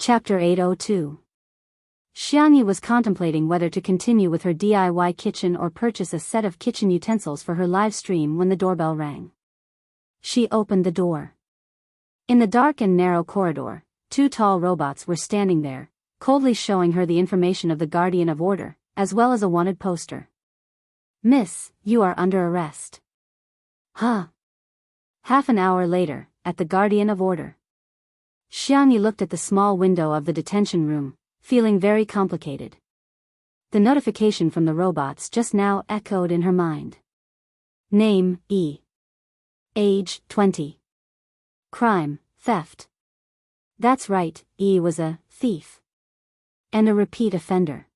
Chapter 802. Xiangyi was contemplating whether to continue with her DIY kitchen or purchase a set of kitchen utensils for her live stream when the doorbell rang. She opened the door. In the dark and narrow corridor, two tall robots were standing there, coldly showing her the information of the Guardian of Order, as well as a wanted poster. "Miss, you are under arrest." Huh. Half an hour later, at the Guardian of Order. Xiangyi looked at the small window of the detention room, feeling very complicated. The notification from the robots just now echoed in her mind. Name, E. Age, 20. Crime, theft. That's right, E was a thief. And a repeat offender.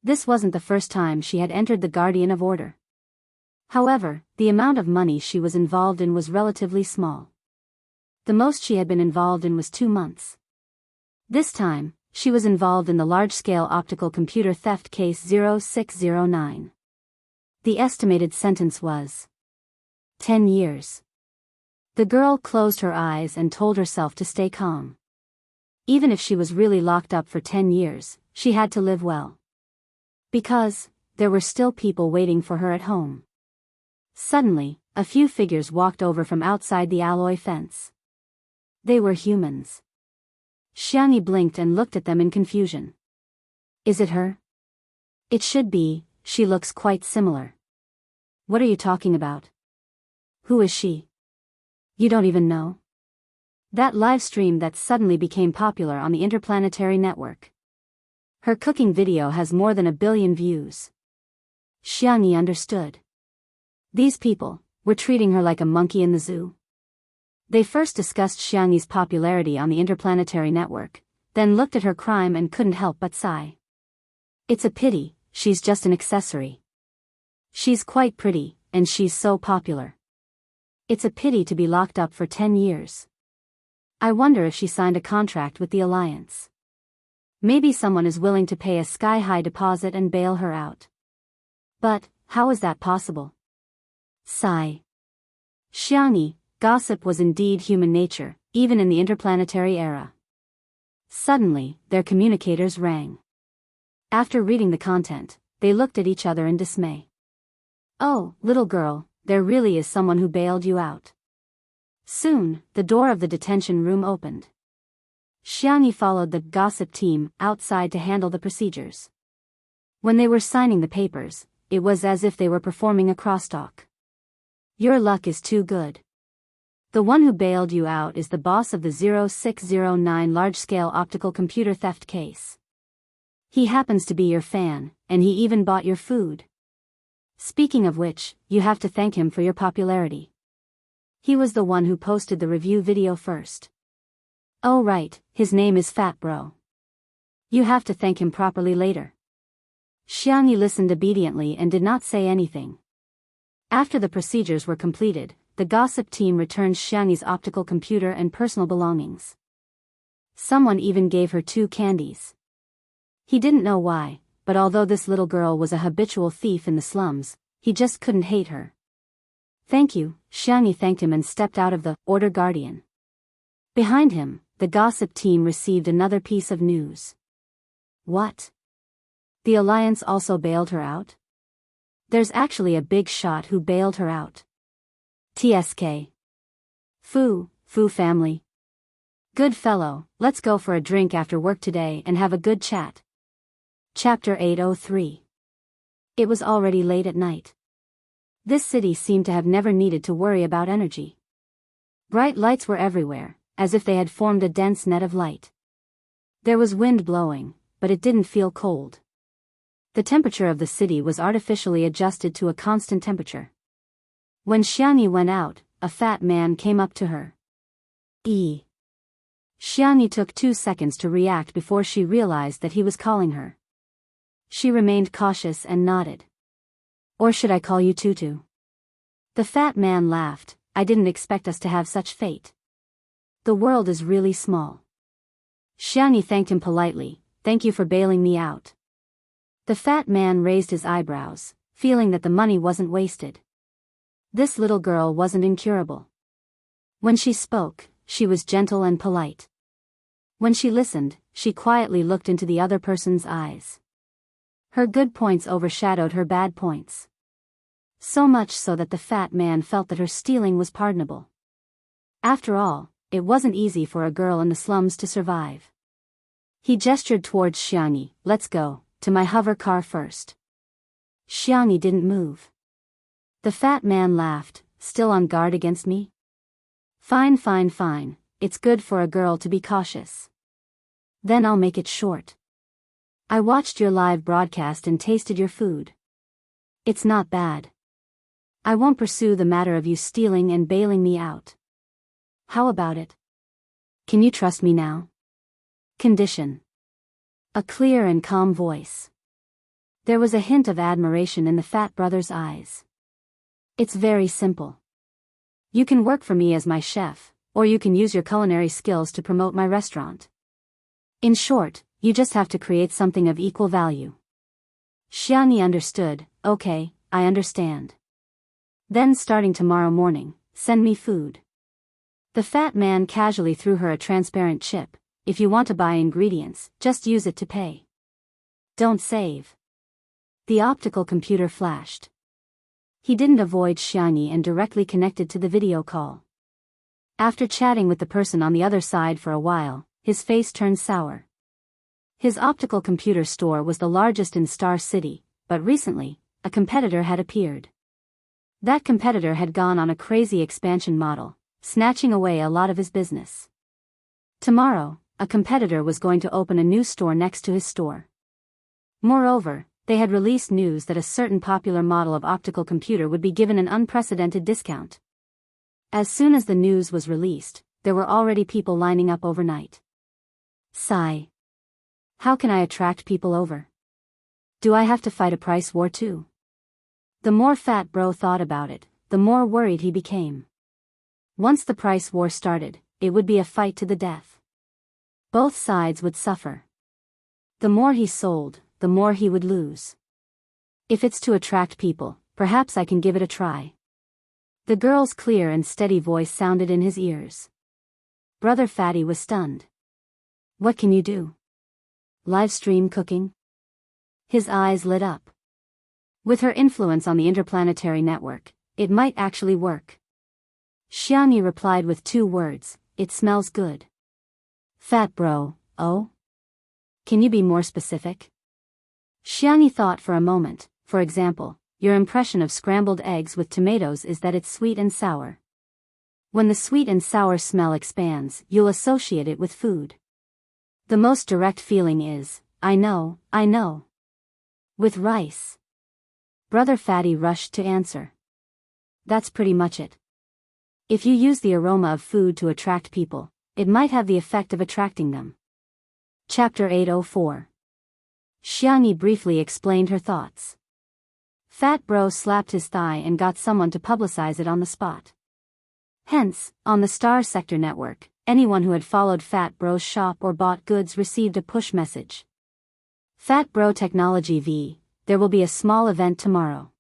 This wasn't the first time she had entered the Guardian of Order. However, the amount of money she was involved in was relatively small. The most she had been involved in was 2 months. This time, she was involved in the large-scale optical computer theft case 0609. The estimated sentence was 10 years. The girl closed her eyes and told herself to stay calm. Even if she was really locked up for 10 years, she had to live well. Because there were still people waiting for her at home. Suddenly, a few figures walked over from outside the alloy fence. They were humans. Xiangyi blinked and looked at them in confusion. Is it her? It should be, she looks quite similar. What are you talking about? Who is she? You don't even know? That live stream that suddenly became popular on the interplanetary network. Her cooking video has more than 1 billion views. Xiangyi understood. These people were treating her like a monkey in the zoo. They first discussed Xiangyi's popularity on the interplanetary network, then looked at her crime and couldn't help but sigh. It's a pity, she's just an accessory. She's quite pretty, and she's so popular. It's a pity to be locked up for 10 years. I wonder if she signed a contract with the Alliance. Maybe someone is willing to pay a sky-high deposit and bail her out. But, how is that possible? Sigh. Xiangyi, gossip was indeed human nature, even in the interplanetary era. Suddenly, their communicators rang. After reading the content, they looked at each other in dismay. Oh, little girl, there really is someone who bailed you out. Soon, the door of the detention room opened. Xiangyi followed the gossip team outside to handle the procedures. When they were signing the papers, it was as if they were performing a crosstalk. Your luck is too good. The one who bailed you out is the boss of the 0609 large-scale optical computer theft case. He happens to be your fan, and he even bought your food. Speaking of which, you have to thank him for your popularity. He was the one who posted the review video first. Oh right, his name is Fat Bro. You have to thank him properly later. Xiangyi listened obediently and did not say anything. After the procedures were completed, the gossip team returned Xiangyi's optical computer and personal belongings. Someone even gave her 2 candies. He didn't know why, but although this little girl was a habitual thief in the slums, he just couldn't hate her. Thank you, Xiangyi thanked him and stepped out of the Order Guardian. Behind him, the gossip team received another piece of news. What? The Alliance also bailed her out? There's actually a big shot who bailed her out. TSK. Fu family. Good fellow, let's go for a drink after work today and have a good chat. Chapter 803. It was already late at night. This city seemed to have never needed to worry about energy. Bright lights were everywhere, as if they had formed a dense net of light. There was wind blowing, but it didn't feel cold. The temperature of the city was artificially adjusted to a constant temperature. When Xiangyi went out, a fat man came up to her. Xiangyi took 2 seconds to react before she realized that he was calling her. She remained cautious and nodded. Or should I call you Tutu? The fat man laughed. I didn't expect us to have such fate. The world is really small. Xiangyi thanked him politely. Thank you for bailing me out. The fat man raised his eyebrows, feeling that the money wasn't wasted. This little girl wasn't incurable. When she spoke, she was gentle and polite. When she listened, she quietly looked into the other person's eyes. Her good points overshadowed her bad points. So much so that the fat man felt that her stealing was pardonable. After all, it wasn't easy for a girl in the slums to survive. He gestured towards Xiangyi. Let's go, to my hover car first. Xiangyi didn't move. The fat man laughed, still on guard against me? Fine, fine, fine, it's good for a girl to be cautious. Then I'll make it short. I watched your live broadcast and tasted your food. It's not bad. I won't pursue the matter of you stealing and bailing me out. How about it? Can you trust me now? Condition. A clear and calm voice. There was a hint of admiration in the fat brother's eyes. It's very simple. You can work for me as my chef, or you can use your culinary skills to promote my restaurant. In short, you just have to create something of equal value. Xiangyi understood. Okay, I understand. Then starting tomorrow morning, send me food. The fat man casually threw her a transparent chip. If you want to buy ingredients, just use it to pay. Don't save. The optical computer flashed. He didn't avoid Xiangyi and directly connected to the video call. After chatting with the person on the other side for a while, his face turned sour. His optical computer store was the largest in Star City, but recently, a competitor had appeared. That competitor had gone on a crazy expansion model, snatching away a lot of his business. Tomorrow, a competitor was going to open a new store next to his store. Moreover, they had released news that a certain popular model of optical computer would be given an unprecedented discount. As soon as the news was released, there were already people lining up overnight. Sigh. How can I attract people over? Do I have to fight a price war too? The more Fat Bro thought about it, the more worried he became. Once the price war started, it would be a fight to the death. Both sides would suffer. The more he sold, the more he would lose. If it's to attract people, perhaps I can give it a try. The girl's clear and steady voice sounded in his ears. Brother Fatty was stunned. What can you do? Live stream cooking? His eyes lit up. With her influence on the interplanetary network, it might actually work. Xiangyi replied with 2 words, it smells good. Fat Bro, oh? Can you be more specific? Xiangyi thought for a moment. For example, your impression of scrambled eggs with tomatoes is that it's sweet and sour. When the sweet and sour smell expands, you'll associate it with food. The most direct feeling is, I know. With rice. Brother Fatty rushed to answer. That's pretty much it. If you use the aroma of food to attract people, it might have the effect of attracting them. Chapter 804. Xiangyi briefly explained her thoughts. Fat Bro slapped his thigh and got someone to publicize it on the spot. Hence, on the Star Sector network, anyone who had followed Fat Bro's shop or bought goods received a push message. Fat Bro Technology V, there will be a small event tomorrow.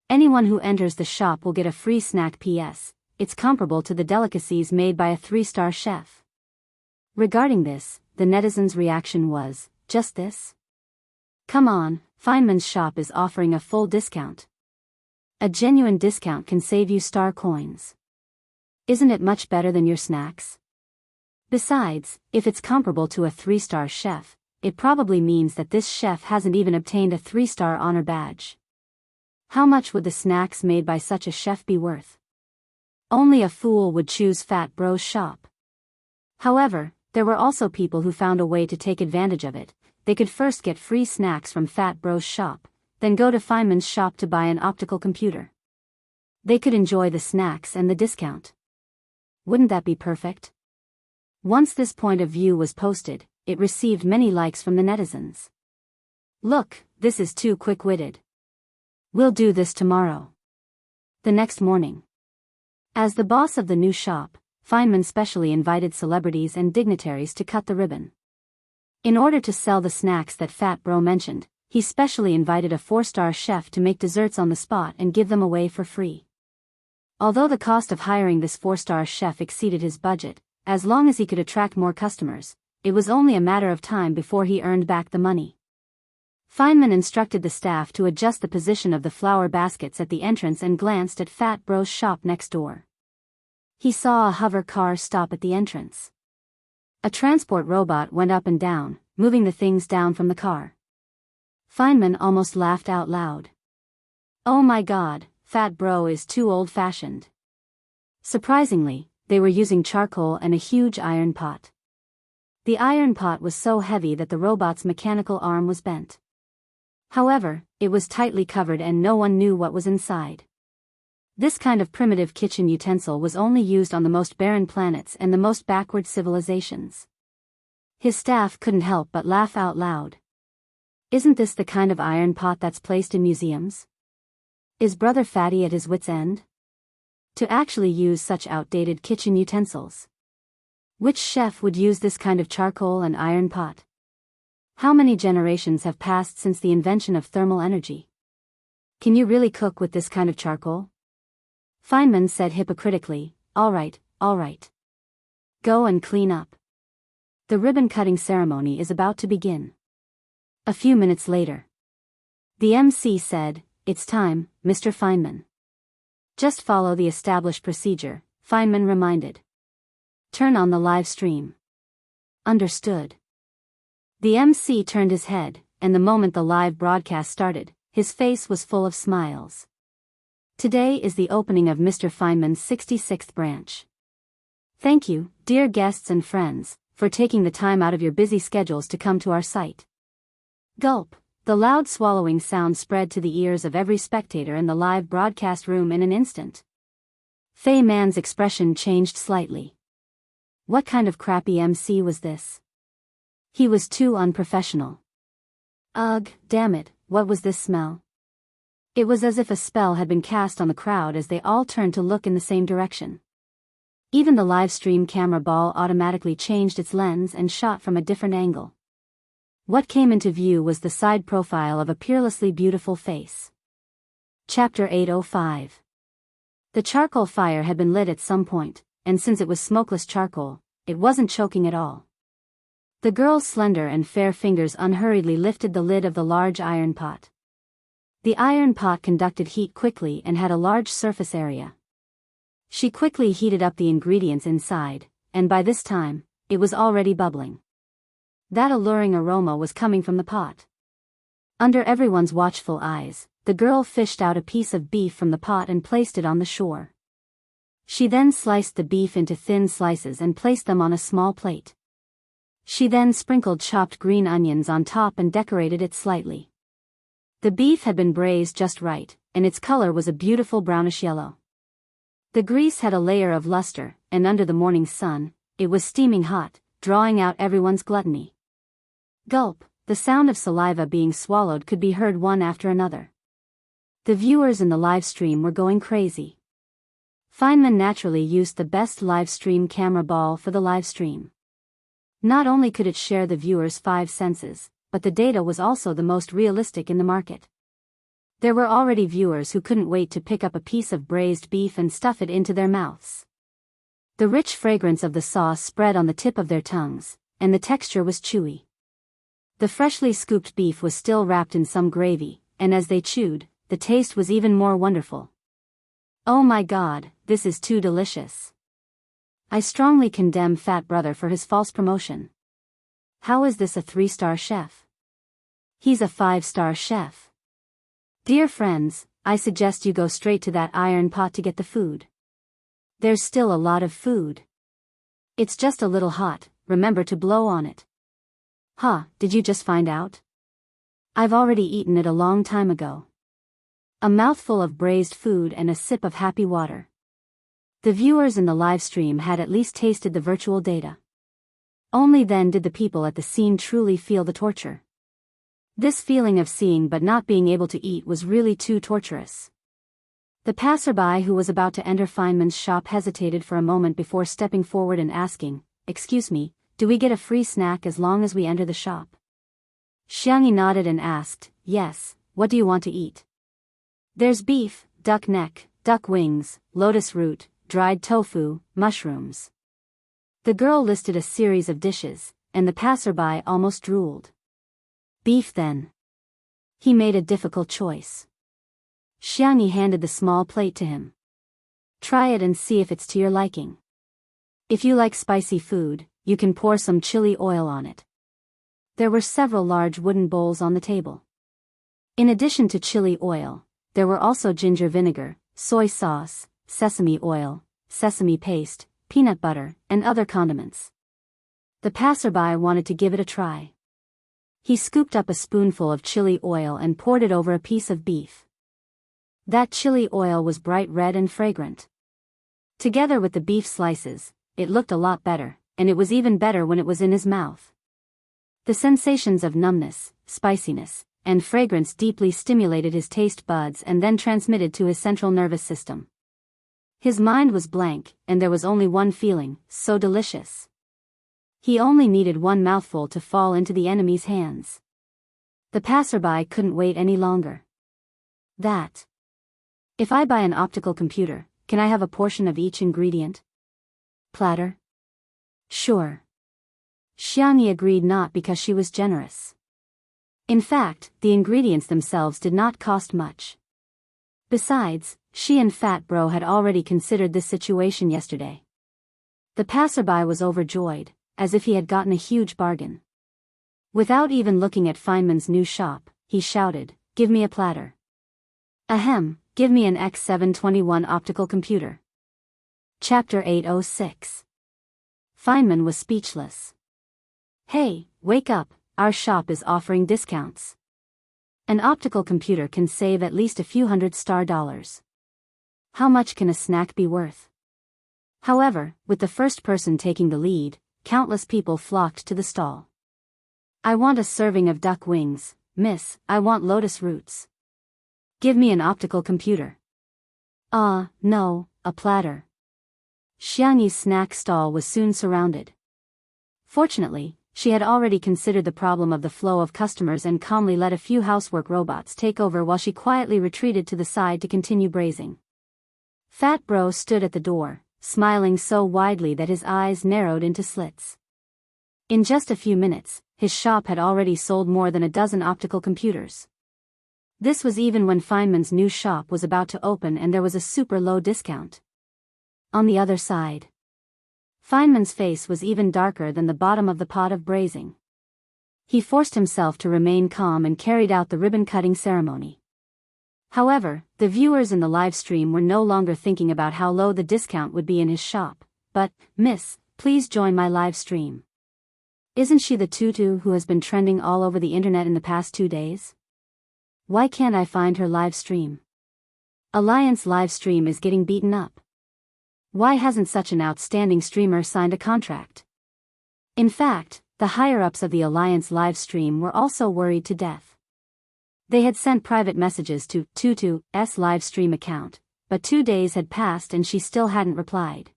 Anyone who enters the shop will get a free snack. PS, it's comparable to the delicacies made by a 3-star chef. Regarding this, the netizens' reaction was, just this? Come on, Feynman's shop is offering a full discount. A genuine discount can save you star coins. Isn't it much better than your snacks? Besides, if it's comparable to a 3-star chef, it probably means that this chef hasn't even obtained a 3-star honor badge. How much would the snacks made by such a chef be worth? Only a fool would choose Fat Bro's shop. However, there were also people who found a way to take advantage of it. They could first get free snacks from Fat Bro's shop, then go to Feynman's shop to buy an optical computer. They could enjoy the snacks and the discount. Wouldn't that be perfect? Once this point of view was posted, it received many likes from the netizens. Look, this is too quick-witted. We'll do this tomorrow. The next morning. As the boss of the new shop, Feynman specially invited celebrities and dignitaries to cut the ribbon. In order to sell the snacks that Fat Bro mentioned, he specially invited a 4-star chef to make desserts on the spot and give them away for free. Although the cost of hiring this 4-star chef exceeded his budget, as long as he could attract more customers, it was only a matter of time before he earned back the money. Feynman instructed the staff to adjust the position of the flower baskets at the entrance and glanced at Fat Bro's shop next door. He saw a hover car stop at the entrance. A transport robot went up and down, moving the things down from the car. Feynman almost laughed out loud. Oh my God, Fat Bro is too old-fashioned. Surprisingly, they were using charcoal and a huge iron pot. The iron pot was so heavy that the robot's mechanical arm was bent. However, it was tightly covered and no one knew what was inside. This kind of primitive kitchen utensil was only used on the most barren planets and the most backward civilizations. His staff couldn't help but laugh out loud. Isn't this the kind of iron pot that's placed in museums? Is Brother Fatty at his wit's end? To actually use such outdated kitchen utensils. Which chef would use this kind of charcoal and iron pot? How many generations have passed since the invention of thermal energy? Can you really cook with this kind of charcoal? Feynman said hypocritically, all right. Go and clean up. The ribbon-cutting ceremony is about to begin. A few minutes later. The MC said, it's time, Mr. Feynman. Just follow the established procedure, Feynman reminded. Turn on the live stream. Understood. The MC turned his head, and the moment the live broadcast started, his face was full of smiles. Today is the opening of Mr. Feynman's 66th branch. Thank you, dear guests and friends, for taking the time out of your busy schedules to come to our site. Gulp, the loud swallowing sound spread to the ears of every spectator in the live broadcast room in an instant. Feynman's expression changed slightly. What kind of crappy MC was this? He was too unprofessional. Ugh, damn it, what was this smell? It was as if a spell had been cast on the crowd as they all turned to look in the same direction. Even the live stream camera ball automatically changed its lens and shot from a different angle. What came into view was the side profile of a peerlessly beautiful face. Chapter 805. The charcoal fire had been lit at some point, and since it was smokeless charcoal, it wasn't choking at all. The girl's slender and fair fingers unhurriedly lifted the lid of the large iron pot. The iron pot conducted heat quickly and had a large surface area. She quickly heated up the ingredients inside, and by this time, it was already bubbling. That alluring aroma was coming from the pot. Under everyone's watchful eyes, the girl fished out a piece of beef from the pot and placed it on the shore. She then sliced the beef into thin slices and placed them on a small plate. She then sprinkled chopped green onions on top and decorated it slightly. The beef had been braised just right, and its color was a beautiful brownish yellow. The grease had a layer of luster, and under the morning sun, it was steaming hot, drawing out everyone's gluttony. Gulp, the sound of saliva being swallowed could be heard one after another. The viewers in the live stream were going crazy. Feynman naturally used the best live stream camera ball for the live stream. Not only could it share the viewers' 5 senses, but the data was also the most realistic in the market. There were already viewers who couldn't wait to pick up a piece of braised beef and stuff it into their mouths. The rich fragrance of the sauce spread on the tip of their tongues, and the texture was chewy. The freshly scooped beef was still wrapped in some gravy, and as they chewed, the taste was even more wonderful. Oh my God, this is too delicious. I strongly condemn Fat Brother for his false promotion. How is this a 3-star chef? He's a 5-star chef. Dear friends, I suggest you go straight to that iron pot to get the food. There's still a lot of food. It's just a little hot, remember to blow on it. Huh, did you just find out? I've already eaten it a long time ago. A mouthful of braised food and a sip of happy water. The viewers in the live stream had at least tasted the virtual data. Only then did the people at the scene truly feel the torture. This feeling of seeing but not being able to eat was really too torturous. The passerby who was about to enter Feynman's shop hesitated for a moment before stepping forward and asking, "Excuse me, do we get a free snack as long as we enter the shop?" Jianghu nodded and asked, "Yes, what do you want to eat?" "There's beef, duck neck, duck wings, lotus root, dried tofu, mushrooms." The girl listed a series of dishes, and the passerby almost drooled. Beef then. He made a difficult choice. Xiangyi handed the small plate to him. Try it and see if it's to your liking. If you like spicy food, you can pour some chili oil on it. There were several large wooden bowls on the table. In addition to chili oil, there were also ginger vinegar, soy sauce, sesame oil, sesame paste, peanut butter, and other condiments. The passerby wanted to give it a try. He scooped up a spoonful of chili oil and poured it over a piece of beef. That chili oil was bright red and fragrant. Together with the beef slices, it looked a lot better, and it was even better when it was in his mouth. The sensations of numbness, spiciness, and fragrance deeply stimulated his taste buds and then transmitted to his central nervous system. His mind was blank, and there was only one feeling: so delicious. He only needed one mouthful to fall into the enemy's hands. The passerby couldn't wait any longer. That. If I buy an optical computer, can I have a portion of each ingredient? Platter? Sure. Xiangyi agreed, not because she was generous. In fact, the ingredients themselves did not cost much. Besides, she and Fat Bro had already considered this situation yesterday. The passerby was overjoyed, as if he had gotten a huge bargain. Without even looking at Feynman's new shop, he shouted, "Give me a platter." Ahem, give me an X721 optical computer. Chapter 806. Feynman was speechless. Hey, wake up, our shop is offering discounts. An optical computer can save at least a few $100. How much can a snack be worth? However, with the first person taking the lead, countless people flocked to the stall. I want a serving of duck wings, miss, I want lotus roots. Give me an optical computer. No, a platter. Xiangyi's snack stall was soon surrounded. Fortunately, she had already considered the problem of the flow of customers and calmly let a few housework robots take over while she quietly retreated to the side to continue braising. Fat Bro stood at the door, smiling so widely that his eyes narrowed into slits. In just a few minutes, his shop had already sold more than a dozen optical computers. This was even when Feynman's new shop was about to open and there was a super low discount. On the other side, Feynman's face was even darker than the bottom of the pot of braising. He forced himself to remain calm and carried out the ribbon-cutting ceremony. However, the viewers in the live stream were no longer thinking about how low the discount would be in his shop, but, "Miss, please join my live stream. Isn't she the tutu who has been trending all over the internet in the past 2 days? Why can't I find her live stream? Alliance live stream is getting beaten up. Why hasn't such an outstanding streamer signed a contract?" In fact, the higher-ups of the Alliance live stream were also worried to death. They had sent private messages to Tutu's live stream account, but 2 days had passed and she still hadn't replied.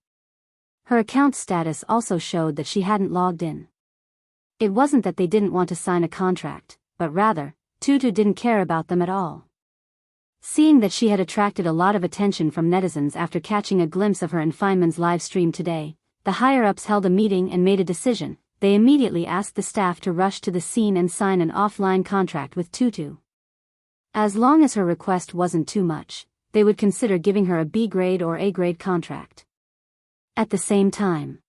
Her account status also showed that she hadn't logged in. It wasn't that they didn't want to sign a contract, but rather, Tutu didn't care about them at all. Seeing that she had attracted a lot of attention from netizens after catching a glimpse of her in Feynman's live stream today, the higher-ups held a meeting and made a decision. They immediately asked the staff to rush to the scene and sign an offline contract with Tutu. As long as her request wasn't too much, they would consider giving her a B-grade or A-grade contract. At the same time,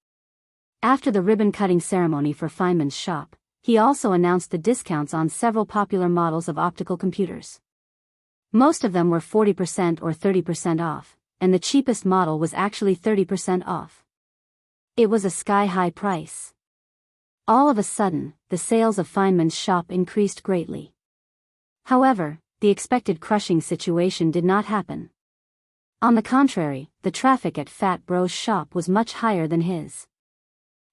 after the ribbon-cutting ceremony for Feynman's shop, he also announced the discounts on several popular models of optical computers. Most of them were 40% or 30% off, and the cheapest model was actually 30% off. It was a sky-high price. All of a sudden, the sales of Feynman's shop increased greatly. However, the expected crushing situation did not happen. On the contrary, the traffic at Fat Bro's shop was much higher than his.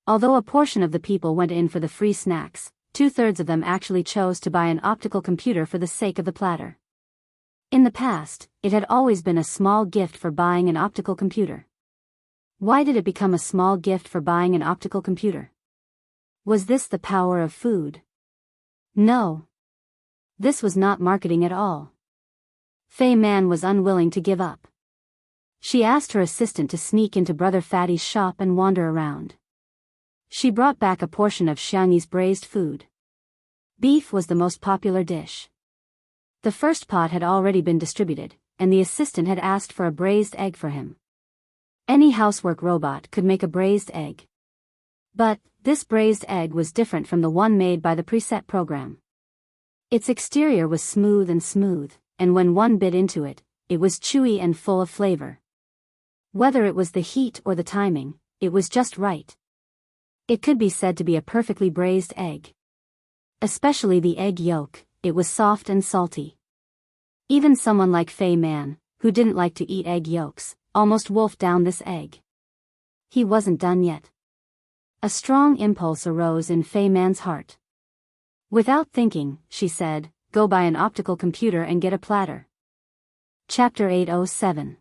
Although a portion of the people went in for the free snacks, 2/3 of them actually chose to buy an optical computer for the sake of the platter. In the past, it had always been a small gift for buying an optical computer. Why did it become a small gift for buying an optical computer? Was this the power of food? No. This was not marketing at all. Fei Man was unwilling to give up. She asked her assistant to sneak into Brother Fatty's shop and wander around. She brought back a portion of Xiangyi's braised food. Beef was the most popular dish. The first pot had already been distributed, and the assistant had asked for a braised egg for him. Any housework robot could make a braised egg. But this braised egg was different from the one made by the preset program. Its exterior was smooth, and when one bit into it, it was chewy and full of flavor. Whether it was the heat or the timing, it was just right. It could be said to be a perfectly braised egg. Especially the egg yolk, it was soft and salty. Even someone like Fei Man, who didn't like to eat egg yolks, almost wolfed down this egg. He wasn't done yet. A strong impulse arose in Fei Man's heart. Without thinking, she said, "Go buy an optical computer and get a platter." Chapter 807.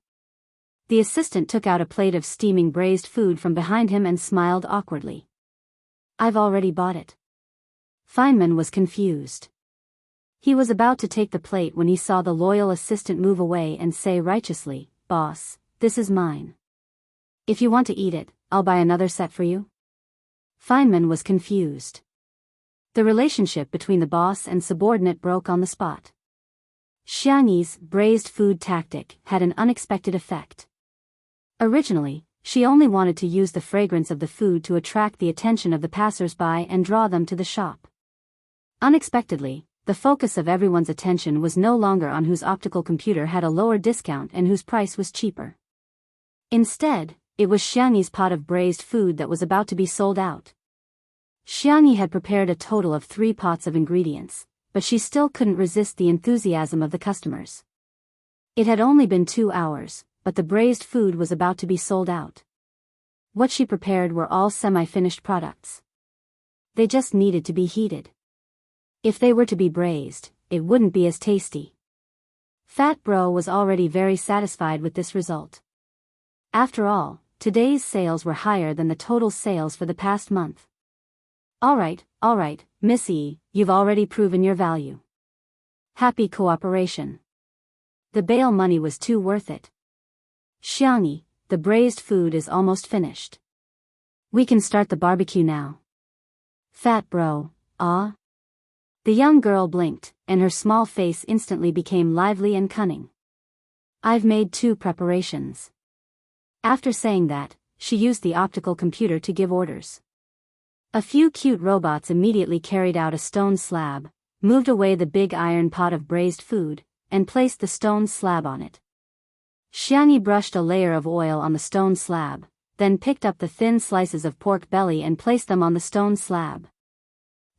The assistant took out a plate of steaming braised food from behind him and smiled awkwardly. "I've already bought it." Feynman was confused. He was about to take the plate when he saw the loyal assistant move away and say righteously, "Boss, this is mine. If you want to eat it, I'll buy another set for you." Feynman was confused. The relationship between the boss and subordinate broke on the spot. Xiangyi's braised food tactic had an unexpected effect. Originally, she only wanted to use the fragrance of the food to attract the attention of the passers-by and draw them to the shop. Unexpectedly, the focus of everyone's attention was no longer on whose optical computer had a lower discount and whose price was cheaper. Instead, it was Xiangyi's pot of braised food that was about to be sold out. Xiangyi had prepared a total of 3 pots of ingredients, but she still couldn't resist the enthusiasm of the customers. It had only been 2 hours, but the braised food was about to be sold out. What she prepared were all semi-finished products. They just needed to be heated. If they were to be braised, it wouldn't be as tasty. Fat Bro was already very satisfied with this result. After all, today's sales were higher than the total sales for the past month. All right, Miss E, you've already proven your value. Happy cooperation. The bail money was too worth it. Xiangyi, the braised food is almost finished. We can start the barbecue now. Fat Bro, ah? The young girl blinked, and her small face instantly became lively and cunning. I've made 2 preparations. After saying that, she used the optical computer to give orders. A few cute robots immediately carried out a stone slab, moved away the big iron pot of braised food, and placed the stone slab on it. Xiangyi brushed a layer of oil on the stone slab, then picked up the thin slices of pork belly and placed them on the stone slab.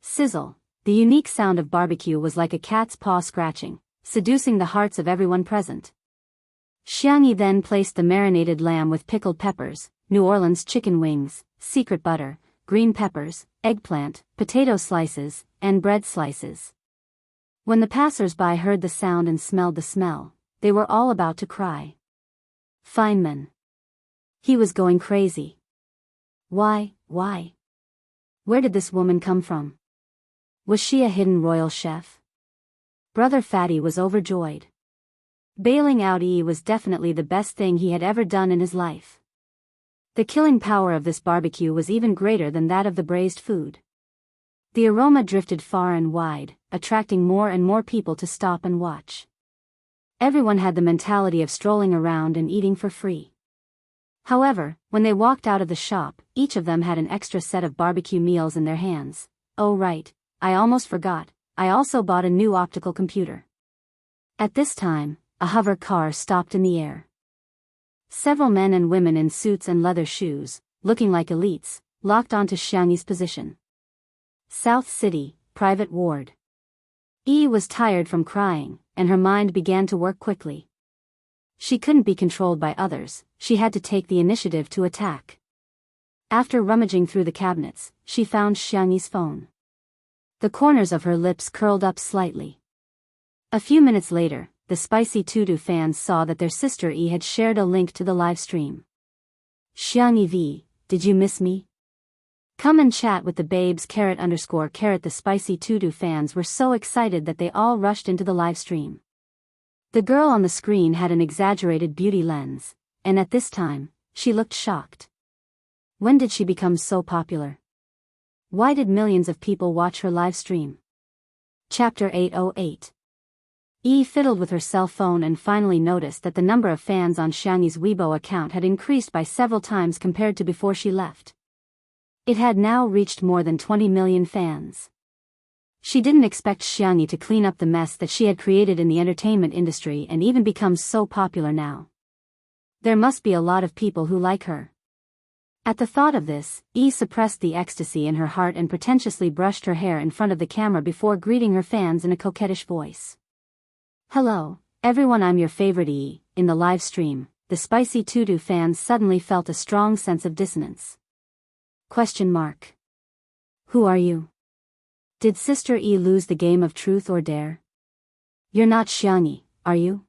Sizzle, the unique sound of barbecue was like a cat's paw scratching, seducing the hearts of everyone present. Xiangyi then placed the marinated lamb with pickled peppers, New Orleans chicken wings, secret butter, green peppers, eggplant, potato slices, and bread slices. When the passers-by heard the sound and smelled the smell, they were all about to cry. Feynman. He was going crazy. Why? Where did this woman come from? Was she a hidden royal chef? Brother Fatty was overjoyed. Bailing out E was definitely the best thing he had ever done in his life. The killing power of this barbecue was even greater than that of the braised food. The aroma drifted far and wide, attracting more and more people to stop and watch. Everyone had the mentality of strolling around and eating for free. However, when they walked out of the shop, each of them had an extra set of barbecue meals in their hands. Oh right, I almost forgot, I also bought a new optical computer. At this time, a hover car stopped in the air. Several men and women in suits and leather shoes, looking like elites, locked onto Xiangyi's position. South City, Private Ward. E was tired from crying, and her mind began to work quickly. She couldn't be controlled by others, she had to take the initiative to attack. After rummaging through the cabinets, she found Xiangyi's phone. The corners of her lips curled up slightly. A few minutes later, the Spicy Tutu fans saw that their sister E had shared a link to the live stream. Xiangyi V, did you miss me? Come and chat with the babes __. The Spicy Tutu fans were so excited that they all rushed into the live stream. The girl on the screen had an exaggerated beauty lens, and at this time, she looked shocked. When did she become so popular? Why did millions of people watch her live stream? Chapter 808. Yi fiddled with her cell phone and finally noticed that the number of fans on Xiangyi's Weibo account had increased by several times compared to before she left. It had now reached more than 20 million fans. She didn't expect Xiangyi to clean up the mess that she had created in the entertainment industry and even become so popular now. There must be a lot of people who like her. At the thought of this, Yi suppressed the ecstasy in her heart and pretentiously brushed her hair in front of the camera before greeting her fans in a coquettish voice. Hello, everyone, I'm your favorite Yi. In the live stream, the Spicy Tutu fans suddenly felt a strong sense of dissonance. Who are you? Did Sister Yi lose the game of truth or dare? You're not Xiangyi, are you?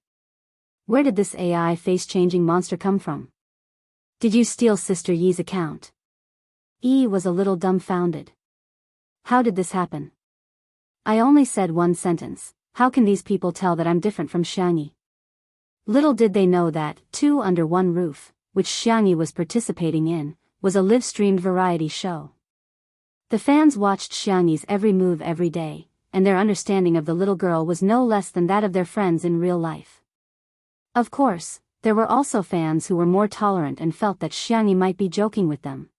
Where did this AI face-changing monster come from? Did you steal Sister Yi's account? Yi was a little dumbfounded. How did this happen? I only said one sentence. How can these people tell that I'm different from Xiangyi? Little did they know that, Two Under One Roof, which Xiangyi was participating in, was a live-streamed variety show. The fans watched Xiangyi's every move every day, and their understanding of the little girl was no less than that of their friends in real life. Of course, there were also fans who were more tolerant and felt that Xiangyi might be joking with them.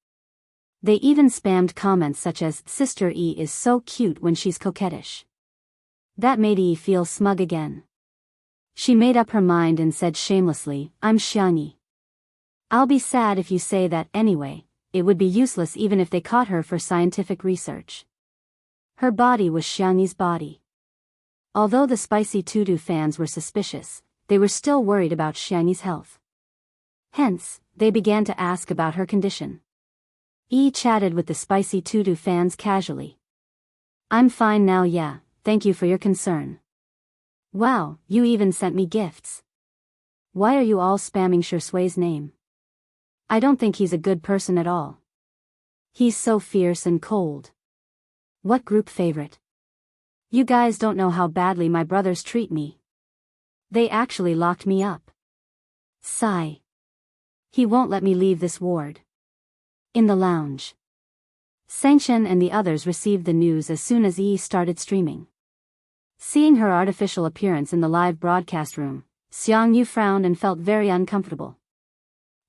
They even spammed comments such as, Sister Yi is so cute when she's coquettish. That made Yi feel smug again. She made up her mind and said shamelessly, I'm Xiangyi. I'll be sad if you say that anyway, it would be useless even if they caught her for scientific research. Her body was Xiangyi's body. Although the Spicy Tutu fans were suspicious, they were still worried about Xiangyi's health. Hence, they began to ask about her condition. Yi chatted with the Spicy Tutu fans casually. I'm fine now, yeah, thank you for your concern. Wow, you even sent me gifts. Why are you all spamming Shui's name? I don't think he's a good person at all. He's so fierce and cold. What group favorite? You guys don't know how badly my brothers treat me. They actually locked me up. Sigh. He won't let me leave this ward. In the lounge. Sengchen and the others received the news as soon as Yi started streaming. Seeing her artificial appearance in the live broadcast room, Xiangyu frowned and felt very uncomfortable.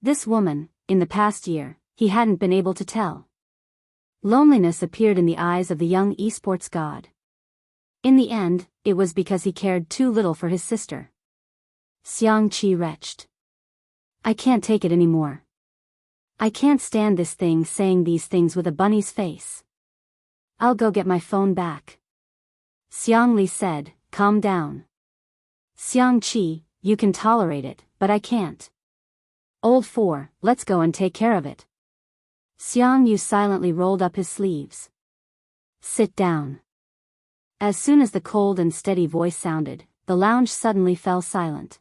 This woman, in the past year, he hadn't been able to tell. Loneliness appeared in the eyes of the young esports god. In the end, it was because he cared too little for his sister. Xiangqi retched. I can't take it anymore. I can't stand this thing saying these things with a bunny's face. I'll go get my phone back. Xiangli said, calm down. Xiangqi, you can tolerate it, but I can't. Old 4, let's go and take care of it. Xiangyu silently rolled up his sleeves. Sit down. As soon as the cold and steady voice sounded, the lounge suddenly fell silent.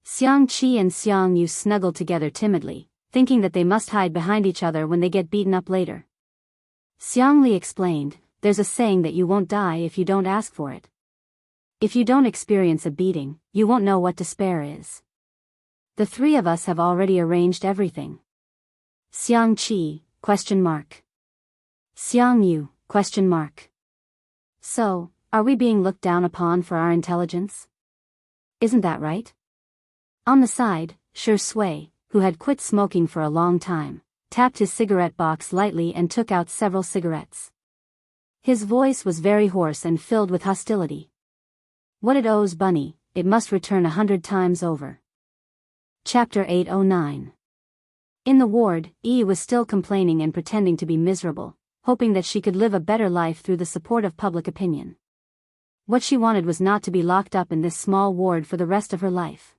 Xiangqi and Xiangyu snuggled together timidly, thinking that they must hide behind each other when they get beaten up later. Xiangli explained, there's a saying that you won't die if you don't ask for it. If you don't experience a beating, you won't know what despair is. The three of us have already arranged everything. Xiangqi, ? Xiangyu, ? So, are we being looked down upon for our intelligence? Isn't that right? On the side, Shui, who had quit smoking for a long time, tapped his cigarette box lightly and took out several cigarettes. His voice was very hoarse and filled with hostility. What it owes Bunny, it must return 100 times over. Chapter 809. In the ward, Yi was still complaining and pretending to be miserable, hoping that she could live a better life through the support of public opinion. What she wanted was not to be locked up in this small ward for the rest of her life.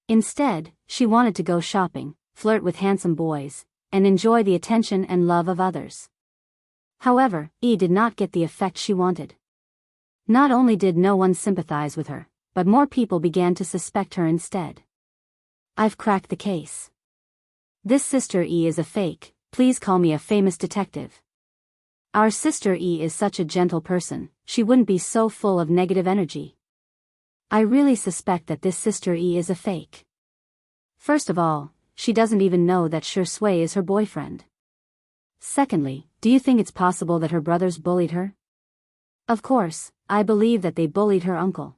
Instead, she wanted to go shopping, flirt with handsome boys, and enjoy the attention and love of others. However, Yi did not get the effect she wanted. Not only did no one sympathize with her, but more people began to suspect her instead. I've cracked the case. This Sister Yi is a fake, please call me a famous detective. Our Sister Yi is such a gentle person, she wouldn't be so full of negative energy. I really suspect that this Sister Yi is a fake. First of all, she doesn't even know that Shui is her boyfriend. Secondly, do you think it's possible that her brothers bullied her? Of course, I believe that they bullied her uncle.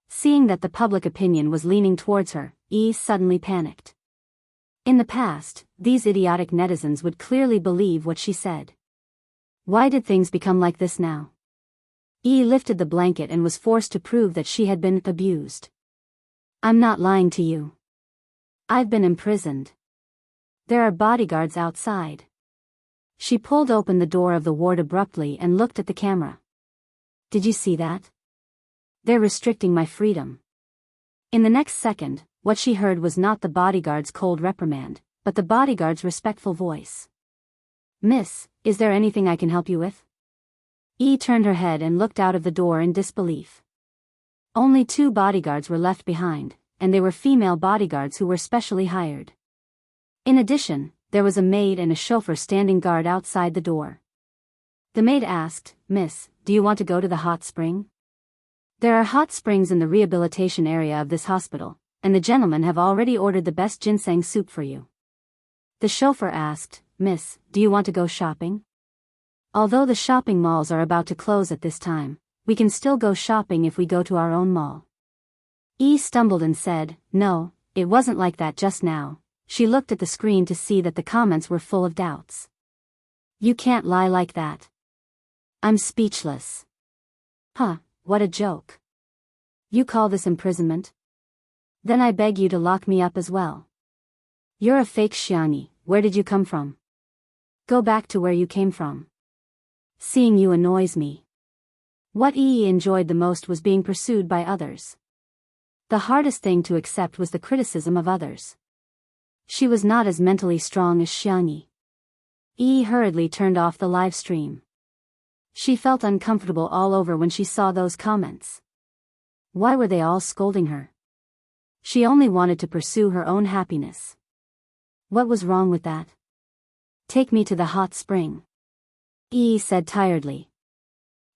Seeing that the public opinion was leaning towards her, suddenly panicked. In the past, these idiotic netizens would clearly believe what she said. Why did things become like this now? Lifted the blanket and was forced to prove that she had been abused. I'm not lying to you. I've been imprisoned. There are bodyguards outside. She pulled open the door of the ward abruptly and looked at the camera. Did you see that? They're restricting my freedom. In the next second, what she heard was not the bodyguard's cold reprimand, but the bodyguard's respectful voice. Miss, is there anything I can help you with? Turned her head and looked out of the door in disbelief. Only 2 bodyguards were left behind, and they were female bodyguards who were specially hired. In addition, there was a maid and a chauffeur standing guard outside the door. The maid asked, Miss, do you want to go to the hot spring? There are hot springs in the rehabilitation area of this hospital, and the gentlemen have already ordered the best ginseng soup for you. The chauffeur asked, Miss, do you want to go shopping? Although the shopping malls are about to close at this time, we can still go shopping if we go to our own mall. Stumbled and said, No, it wasn't like that just now. She looked at the screen to see that the comments were full of doubts. You can't lie like that. I'm speechless. Huh, what a joke. You call this imprisonment? Then I beg you to lock me up as well. You're a fake Xiangyi, where did you come from? Go back to where you came from. Seeing you annoys me. What enjoyed the most was being pursued by others. The hardest thing to accept was the criticism of others. She was not as mentally strong as Xiangyi. Hurriedly turned off the live stream. She felt uncomfortable all over when she saw those comments. Why were they all scolding her? She only wanted to pursue her own happiness. What was wrong with that? Take me to the hot spring. Said tiredly.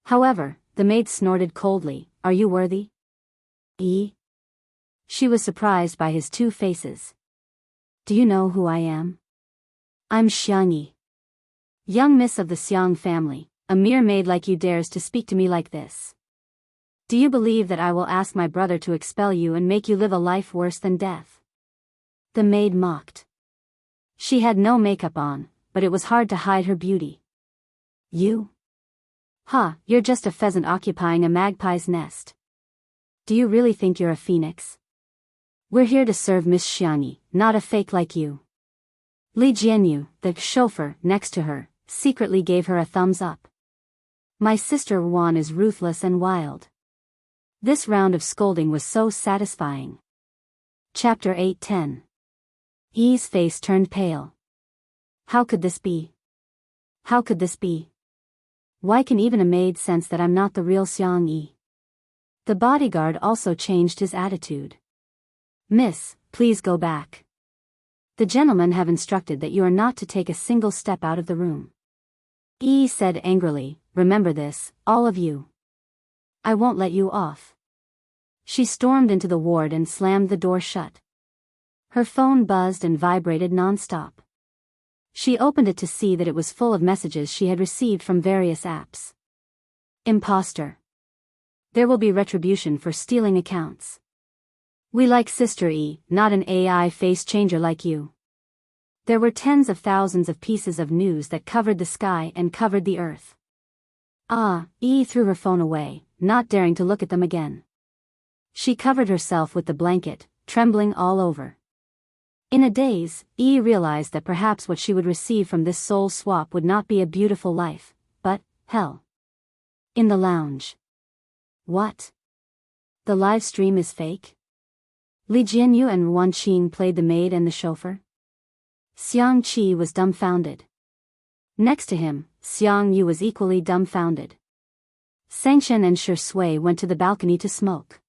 However, the maid snorted coldly, Are you worthy? She was surprised by his 2 faces. Do you know who I am? I'm Xiangyi. Young miss of the Xiang family, a mere maid like you dares to speak to me like this. Do you believe that I will ask my brother to expel you and make you live a life worse than death? The maid mocked. She had no makeup on, but it was hard to hide her beauty. You? You're just a pheasant occupying a magpie's nest. Do you really think you're a phoenix? We're here to serve Miss Xiangyi, not a fake like you. Li Jianyu, the chauffeur, next to her, secretly gave her a thumbs up. My sister Wan is ruthless and wild. This round of scolding was so satisfying. Chapter 8:10. Yi's face turned pale. How could this be? How could this be? Why can even a maid sense that I'm not the real Xiangyi? The bodyguard also changed his attitude. Miss, please go back. The gentlemen have instructed that you are not to take a single step out of the room. Said angrily, Remember this, all of you. I won't let you off. She stormed into the ward and slammed the door shut. Her phone buzzed and vibrated non-stop. She opened it to see that it was full of messages she had received from various apps. Imposter. There will be retribution for stealing accounts. We like Sister not an AI face changer like you. There were tens of thousands of pieces of news that covered the sky and covered the earth. Threw her phone away, not daring to look at them again. She covered herself with the blanket, trembling all over. In a daze, realized that perhaps what she would receive from this soul swap would not be a beautiful life, but hell. In the lounge. What? The live stream is fake? Li Jianyu and Wan Qing played the maid and the chauffeur. Xiang Qi was dumbfounded. Next to him, Xiang Yu was equally dumbfounded. Sangshen and Shi Sui went to the balcony to smoke.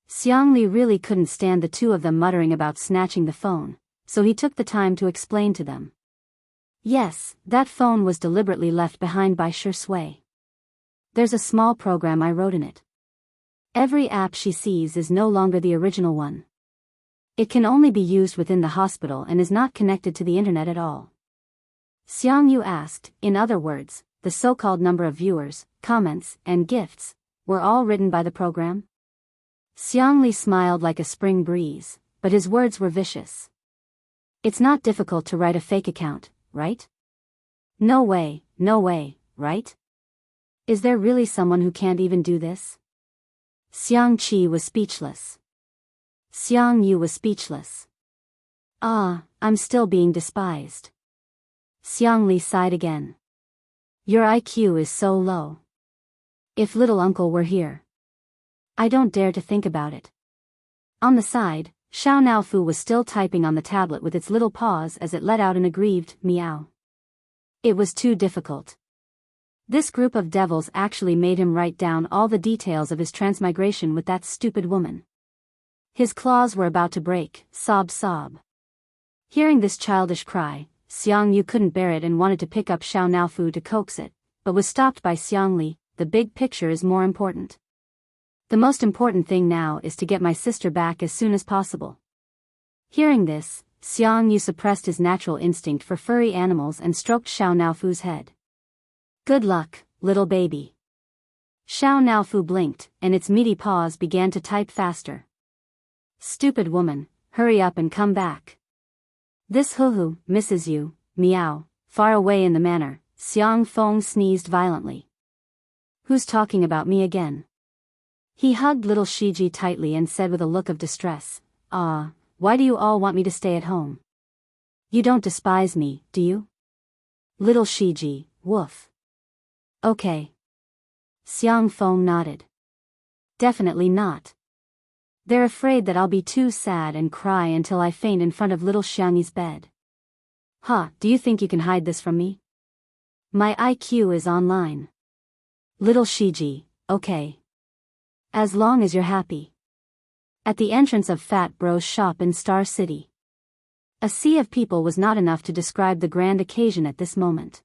Xiang Li really couldn't stand the 2 of them muttering about snatching the phone, so he took the time to explain to them. Yes, that phone was deliberately left behind by Shi Sui. There's a small program I wrote in it. Every app she sees is no longer the original one. It can only be used within the hospital and is not connected to the internet at all. Xiangyu asked. In other words, the so-called number of viewers, comments, and gifts were all written by the program? Xiangli smiled like a spring breeze, but his words were vicious. It's not difficult to write a fake account, right? No way, right? Is there really someone who can't even do this? Xiangqi was speechless. Xiangyu was speechless. Ah, I'm still being despised. Xiangli sighed again. Your IQ is so low. If little uncle were here. I don't dare to think about it. On the side, Xiao Naofu was still typing on the tablet with its little paws as it let out an aggrieved meow. It was too difficult. This group of devils actually made him write down all the details of his transmigration with that stupid woman. His claws were about to break, sob. Hearing this childish cry, Xiangyu couldn't bear it and wanted to pick up Xiao Naofu to coax it, but was stopped by Xiangli. The big picture is more important. The most important thing now is to get my sister back as soon as possible. Hearing this, Xiangyu suppressed his natural instinct for furry animals and stroked Xiao Naofu's head. Good luck, little baby. Xiao Naofu blinked, and its meaty paws began to type faster. Stupid woman, hurry up and come back. This huhu misses you, meow. Far away in the manor, Xiang Feng sneezed violently. Who's talking about me again? He hugged little Shiji tightly and said with a look of distress, Ah, why do you all want me to stay at home? You don't despise me, do you? Little Shiji, woof. Okay. Xiang Feng nodded. Definitely not. They're afraid that I'll be too sad and cry until I faint in front of little Xiangyi's bed. Ha, do you think you can hide this from me? My IQ is online. Little Shiji, okay. As long as you're happy. At the entrance of Fat Bro's shop in Star City. A sea of people was not enough to describe the grand occasion at this moment.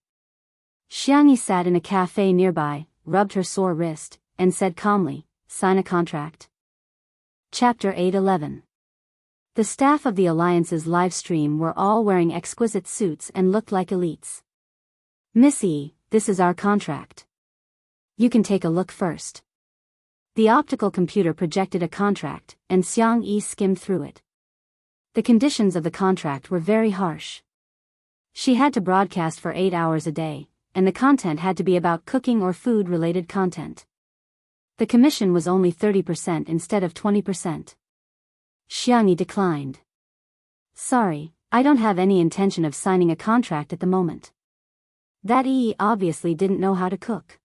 Xiangyi sat in a cafe nearby, rubbed her sore wrist, and said calmly, sign a contract. Chapter 8:11. The staff of the Alliance's live stream were all wearing exquisite suits and looked like elites. Miss E, this is our contract. You can take a look first. The optical computer projected a contract, and Xiang Yi skimmed through it. The conditions of the contract were very harsh. She had to broadcast for 8 hours a day, and the content had to be about cooking or food-related content. The commission was only 30% instead of 20%. Xiang Yi declined. Sorry, I don't have any intention of signing a contract at the moment. That Yi obviously didn't know how to cook.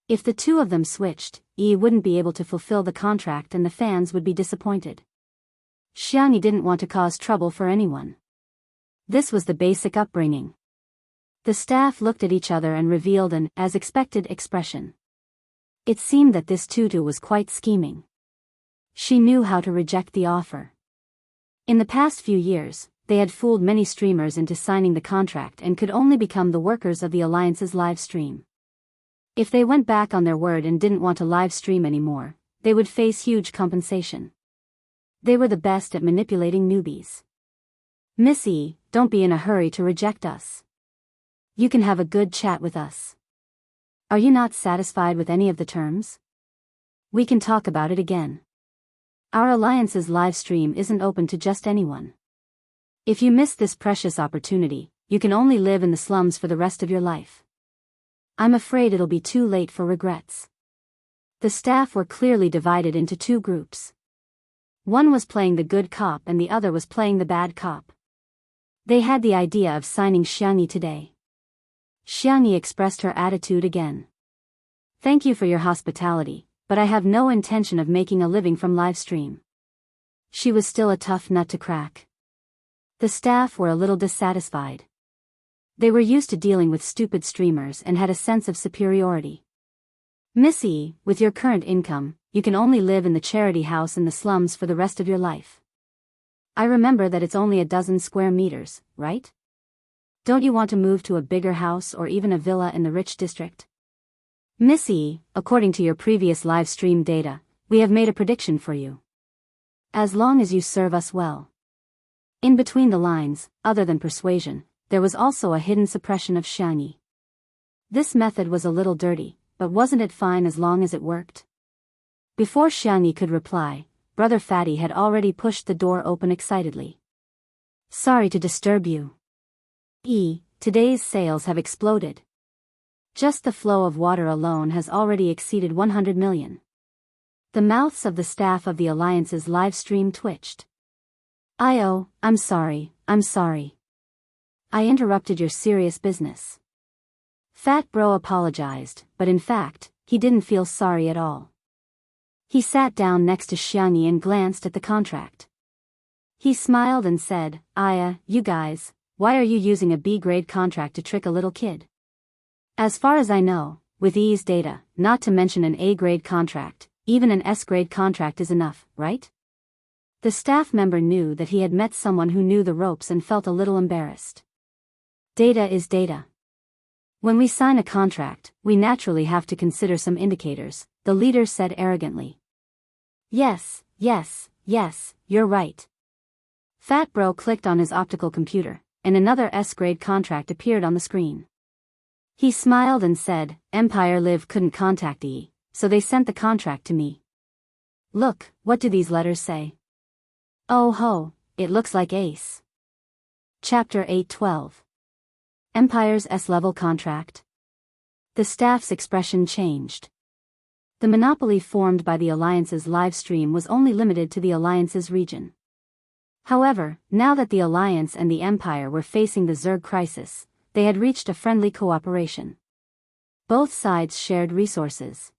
If the two of them switched, Yi wouldn't be able to fulfill the contract and the fans would be disappointed. Xiang Yi didn't want to cause trouble for anyone. This was the basic upbringing. The staff looked at each other and revealed an, as expected, expression. It seemed that this tutu was quite scheming. She knew how to reject the offer. In the past few years, they had fooled many streamers into signing the contract and could only become the workers of the Alliance's live stream. If they went back on their word and didn't want to live stream anymore, they would face huge compensation. They were the best at manipulating newbies. Miss E, don't be in a hurry to reject us. You can have a good chat with us. Are you not satisfied with any of the terms? We can talk about it again. Our Alliance's live stream isn't open to just anyone. If you miss this precious opportunity, you can only live in the slums for the rest of your life. I'm afraid it'll be too late for regrets. The staff were clearly divided into two groups. One was playing the good cop and the other was playing the bad cop. They had the idea of signing Xiangyi today. Xiangyi expressed her attitude again. Thank you for your hospitality, but I have no intention of making a living from live stream. She was still a tough nut to crack. The staff were a little dissatisfied. They were used to dealing with stupid streamers and had a sense of superiority. Miss E, with your current income, you can only live in the charity house in the slums for the rest of your life. I remember that it's only 12 square meters, right? Don't you want to move to a bigger house or even a villa in the rich district? Miss E, according to your previous live stream data, we have made a prediction for you. As long as you serve us well. In between the lines, other than persuasion, there was also a hidden suppression of Xiangyi. This method was a little dirty, but wasn't it fine as long as it worked? Before Xiangyi could reply, Brother Fatty had already pushed the door open excitedly. Sorry to disturb you. Today's sales have exploded. Just the flow of water alone has already exceeded 100 million. The mouths of the staff of the Alliance's live stream twitched. I'm sorry. I interrupted your serious business. Fat Bro apologized, but in fact, he didn't feel sorry at all. He sat down next to Xiangyi and glanced at the contract. He smiled and said, you guys, why are you using a B-grade contract to trick a little kid? As far as I know, with E's data, not to mention an A-grade contract, even an S-grade contract is enough, right? The staff member knew that he had met someone who knew the ropes and felt a little embarrassed. Data is data. When we sign a contract, we naturally have to consider some indicators, the leader said arrogantly. Yes, you're right. Fat Bro clicked on his optical computer, and another S-grade contract appeared on the screen. He smiled and said, Empire Live couldn't contact E, so they sent the contract to me. Look, what do these letters say? Oh ho, it looks like Ace. Chapter 8:12. Empire's S-level contract. The staff's expression changed. The monopoly formed by the Alliance's live stream was only limited to the Alliance's region. However, now that the Alliance and the Empire were facing the Zerg crisis, they had reached a friendly cooperation. Both sides shared resources.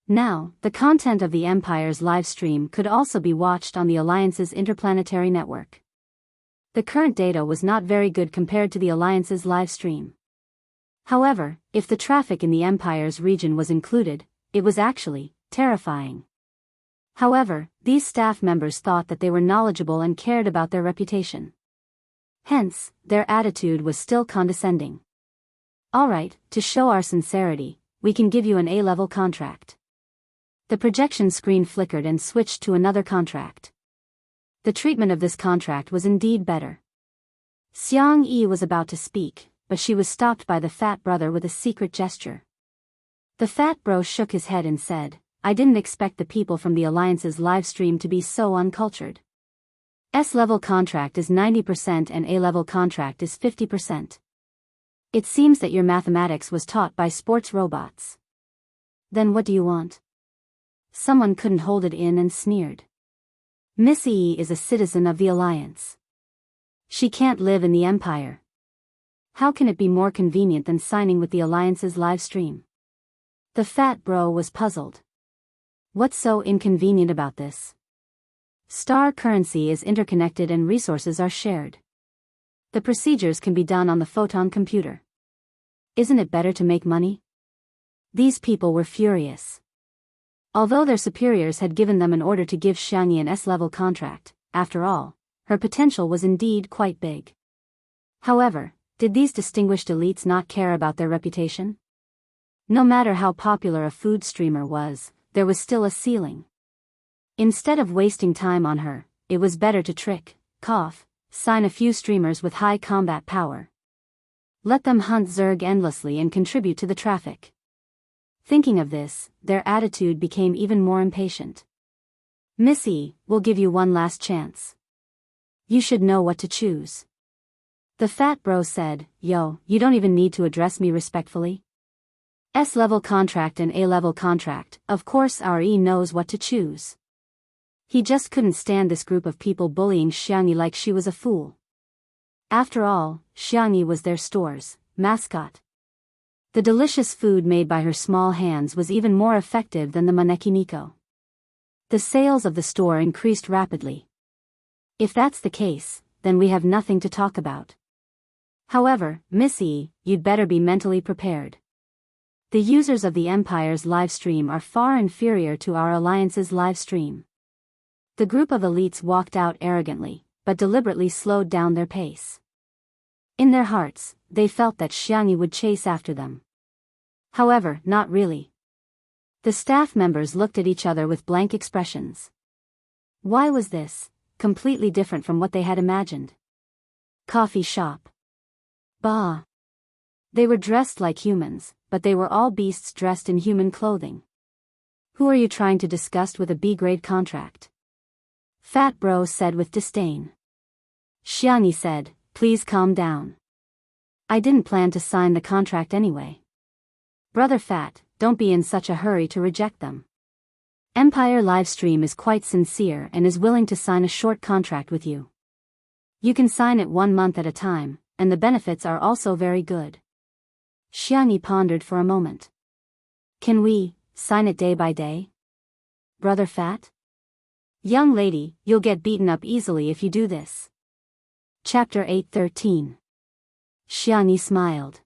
Now, the content of the Empire's live stream could also be watched on the Alliance's interplanetary network. The current data was not very good compared to the Alliance's live stream. However, if the traffic in the Empire's region was included, it was actually terrifying. However, these staff members thought that they were knowledgeable and cared about their reputation. Hence, their attitude was still condescending. Alright, to show our sincerity, we can give you an A-level contract. The projection screen flickered and switched to another contract. The treatment of this contract was indeed better. Xiang Yi was about to speak, but she was stopped by the fat brother with a secret gesture. The fat bro shook his head and said, I didn't expect the people from the Alliance's live stream to be so uncultured. S-level contract is 90% and A-level contract is 50%. It seems that your mathematics was taught by sports robots. Then what do you want? Someone couldn't hold it in and sneered. Miss E is a citizen of the Alliance. She can't live in the Empire. How can it be more convenient than signing with the Alliance's live stream? The fat bro was puzzled. What's so inconvenient about this? Star currency is interconnected and resources are shared. The procedures can be done on the photon computer. Isn't it better to make money? These people were furious. Although their superiors had given them an order to give Xiangyi an S-level contract, after all, her potential was indeed quite big. However, did these distinguished elites not care about their reputation? No matter how popular a food streamer was, there was still a ceiling. Instead of wasting time on her, it was better to trick, sign a few streamers with high combat power. Let them hunt Zerg endlessly and contribute to the traffic. Thinking of this, their attitude became even more impatient. Missy, we'll give you one last chance. You should know what to choose. The fat bro said, Yo, you don't even need to address me respectfully. S-level contract and A-level contract, of course our E knows what to choose. He just couldn't stand this group of people bullying Xiangyi like she was a fool. After all, Xiangyi was their store's mascot. The delicious food made by her small hands was even more effective than the maneki Nico. The sales of the store increased rapidly. If that's the case, then we have nothing to talk about. However, Miss E, you'd better be mentally prepared. The users of the Empire's live stream are far inferior to our Alliance's live stream. The group of elites walked out arrogantly, but deliberately slowed down their pace. In their hearts, they felt that Xiangyi would chase after them. However, not really. The staff members looked at each other with blank expressions. Why was this completely different from what they had imagined? Coffee shop. Bah! They were dressed like humans, but they were all beasts dressed in human clothing. Who are you trying to disgust with a B-grade contract? Fat Bro said with disdain. Xiangyi said, please calm down. I didn't plan to sign the contract anyway. Brother Fat, don't be in such a hurry to reject them. Empire Livestream is quite sincere and is willing to sign a short contract with you. You can sign it 1 month at a time, and the benefits are also very good. Xiangyi pondered for a moment. Can we sign it day by day? Brother Fat? Young lady, you'll get beaten up easily if you do this. Chapter 8:13. Xiangyi smiled.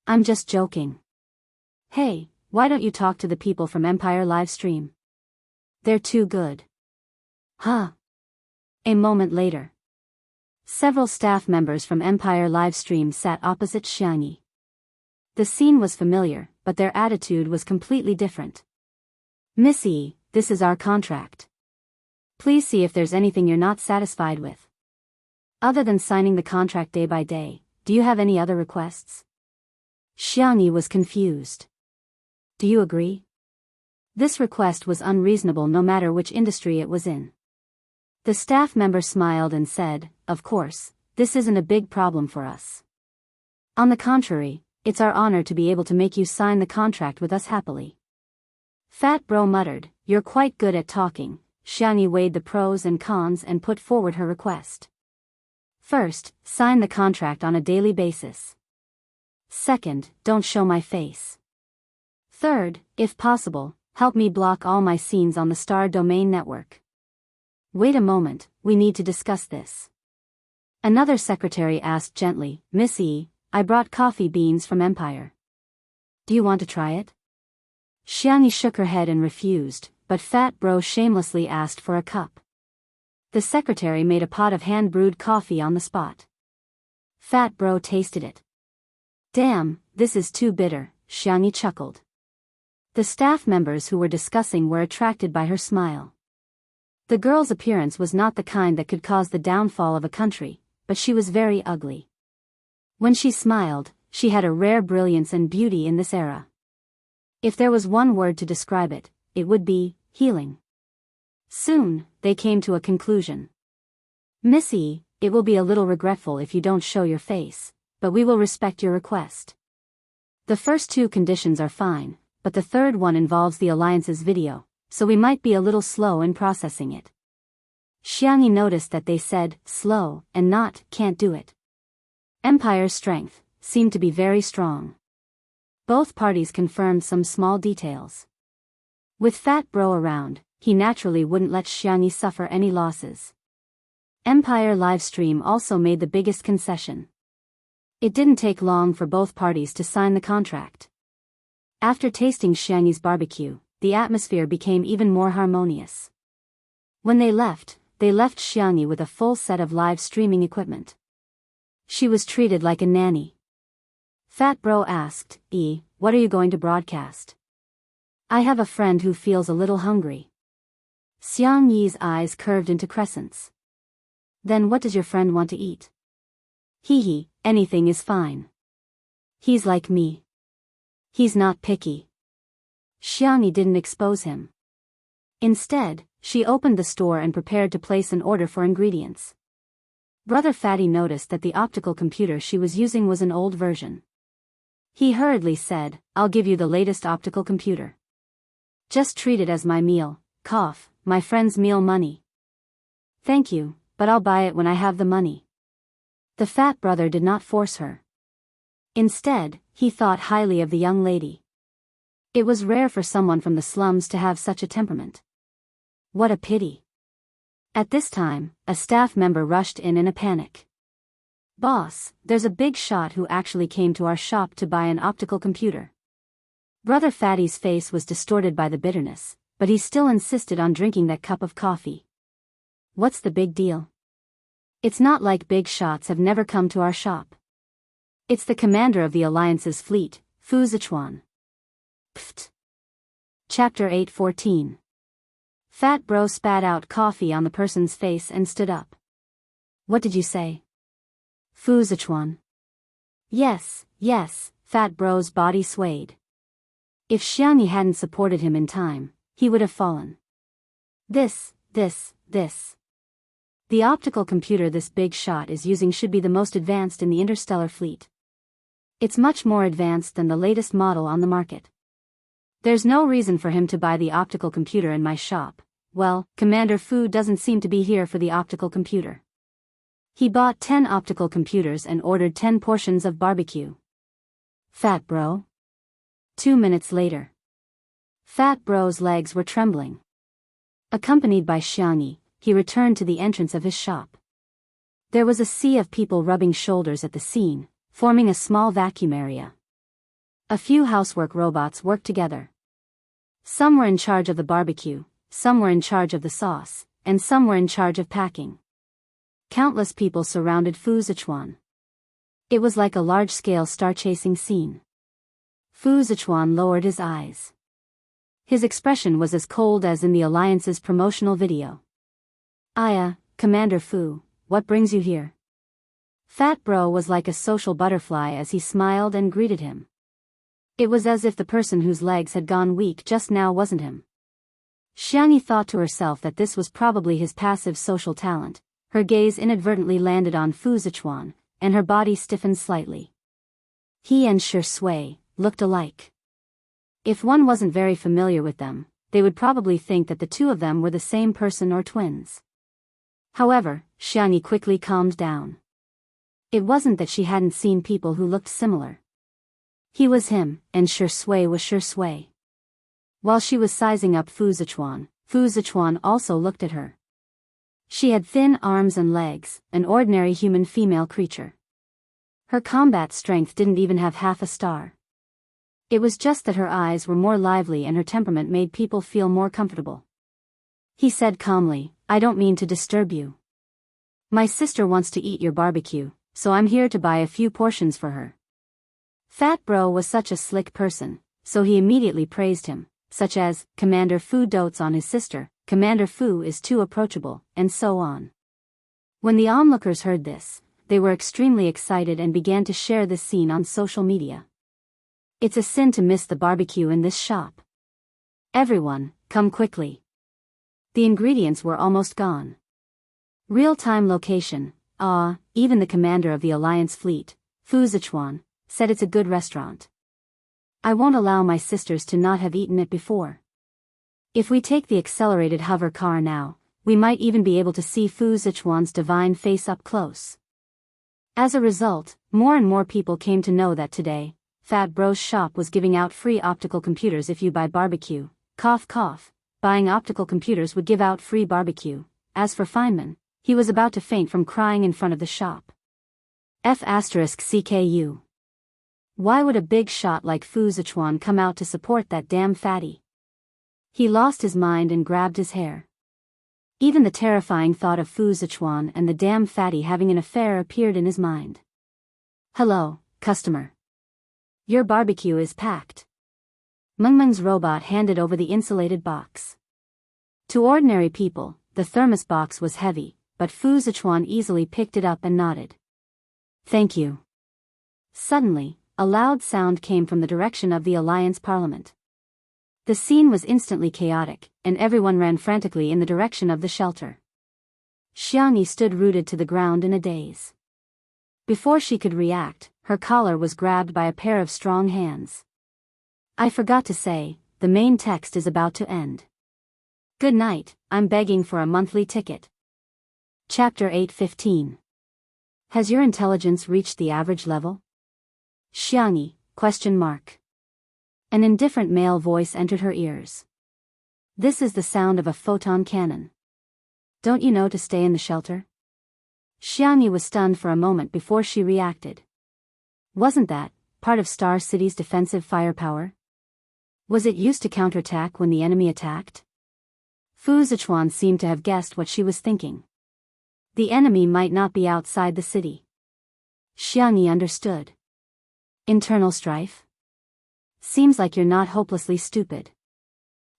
I'm just joking. Hey, why don't you talk to the people from Empire Livestream? They're too good. Huh? A moment later. Several staff members from Empire Livestream sat opposite Xiangyi. The scene was familiar, but their attitude was completely different. Miss E, this is our contract. Please see if there's anything you're not satisfied with. Other than signing the contract day by day, do you have any other requests? Xiangyi was confused. Do you agree? This request was unreasonable no matter which industry it was in. The staff member smiled and said, of course, this isn't a big problem for us. On the contrary, it's our honor to be able to make you sign the contract with us happily. Fat Bro muttered, you're quite good at talking. Xiangyi weighed the pros and cons and put forward her request. First, sign the contract on a daily basis. Second, don't show my face. Third, if possible, help me block all my scenes on the Star Domain Network. Wait a moment, we need to discuss this. Another secretary asked gently, Miss E, I brought coffee beans from Empire. Do you want to try it? Xiangyi shook her head and refused, but Fat Bro shamelessly asked for a cup. The secretary made a pot of hand-brewed coffee on the spot. Fat Bro tasted it. Damn, this is too bitter, Xiangyi chuckled. The staff members who were discussing were attracted by her smile. The girl's appearance was not the kind that could cause the downfall of a country, but she was very ugly. When she smiled, she had a rare brilliance and beauty in this era. If there was one word to describe it, it would be healing. Soon, they came to a conclusion. Miss E, it will be a little regretful if you don't show your face, but we will respect your request. The first 2 conditions are fine, but the third one involves the Alliance's video, so we might be a little slow in processing it. Xiangyi noticed that they said slow and not can't do it. Empire's strength seemed to be very strong. Both parties confirmed some small details. With Fat Bro around, he naturally wouldn't let Xiangyi suffer any losses. Empire Livestream also made the biggest concession. It didn't take long for both parties to sign the contract. After tasting Xiangyi's barbecue, the atmosphere became even more harmonious. When they left Xiangyi with a full set of live streaming equipment. She was treated like a nanny. Fat Bro asked, E, what are you going to broadcast? I have a friend who feels a little hungry. Xiangyi's eyes curved into crescents. Then what does your friend want to eat? Hee, anything is fine. He's like me. He's not picky. Xiangyi didn't expose him. Instead, she opened the store and prepared to place an order for ingredients. Brother Fatty noticed that the optical computer she was using was an old version. He hurriedly said, I'll give you the latest optical computer. Just treat it as my meal, my friend's meal money. Thank you, but I'll buy it when I have the money. The fat brother did not force her. Instead, he thought highly of the young lady. It was rare for someone from the slums to have such a temperament. What a pity. At this time, a staff member rushed in a panic. Boss, there's a big shot who actually came to our shop to buy an optical computer. Brother Fatty's face was distorted by the bitterness, but he still insisted on drinking that cup of coffee. What's the big deal? It's not like big shots have never come to our shop. It's the commander of the Alliance's fleet, Fu Zichuan. Pfft. Chapter 8:14. Fat Bro spat out coffee on the person's face and stood up. What did you say? Fu Zichuan. Yes, yes, Fat Bro's body swayed. If Xiangni hadn't supported him in time, he would have fallen. This. The optical computer this big shot is using should be the most advanced in the interstellar fleet. It's much more advanced than the latest model on the market. There's no reason for him to buy the optical computer in my shop. Well, Commander Fu doesn't seem to be here for the optical computer. He bought 10 optical computers and ordered 10 portions of barbecue. Fat Bro? 2 minutes later. Fat Bro's legs were trembling. Accompanied by Xiangni, he returned to the entrance of his shop. There was a sea of people rubbing shoulders at the scene, forming a small vacuum area. A few housework robots worked together. Some were in charge of the barbecue, some were in charge of the sauce, and some were in charge of packing. Countless people surrounded Fu Zichuan. It was like a large-scale star-chasing scene. Fu Zichuan lowered his eyes. His expression was as cold as in the Alliance's promotional video. Commander Fu, what brings you here? Fat Bro was like a social butterfly as he smiled and greeted him. It was as if the person whose legs had gone weak just now wasn't him. Xiangni thought to herself that this was probably his passive social talent. Her gaze inadvertently landed on Fu Zichuan, and her body stiffened slightly. He and Shi Sui looked alike. If one wasn't very familiar with them, they would probably think that the two of them were the same person or twins. However, Xiangni quickly calmed down. It wasn't that she hadn't seen people who looked similar. He was him, and Shi Sui was Shi Sui. While she was sizing up Fu Zichuan also looked at her. She had thin arms and legs, an ordinary human female creature. Her combat strength didn't even have half a star. It was just that her eyes were more lively and her temperament made people feel more comfortable. He said calmly, I don't mean to disturb you. My sister wants to eat your barbecue, so I'm here to buy a few portions for her. Fat Bro was such a slick person, so he immediately praised him, such as, Commander Fu dotes on his sister, Commander Fu is too approachable, and so on. When the onlookers heard this, they were extremely excited and began to share this scene on social media. It's a sin to miss the barbecue in this shop. Everyone, come quickly. The ingredients were almost gone. Real-time location, even the commander of the Alliance fleet, Fu Zichuan, said it's a good restaurant. I won't allow my sisters to not have eaten it before. If we take the accelerated hover car now, we might even be able to see Fu Zichuan's divine face up close. As a result, more and more people came to know that today, Fat Bro's shop was giving out free optical computers if you buy barbecue. Cough cough, buying optical computers would give out free barbecue. As for Feynman, he was about to faint from crying in front of the shop. F***CKU. Why would a big shot like Fu Zichuan come out to support that damn fatty? He lost his mind and grabbed his hair. Even the terrifying thought of Fu Zichuan and the damn fatty having an affair appeared in his mind. Hello, customer. Your barbecue is packed. Mengmeng's robot handed over the insulated box. To ordinary people, the thermos box was heavy, but Fu Zichuan easily picked it up and nodded. Thank you. Suddenly, a loud sound came from the direction of the Alliance Parliament. The scene was instantly chaotic, and everyone ran frantically in the direction of the shelter. Xiangni stood rooted to the ground in a daze. Before she could react, her collar was grabbed by a pair of strong hands. I forgot to say, the main text is about to end. Good night, I'm begging for a monthly ticket. Chapter 8:15. Has your intelligence reached the average level? Xiangni, ? An indifferent male voice entered her ears. This is the sound of a photon cannon. Don't you know to stay in the shelter? Xiangni was stunned for a moment before she reacted. Wasn't that part of Star City's defensive firepower? Was it used to counterattack when the enemy attacked? Fu Zichuan seemed to have guessed what she was thinking. The enemy might not be outside the city. Xiangni understood. Internal strife? Seems like you're not hopelessly stupid.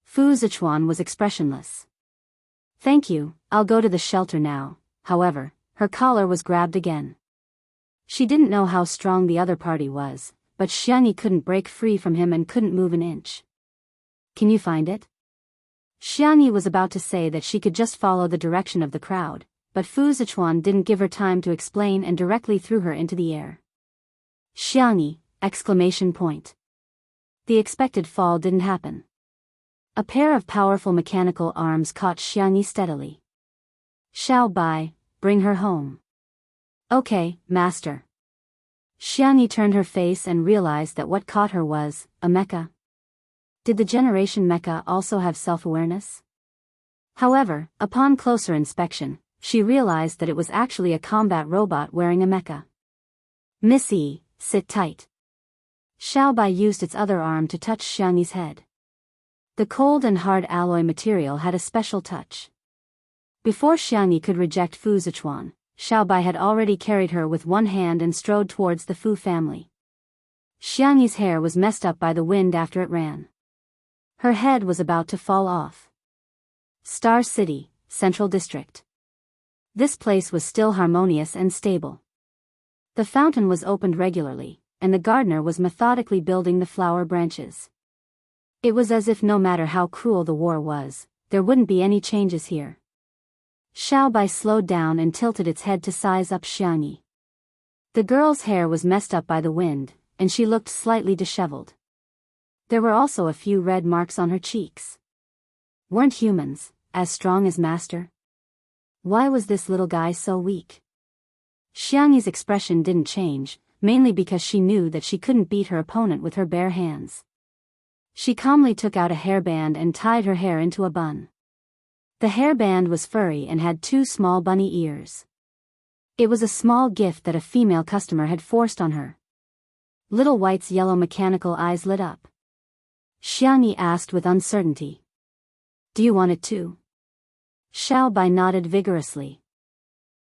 Fu Zichuan was expressionless. Thank you, I'll go to the shelter now. However, her collar was grabbed again. She didn't know how strong the other party was, but Xiangyi couldn't break free from him and couldn't move an inch. Can you find it? Xiangyi was about to say that she could just follow the direction of the crowd, but Fu Zichuan didn't give her time to explain and directly threw her into the air. Xiangyi! Exclamation point. The expected fall didn't happen. A pair of powerful mechanical arms caught Xiangyi steadily. Xiao Bai, bring her home. Okay, master. Xiangyi turned her face and realized that what caught her was a mecha. Did the generation mecha also have self-awareness? However, upon closer inspection, she realized that it was actually a combat robot wearing a mecha. Miss E, sit tight. Xiao Bai used its other arm to touch Xiangyi's head. The cold and hard alloy material had a special touch. Before Xiangyi could reject Fu Zichuan, Xiao Bai had already carried her with one hand and strode towards the Fu family. Xiangyi's hair was messed up by the wind after it ran. Her head was about to fall off. Star City, Central District. This place was still harmonious and stable. The fountain was opened regularly, and the gardener was methodically building the flower branches. It was as if no matter how cruel the war was, there wouldn't be any changes here. Xiao Bai slowed down and tilted its head to size up Xiangyi. The girl's hair was messed up by the wind, and she looked slightly disheveled. There were also a few red marks on her cheeks. Weren't humans as strong as master? Why was this little guy so weak? Xiangyi's expression didn't change, mainly because she knew that she couldn't beat her opponent with her bare hands. She calmly took out a hairband and tied her hair into a bun. The hairband was furry and had 2 small bunny ears. It was a small gift that a female customer had forced on her. Little White's yellow mechanical eyes lit up. Xiangyi asked with uncertainty. Do you want it too? Xiao Bai nodded vigorously.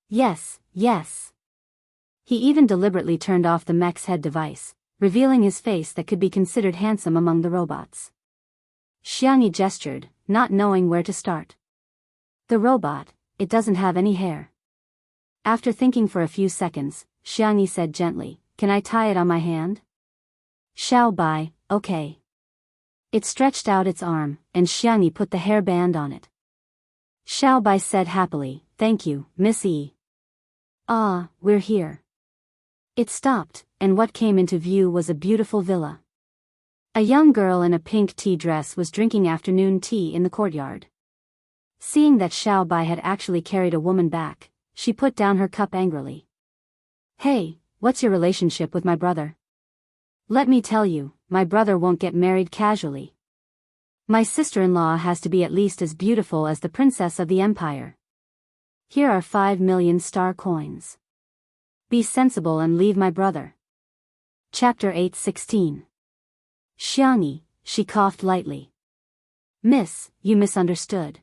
Yes, yes. He even deliberately turned off the mech's head device, revealing his face that could be considered handsome among the robots. Xiangyi gestured, not knowing where to start. The robot, it doesn't have any hair. After thinking for a few seconds, Xiangyi said gently, can I tie it on my hand? Xiao Bai, okay. It stretched out its arm, and Xiangyi put the hairband on it. Xiao Bai said happily, thank you, Miss E. Ah, we're here. It stopped, and what came into view was a beautiful villa. A young girl in a pink tea dress was drinking afternoon tea in the courtyard. Seeing that Xiao Bai had actually carried a woman back, she put down her cup angrily. Hey, what's your relationship with my brother? Let me tell you, my brother won't get married casually. My sister-in-law has to be at least as beautiful as the princess of the empire. Here are 5 million star coins. Be sensible and leave my brother. Chapter 8:16. Xiangyi, she coughed lightly. Miss, you misunderstood.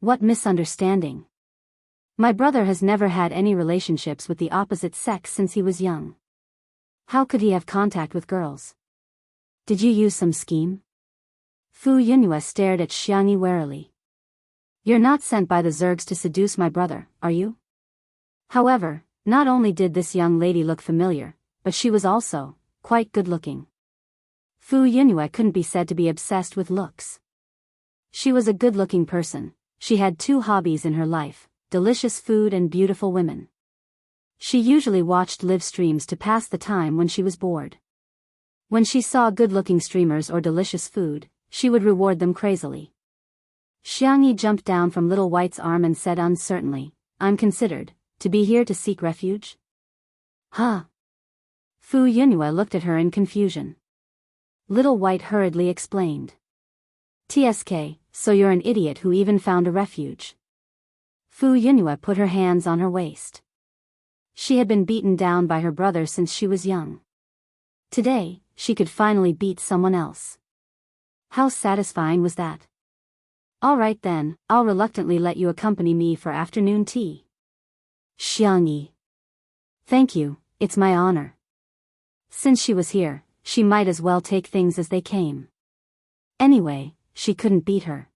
What misunderstanding? My brother has never had any relationships with the opposite sex since he was young. How could he have contact with girls? Did you use some scheme? Fu Yunhua stared at Xiangyi warily. You're not sent by the Zergs to seduce my brother, are you? However, not only did this young lady look familiar, but she was also quite good-looking. Fu Yunhua couldn't be said to be obsessed with looks. She was a good-looking person. She had 2 hobbies in her life, delicious food and beautiful women. She usually watched live streams to pass the time when she was bored. When she saw good-looking streamers or delicious food, she would reward them crazily. Xiangyi jumped down from Little White's arm and said uncertainly, I'm considered to be here to seek refuge? Huh? Fu Yunhua looked at her in confusion. Little White hurriedly explained. TSK, so you're an idiot who even found a refuge. Fu Yunhua put her hands on her waist. She had been beaten down by her brother since she was young. Today, she could finally beat someone else. How satisfying was that? All right then, I'll reluctantly let you accompany me for afternoon tea. Xiangyi. Thank you, it's my honor. Since she was here, she might as well take things as they came. Anyway, she couldn't beat her.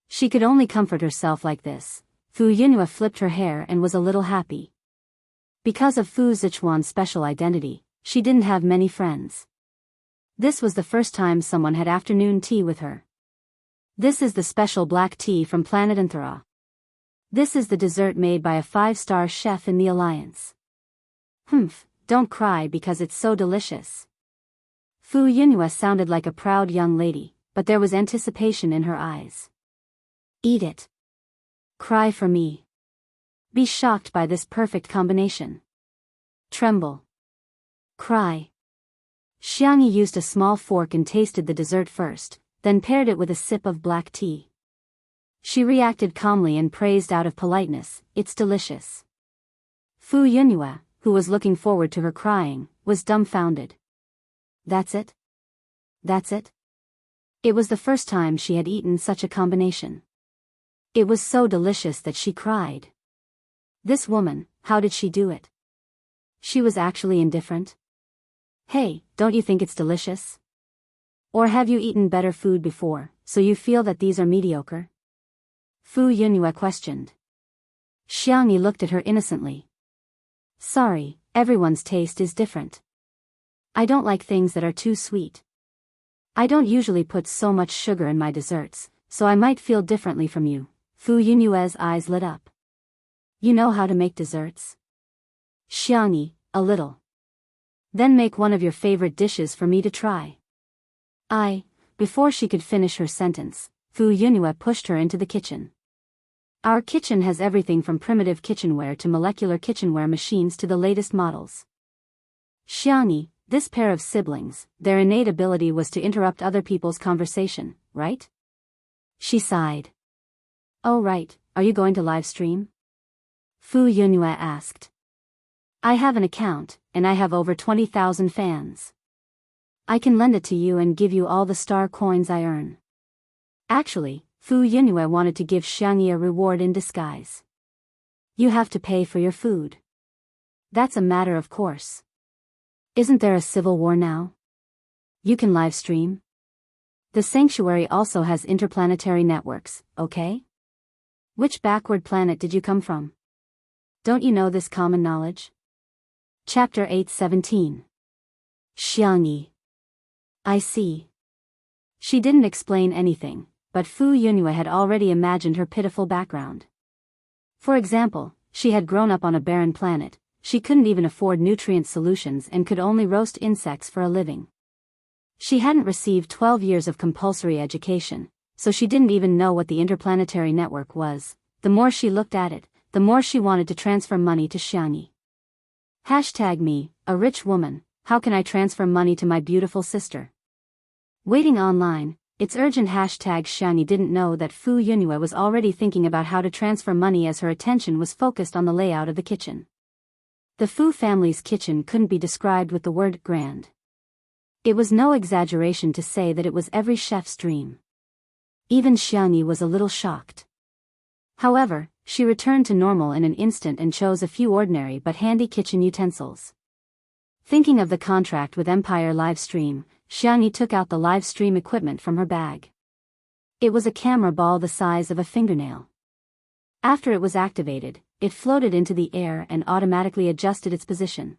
She could only comfort herself like this. Fu Yunhua flipped her hair and was a little happy. Because of Fu Zichuan's special identity, she didn't have many friends. This was the first time someone had afternoon tea with her. This is the special black tea from Planet Anthera. This is the dessert made by a 5-star chef in the Alliance. Humph, don't cry because it's so delicious. Fu Yunhua sounded like a proud young lady, but there was anticipation in her eyes. Eat it. Cry for me. Be shocked by this perfect combination. Tremble. Cry. Xiangyi used a small fork and tasted the dessert first, then paired it with a sip of black tea. She reacted calmly and praised out of politeness, "It's delicious." Fu Yunhua, who was looking forward to her crying, was dumbfounded. That's it? That's it? It was the first time she had eaten such a combination. It was so delicious that she cried. This woman, how did she do it? She was actually indifferent? Hey, don't you think it's delicious? Or have you eaten better food before, so you feel that these are mediocre? Fu Yunhua questioned. Xiangyi looked at her innocently. Sorry, everyone's taste is different. I don't like things that are too sweet. I don't usually put so much sugar in my desserts, so I might feel differently from you. Fu Yunhua's eyes lit up. You know how to make desserts? Xiangyi, a little. Then make one of your favorite dishes for me to try. Before she could finish her sentence, Fu Yunhua pushed her into the kitchen. Our kitchen has everything from primitive kitchenware to molecular kitchenware machines to the latest models. Xiangyi, this pair of siblings, their innate ability was to interrupt other people's conversation, right? She sighed. Oh right, are you going to live stream? Fu Yunhua asked. I have an account, and I have over 20,000 fans. I can lend it to you and give you all the star coins I earn. Actually, Fu Yunhua wanted to give Xiangyi a reward in disguise. You have to pay for your food. That's a matter of course. Isn't there a civil war now? You can live stream. The sanctuary also has interplanetary networks, okay? Which backward planet did you come from? Don't you know this common knowledge? Chapter 8:17. Xiangyi. I see. She didn't explain anything, but Fu Yunhua had already imagined her pitiful background. For example, she had grown up on a barren planet, she couldn't even afford nutrient solutions and could only roast insects for a living. She hadn't received 12 years of compulsory education, so she didn't even know what the interplanetary network was. The more she looked at it, the more she wanted to transfer money to Xiangyi. #me, a rich woman, how can I transfer money to my beautiful sister? Waiting online, it's urgent. Xiangyi didn't know that Fu Yunhua was already thinking about how to transfer money as her attention was focused on the layout of the kitchen. The Fu family's kitchen couldn't be described with the word grand. It was no exaggeration to say that it was every chef's dream. Even Xiangyi was a little shocked. However, she returned to normal in an instant and chose a few ordinary but handy kitchen utensils. Thinking of the contract with Empire Livestream, Xiangyi took out the live stream equipment from her bag. It was a camera ball the size of a fingernail. After it was activated, it floated into the air and automatically adjusted its position.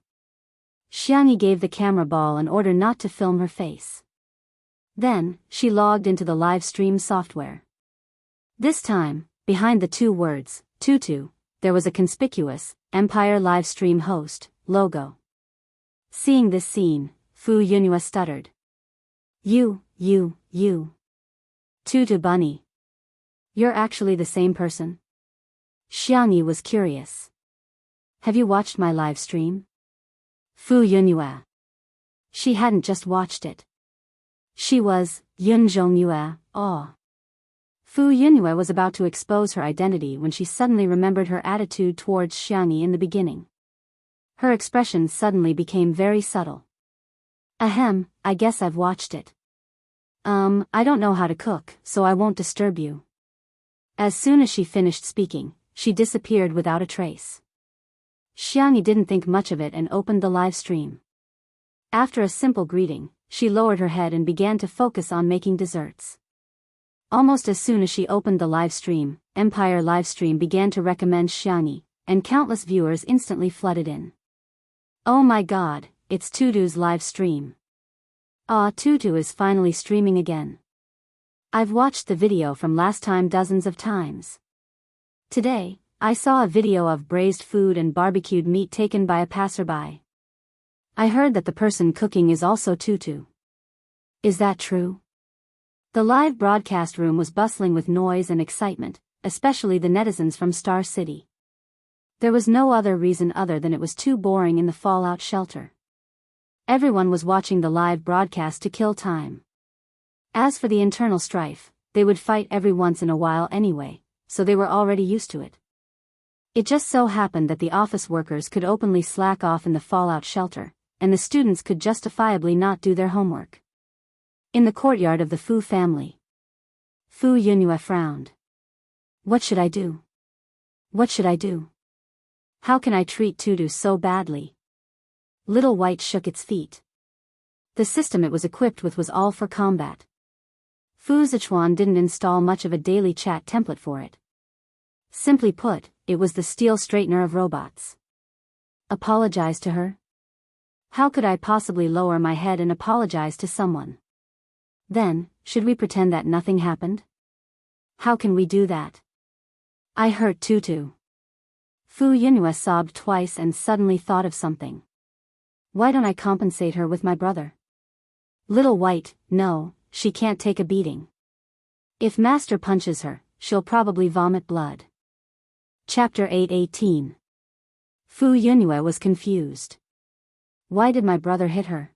Xiangyi gave the camera ball an order not to film her face. Then, she logged into the live stream software. This time, behind the two words, Tutu, there was a conspicuous, Empire Livestream Host, logo. Seeing this scene, Fu Yunhua stuttered. You. Tutu Bunny. You're actually the same person? Xiangyi was curious. Have you watched my live stream? Fu Yunhua. She hadn't just watched it. She was, Yunzhongyue, awe. Fu Yunhua was about to expose her identity when she suddenly remembered her attitude towards Xiangyi in the beginning. Her expression suddenly became very subtle. Ahem, I guess I've watched it. I don't know how to cook, so I won't disturb you. As soon as she finished speaking, she disappeared without a trace. Xiangyi didn't think much of it and opened the live stream. After a simple greeting, she lowered her head and began to focus on making desserts. Almost as soon as she opened the live stream, Empire Livestream began to recommend Xiangyi, and countless viewers instantly flooded in. Oh my god, it's Tutu's live stream. Ah, Tutu is finally streaming again. I've watched the video from last time dozens of times. Today, I saw a video of braised food and barbecued meat taken by a passerby. I heard that the person cooking is also Tutu. Is that true? The live broadcast room was bustling with noise and excitement, especially the netizens from Star City. There was no other reason other than it was too boring in the fallout shelter. Everyone was watching the live broadcast to kill time. As for the internal strife, they would fight every once in a while anyway, so they were already used to it. It just so happened that the office workers could openly slack off in the fallout shelter, and the students could justifiably not do their homework. In the courtyard of the Fu family, Fu Yunhua frowned. What should I do? What should I do? How can I treat Tutu so badly? Little White shook its feet. The system it was equipped with was all for combat. Fu Zichuan didn't install much of a daily chat template for it. Simply put, it was the steel straightener of robots. Apologize to her? How could I possibly lower my head and apologize to someone? Then, should we pretend that nothing happened? How can we do that? I hurt Tutu. Fu Yunhua sobbed twice and suddenly thought of something. Why don't I compensate her with my brother? Little White, no, she can't take a beating. If Master punches her, she'll probably vomit blood. Chapter 8:18. Fu Yunhua was confused. Why did my brother hit her?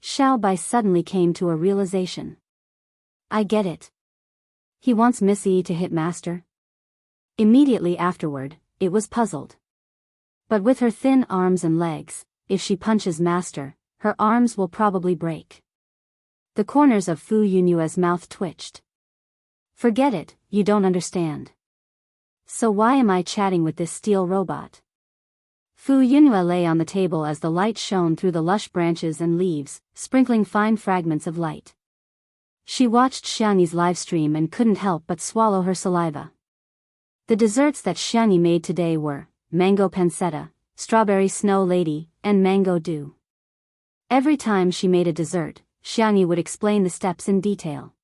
Xiao Bai suddenly came to a realization. I get it. He wants Miss Yi to hit Master. Immediately afterward, it was puzzled. But with her thin arms and legs, if she punches Master, her arms will probably break. The corners of Fu Yunhua's mouth twitched. Forget it, you don't understand. So why am I chatting with this steel robot? Fu Yunhua lay on the table as the light shone through the lush branches and leaves, sprinkling fine fragments of light. She watched Xiangyi's live stream and couldn't help but swallow her saliva. The desserts that Xiangyi made today were mango pancetta, strawberry snow lady, and mango dew. Every time she made a dessert, Xiangyi would explain the steps in detail.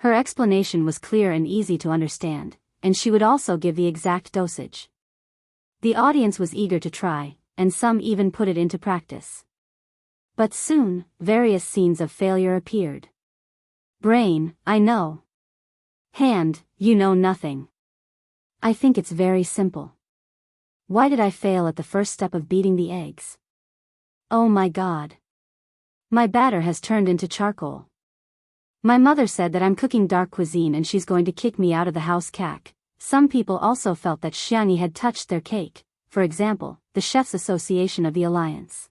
Her explanation was clear and easy to understand, and she would also give the exact dosage. The audience was eager to try, and some even put it into practice. But soon, various scenes of failure appeared. Brain, I know. Hand, you know nothing. I think it's very simple. Why did I fail at the first step of beating the eggs? Oh my god. My batter has turned into charcoal. My mother said that I'm cooking dark cuisine and she's going to kick me out of the house cack. Some people also felt that Xiangyi had touched their cake, for example, the Chefs Association of the Alliance.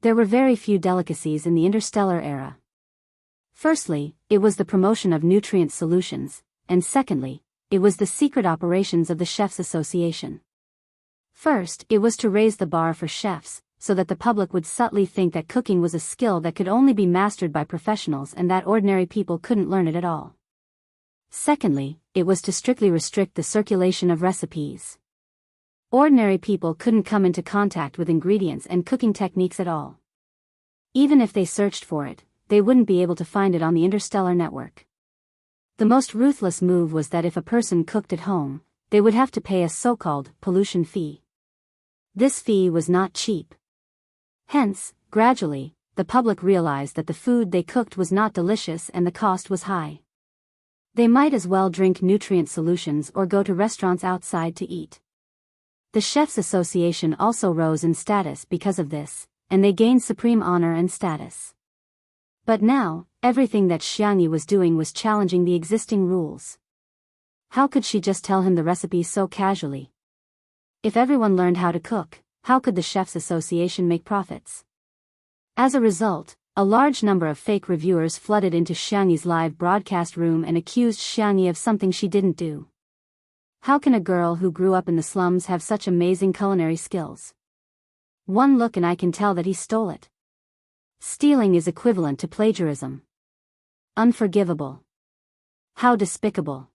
There were very few delicacies in the interstellar era. Firstly, it was the promotion of nutrient solutions, and secondly, it was the secret operations of the Chefs Association. First, it was to raise the bar for chefs, so that the public would subtly think that cooking was a skill that could only be mastered by professionals and that ordinary people couldn't learn it at all. Secondly, it was to strictly restrict the circulation of recipes. Ordinary people couldn't come into contact with ingredients and cooking techniques at all. Even if they searched for it, they wouldn't be able to find it on the interstellar network. The most ruthless move was that if a person cooked at home, they would have to pay a so-called pollution fee. This fee was not cheap. Hence, gradually, the public realized that the food they cooked was not delicious and the cost was high. They might as well drink nutrient solutions or go to restaurants outside to eat. The Chefs Association also rose in status because of this, and they gained supreme honor and status. But now, everything that Xiangyi was doing was challenging the existing rules. How could she just tell him the recipe so casually? If everyone learned how to cook, how could the Chefs Association make profits? As a result, a large number of fake reviewers flooded into Xiangyi's live broadcast room and accused Xiangyi of something she didn't do. How can a girl who grew up in the slums have such amazing culinary skills? One look and I can tell that he stole it. Stealing is equivalent to plagiarism. Unforgivable. How despicable.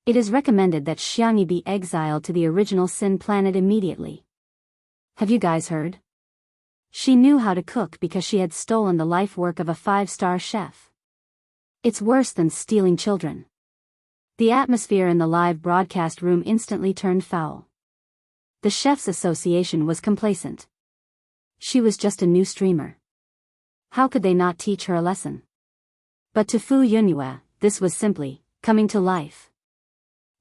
It is recommended that Xiangyi be exiled to the original Sin planet immediately. Have you guys heard? She knew how to cook because she had stolen the life work of a 5-star chef. It's worse than stealing children. The atmosphere in the live broadcast room instantly turned foul. The Chefs Association was complacent. She was just a new streamer. How could they not teach her a lesson? But to Fu Yunhua, this was simply coming to life.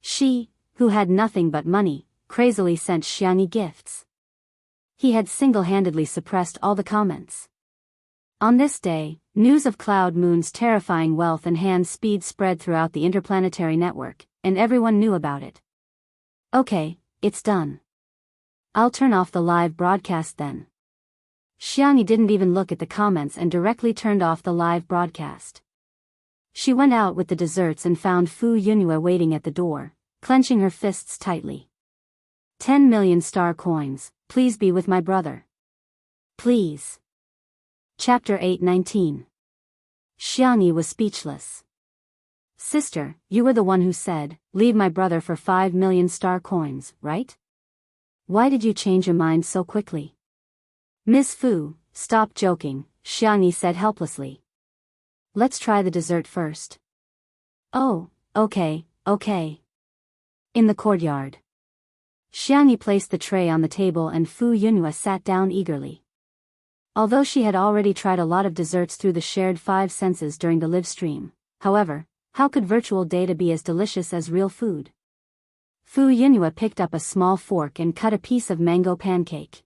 She, who had nothing but money, crazily sent Xiangyi gifts. He had single-handedly suppressed all the comments. On this day, news of Cloud Moon's terrifying wealth and hand speed spread throughout the interplanetary network, and everyone knew about it. Okay, it's done. I'll turn off the live broadcast then. Xiangyi didn't even look at the comments and directly turned off the live broadcast. She went out with the desserts and found Fu Yunhua waiting at the door, clenching her fists tightly. 10 million star coins, please be with my brother. Please. Chapter 8:19. Xiangyi was speechless. Sister, you were the one who said, leave my brother for 5 million star coins, right? Why did you change your mind so quickly? Miss Fu, stop joking, Xiangyi said helplessly. Let's try the dessert first. Oh, okay. In the courtyard. Xiangyi placed the tray on the table and Fu Yunhua sat down eagerly. Although she had already tried a lot of desserts through the shared 5 senses during the live stream, however, how could virtual data be as delicious as real food? Fu Yunhua picked up a small fork and cut a piece of mango pancake.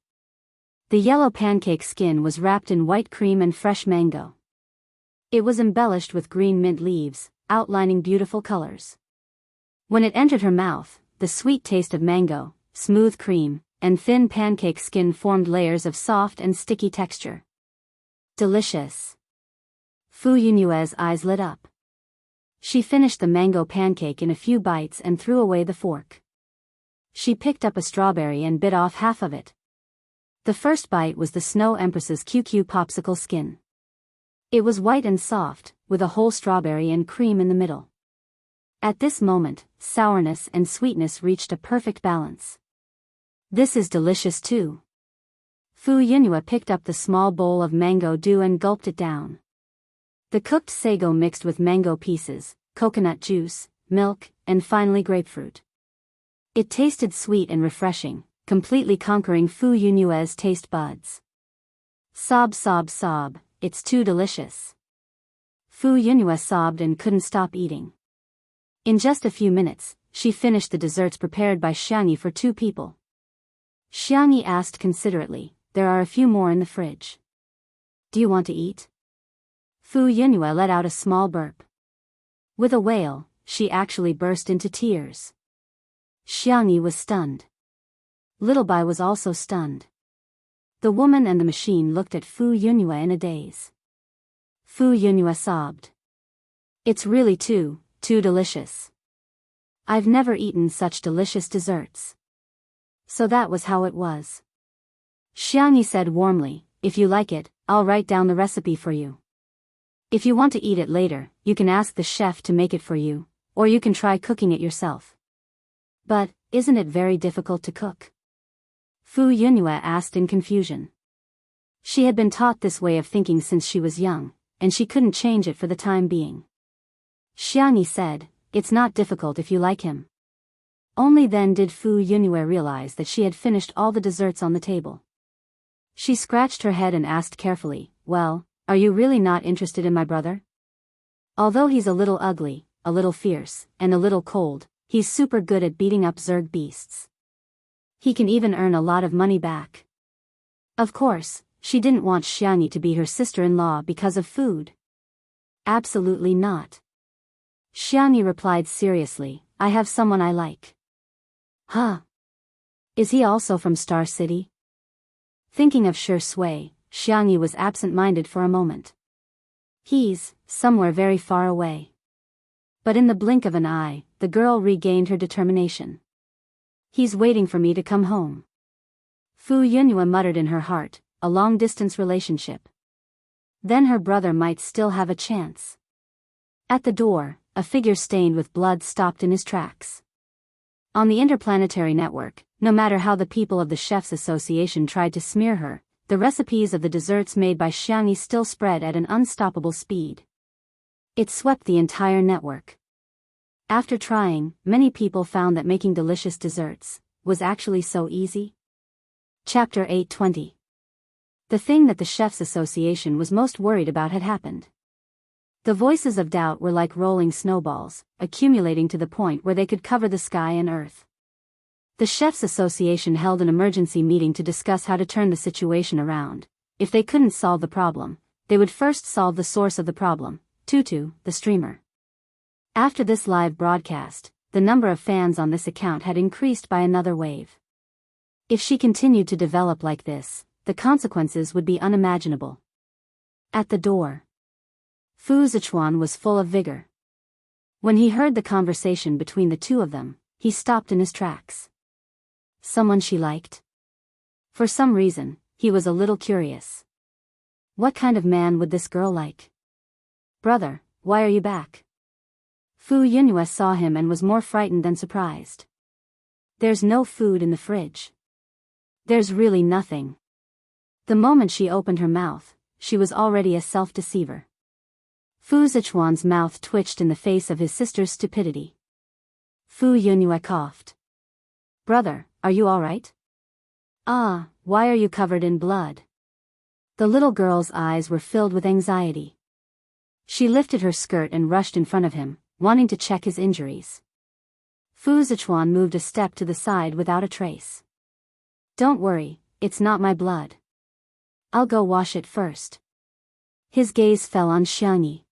The yellow pancake skin was wrapped in white cream and fresh mango. It was embellished with green mint leaves, outlining beautiful colors. When it entered her mouth, the sweet taste of mango, smooth cream, and thin pancake skin formed layers of soft and sticky texture. Delicious. Fu Yunhua's eyes lit up. She finished the mango pancake in a few bites and threw away the fork. She picked up a strawberry and bit off half of it. The first bite was the Snow Empress's QQ popsicle skin. It was white and soft, with a whole strawberry and cream in the middle. At this moment, sourness and sweetness reached a perfect balance. This is delicious too. Fu Yunhua picked up the small bowl of mango dew and gulped it down. The cooked sago mixed with mango pieces, coconut juice, milk, and finally grapefruit. It tasted sweet and refreshing, completely conquering Fu Yunhua's taste buds. Sob, it's too delicious. Fu Yunhua sobbed and couldn't stop eating. In just a few minutes, she finished the desserts prepared by Xiangyi for 2 people. Xiangyi asked considerately, there are a few more in the fridge. Do you want to eat? Fu Yunhua let out a small burp. With a wail, she actually burst into tears. Xiangyi was stunned. Little Bai was also stunned. The woman and the machine looked at Fu Yunhua in a daze. Fu Yunhua sobbed. It's really too delicious. I've never eaten such delicious desserts. So that was how it was. Xiangyi said warmly, if you like it, I'll write down the recipe for you. If you want to eat it later, you can ask the chef to make it for you, or you can try cooking it yourself. But, isn't it very difficult to cook? Fu Yunhua asked in confusion. She had been taught this way of thinking since she was young, and she couldn't change it for the time being. Xiangyi said, it's not difficult if you like him. Only then did Fu Yunhua realize that she had finished all the desserts on the table. She scratched her head and asked carefully, well, are you really not interested in my brother? Although he's a little ugly, a little fierce, and a little cold, he's super good at beating up Zerg beasts. He can even earn a lot of money back. Of course, she didn't want Xiangyi to be her sister-in-law because of food. Absolutely not. Xiangyi replied seriously, I have someone I like. Huh? Is he also from Star City? Thinking of Shi Sui, Xiangyi was absent-minded for a moment. He's somewhere very far away. But in the blink of an eye, the girl regained her determination. He's waiting for me to come home. Fu Yunhua muttered in her heart, a long-distance relationship. Then her brother might still have a chance. At the door, a figure stained with blood stopped in his tracks. On the interplanetary network, No matter how the people of the Chefs Association tried to smear her, the recipes of the desserts made by Xiangyi still spread at an unstoppable speed. It swept the entire network. After trying, many people found that making delicious desserts was actually so easy. Chapter 820. The thing that the Chefs Association was most worried about had happened. The voices of doubt were like rolling snowballs, accumulating to the point where they could cover the sky and earth. The Chefs Association held an emergency meeting to discuss how to turn the situation around. If they couldn't solve the problem, they would first solve the source of the problem, Tutu, the streamer. After this live broadcast, the number of fans on this account had increased by another wave. If she continued to develop like this, the consequences would be unimaginable. At the door, Fu Zichuan was full of vigor. When he heard the conversation between the two of them, he stopped in his tracks. Someone she liked? For some reason, he was a little curious. What kind of man would this girl like? Brother, why are you back? Fu Yunhua saw him and was more frightened than surprised. There's no food in the fridge. There's really nothing. The moment she opened her mouth, she was already a self-deceiver. Fu Zichuan's mouth twitched in the face of his sister's stupidity. Fu Yunhua coughed. Brother, are you all right? Ah, why are you covered in blood? The little girl's eyes were filled with anxiety. She lifted her skirt and rushed in front of him, wanting to check his injuries. Fu Zichuan moved a step to the side without a trace. Don't worry, it's not my blood. I'll go wash it first. His gaze fell on Xiangyi.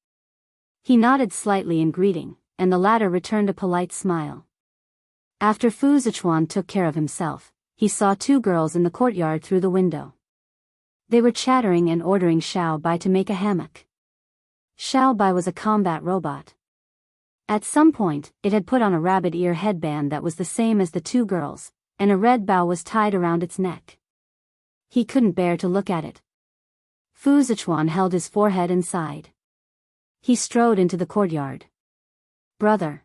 He nodded slightly in greeting, and the latter returned a polite smile. After Fu Zichuan took care of himself, he saw two girls in the courtyard through the window. They were chattering and ordering Xiao Bai to make a hammock. Xiao Bai was a combat robot. At some point, it had put on a rabbit ear headband that was the same as the two girls, and a red bow was tied around its neck. He couldn't bear to look at it. Fu Zichuan held his forehead and sighed. He strode into the courtyard. Brother.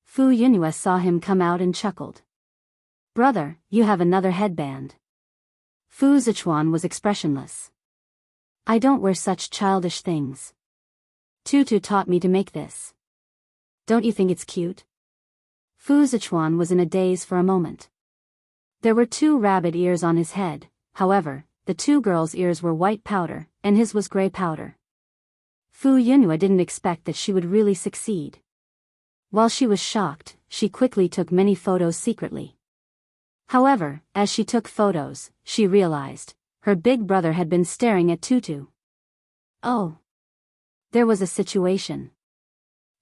Fu Yunhua saw him come out and chuckled. Brother, you have another headband. Fu Zichuan was expressionless. I don't wear such childish things. Tutu taught me to make this. Don't you think it's cute? Fu Zichuan was in a daze for a moment. There were two rabbit ears on his head, however, the two girls' ears were white powder, and his was gray powder. Fu Yunhua didn't expect that she would really succeed. While she was shocked, she quickly took many photos secretly. However, as she took photos, she realized her big brother had been staring at Tutu. Oh. There was a situation.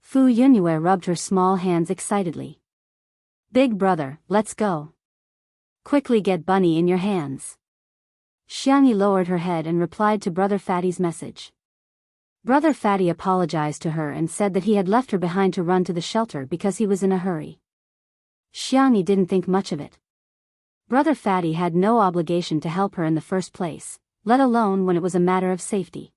Fu Yunhua rubbed her small hands excitedly. Big brother, let's go. Quickly get Bunny in your hands. Xiangyi lowered her head and replied to Brother Fatty's message. Brother Fatty apologized to her and said that he had left her behind to run to the shelter because he was in a hurry. Xiangyi didn't think much of it. Brother Fatty had no obligation to help her in the first place, let alone when it was a matter of safety.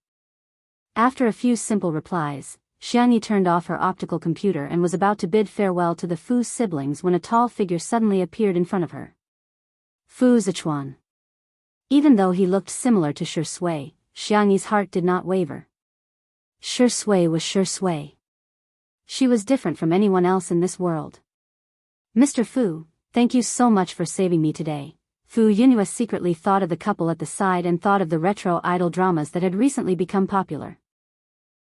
After a few simple replies, Xiangyi turned off her optical computer and was about to bid farewell to the Fu siblings when a tall figure suddenly appeared in front of her. Fu Zichuan. Even though he looked similar to Shi Sui, Xiangyi's heart did not waver. Shi Sui was Shi Sui. She was different from anyone else in this world. Mr. Fu, thank you so much for saving me today. Fu Yunhua secretly thought of the couple at the side and thought of the retro idol dramas that had recently become popular.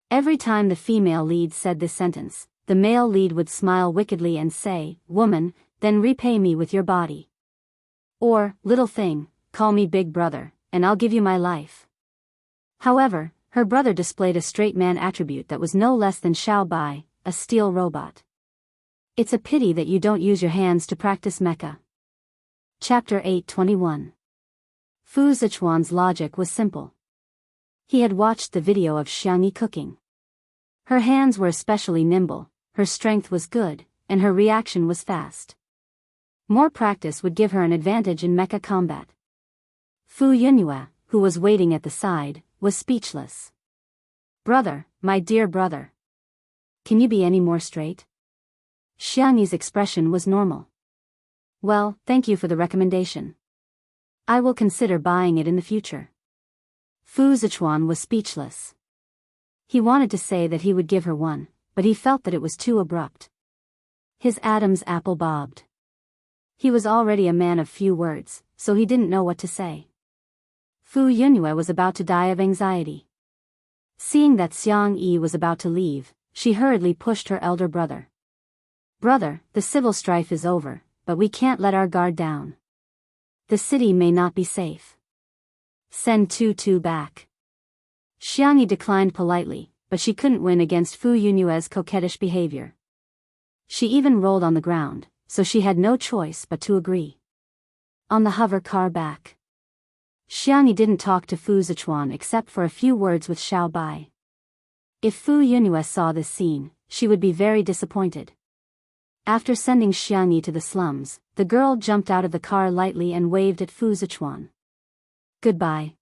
Every time the female lead said this sentence, the male lead would smile wickedly and say, "Woman, then repay me with your body." Or, "Little thing, call me big brother, and I'll give you my life." However, her brother displayed a straight man attribute that was no less than Xiao Bai, a steel robot. It's a pity that you don't use your hands to practice mecha. Chapter 821. Fu Zichuan's logic was simple. He had watched the video of Xiangyi cooking. Her hands were especially nimble, her strength was good, and her reaction was fast. More practice would give her an advantage in mecha combat. Fu Yunhua, who was waiting at the side, was speechless. Brother, my dear brother. Can you be any more straight? Xiangyi's expression was normal. Well, thank you for the recommendation. I will consider buying it in the future. Fu Zichuan was speechless. He wanted to say that he would give her one, but he felt that it was too abrupt. His Adam's apple bobbed. He was already a man of few words, so he didn't know what to say. Fu Yunhue was about to die of anxiety. Seeing that Xiang Yi was about to leave, she hurriedly pushed her elder brother. Brother, the civil strife is over, but we can't let our guard down. The city may not be safe. Send Tu back. Xiang Yi declined politely, but she couldn't win against Fu Yunue's coquettish behavior. She even rolled on the ground, so she had no choice but to agree. On the hover car back, Xiang Yi didn't talk to Fu Zichuan except for a few words with Xiao Bai. If Fu Yunue saw this scene, she would be very disappointed. After sending Xiang Yi to the slums, the girl jumped out of the car lightly and waved at Fu Zichuan. Goodbye.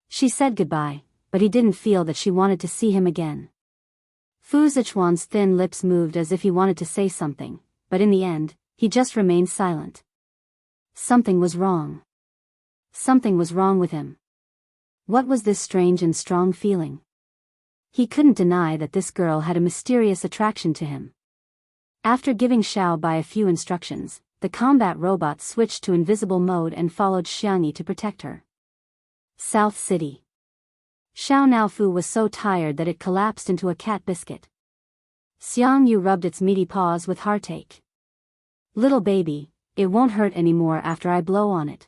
She said goodbye, but he didn't feel that she wanted to see him again. Fu Zichuan's thin lips moved as if he wanted to say something, but in the end, he just remained silent. Something was wrong. Something was wrong with him. What was this strange and strong feeling? He couldn't deny that this girl had a mysterious attraction to him. After giving Xiao Bai a few instructions, the combat robot switched to invisible mode and followed Xiang Yi to protect her. South City. Xiao Naofu was so tired that it collapsed into a cat biscuit. Xiang Yu rubbed its meaty paws with heartache. Little baby, it won't hurt anymore after I blow on it.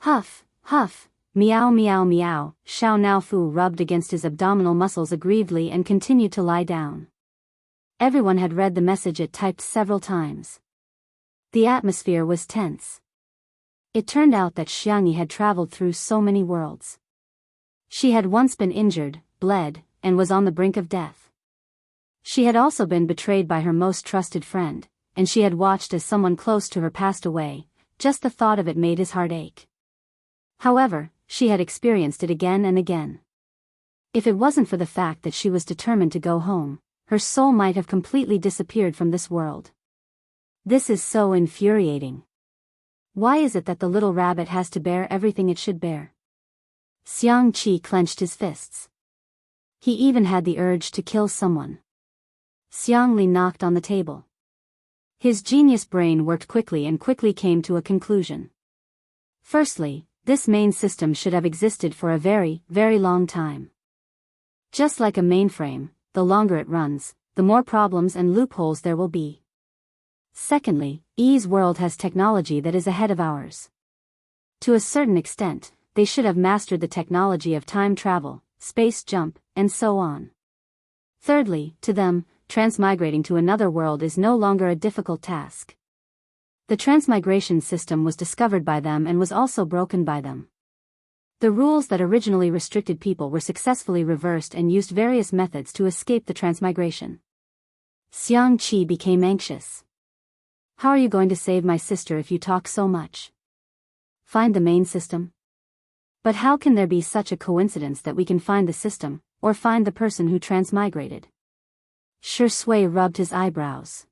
Huff, huff, meow meow meow. Xiao Naofu rubbed against his abdominal muscles aggrievedly and continued to lie down. Everyone had read the message it typed several times. The atmosphere was tense. It turned out that Xiang Yi had traveled through so many worlds. She had once been injured, bled, and was on the brink of death. She had also been betrayed by her most trusted friend, and she had watched as someone close to her passed away. Just the thought of it made his heart ache. However, she had experienced it again and again. If it wasn't for the fact that she was determined to go home, her soul might have completely disappeared from this world. This is so infuriating. Why is it that the little rabbit has to bear everything it should bear? Xiang Qi clenched his fists. He even had the urge to kill someone. Xiang Li knocked on the table. His genius brain worked quickly and quickly came to a conclusion. Firstly, this main system should have existed for a very, very long time. Just like a mainframe, the longer it runs, the more problems and loopholes there will be. Secondly, Yi's world has technology that is ahead of ours. To a certain extent, they should have mastered the technology of time travel, space jump, and so on. Thirdly, to them, transmigrating to another world is no longer a difficult task. The transmigration system was discovered by them and was also broken by them. The rules that originally restricted people were successfully reversed and used various methods to escape the transmigration. Xiang Qi became anxious. How are you going to save my sister if you talk so much? Find the main system? But how can there be such a coincidence that we can find the system, or find the person who transmigrated? Shi Sui rubbed his eyebrows.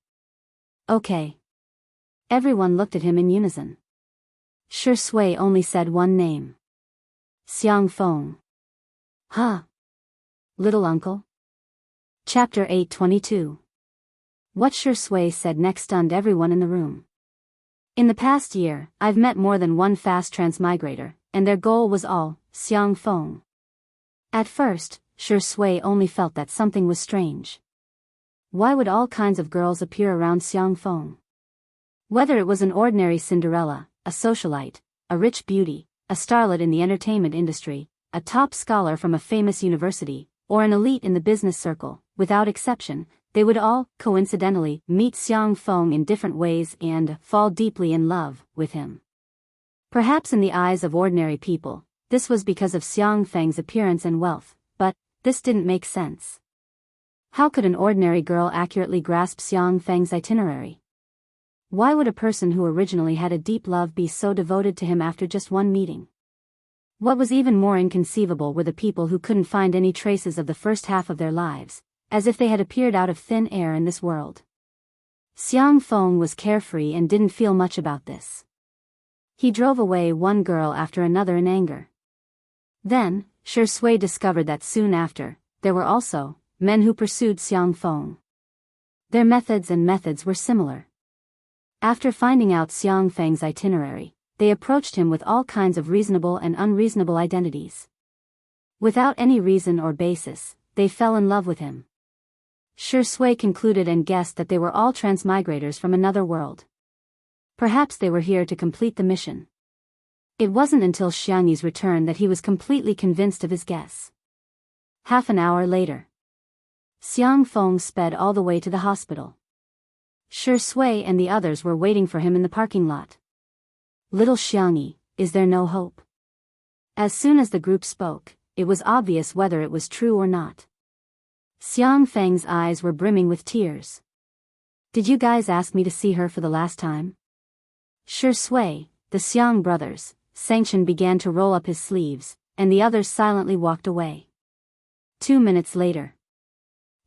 Okay. Everyone looked at him in unison. Shi Sui only said one name. Xiang Feng. Huh? Little uncle? Chapter 822. What Shi Sui said next stunned everyone in the room. In the past year, I've met more than one fast transmigrator, and their goal was all, Xiang Feng. At first, Shi Sui only felt that something was strange. Why would all kinds of girls appear around Xiang Feng? Whether it was an ordinary Cinderella, a socialite, a rich beauty, a starlet in the entertainment industry, a top scholar from a famous university, or an elite in the business circle, without exception, they would all, coincidentally, meet Xiang Feng in different ways and fall deeply in love with him. Perhaps in the eyes of ordinary people, this was because of Xiang Feng's appearance and wealth, but this didn't make sense. How could an ordinary girl accurately grasp Xiang Feng's itinerary? Why would a person who originally had a deep love be so devoted to him after just one meeting? What was even more inconceivable were the people who couldn't find any traces of the first half of their lives, as if they had appeared out of thin air in this world. Xiang Feng was carefree and didn't feel much about this. He drove away one girl after another in anger. Then, Shi Sui discovered that soon after, there were also men who pursued Xiang Feng. Their methods were similar. After finding out Xiang Feng's itinerary, they approached him with all kinds of reasonable and unreasonable identities. Without any reason or basis, they fell in love with him. Shi Sui concluded and guessed that they were all transmigrators from another world. Perhaps they were here to complete the mission. It wasn't until Xiangyi's return that he was completely convinced of his guess. Half an hour later, Xiang Feng sped all the way to the hospital. Shi Sui and the others were waiting for him in the parking lot. "Little Xiangyi, is there no hope?" As soon as the group spoke, it was obvious whether it was true or not. Xiang Feng's eyes were brimming with tears. "Did you guys ask me to see her for the last time?" Shi Sui, the Xiang brothers, Sanction began to roll up his sleeves, and the others silently walked away. 2 minutes later,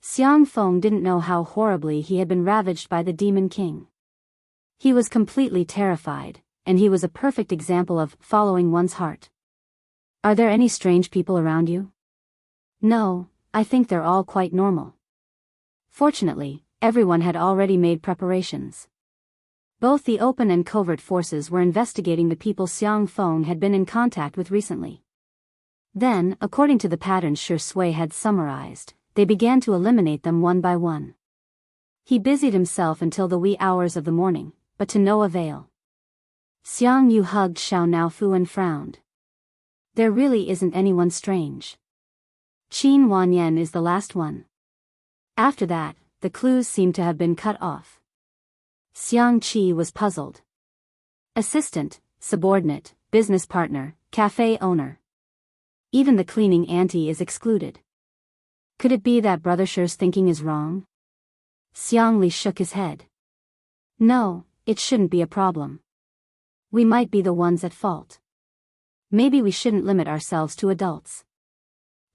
Xiang Feng didn't know how horribly he had been ravaged by the Demon King. He was completely terrified, and he was a perfect example of following one's heart. "Are there any strange people around you?" "No, I think they're all quite normal." Fortunately, everyone had already made preparations. Both the open and covert forces were investigating the people Xiang Feng had been in contact with recently. Then, according to the patterns Shi Sui had summarized, they began to eliminate them one by one. He busied himself until the wee hours of the morning, but to no avail. Xiang Yu hugged Xiao Naofu and frowned. "There really isn't anyone strange. Qin Wanyan is the last one." After that, the clues seemed to have been cut off. Xiang Qi was puzzled. Assistant, subordinate, business partner, cafe owner. Even the cleaning auntie is excluded. Could it be that Brother Shi's thinking is wrong? Xiang Li shook his head. "No, it shouldn't be a problem. We might be the ones at fault. Maybe we shouldn't limit ourselves to adults.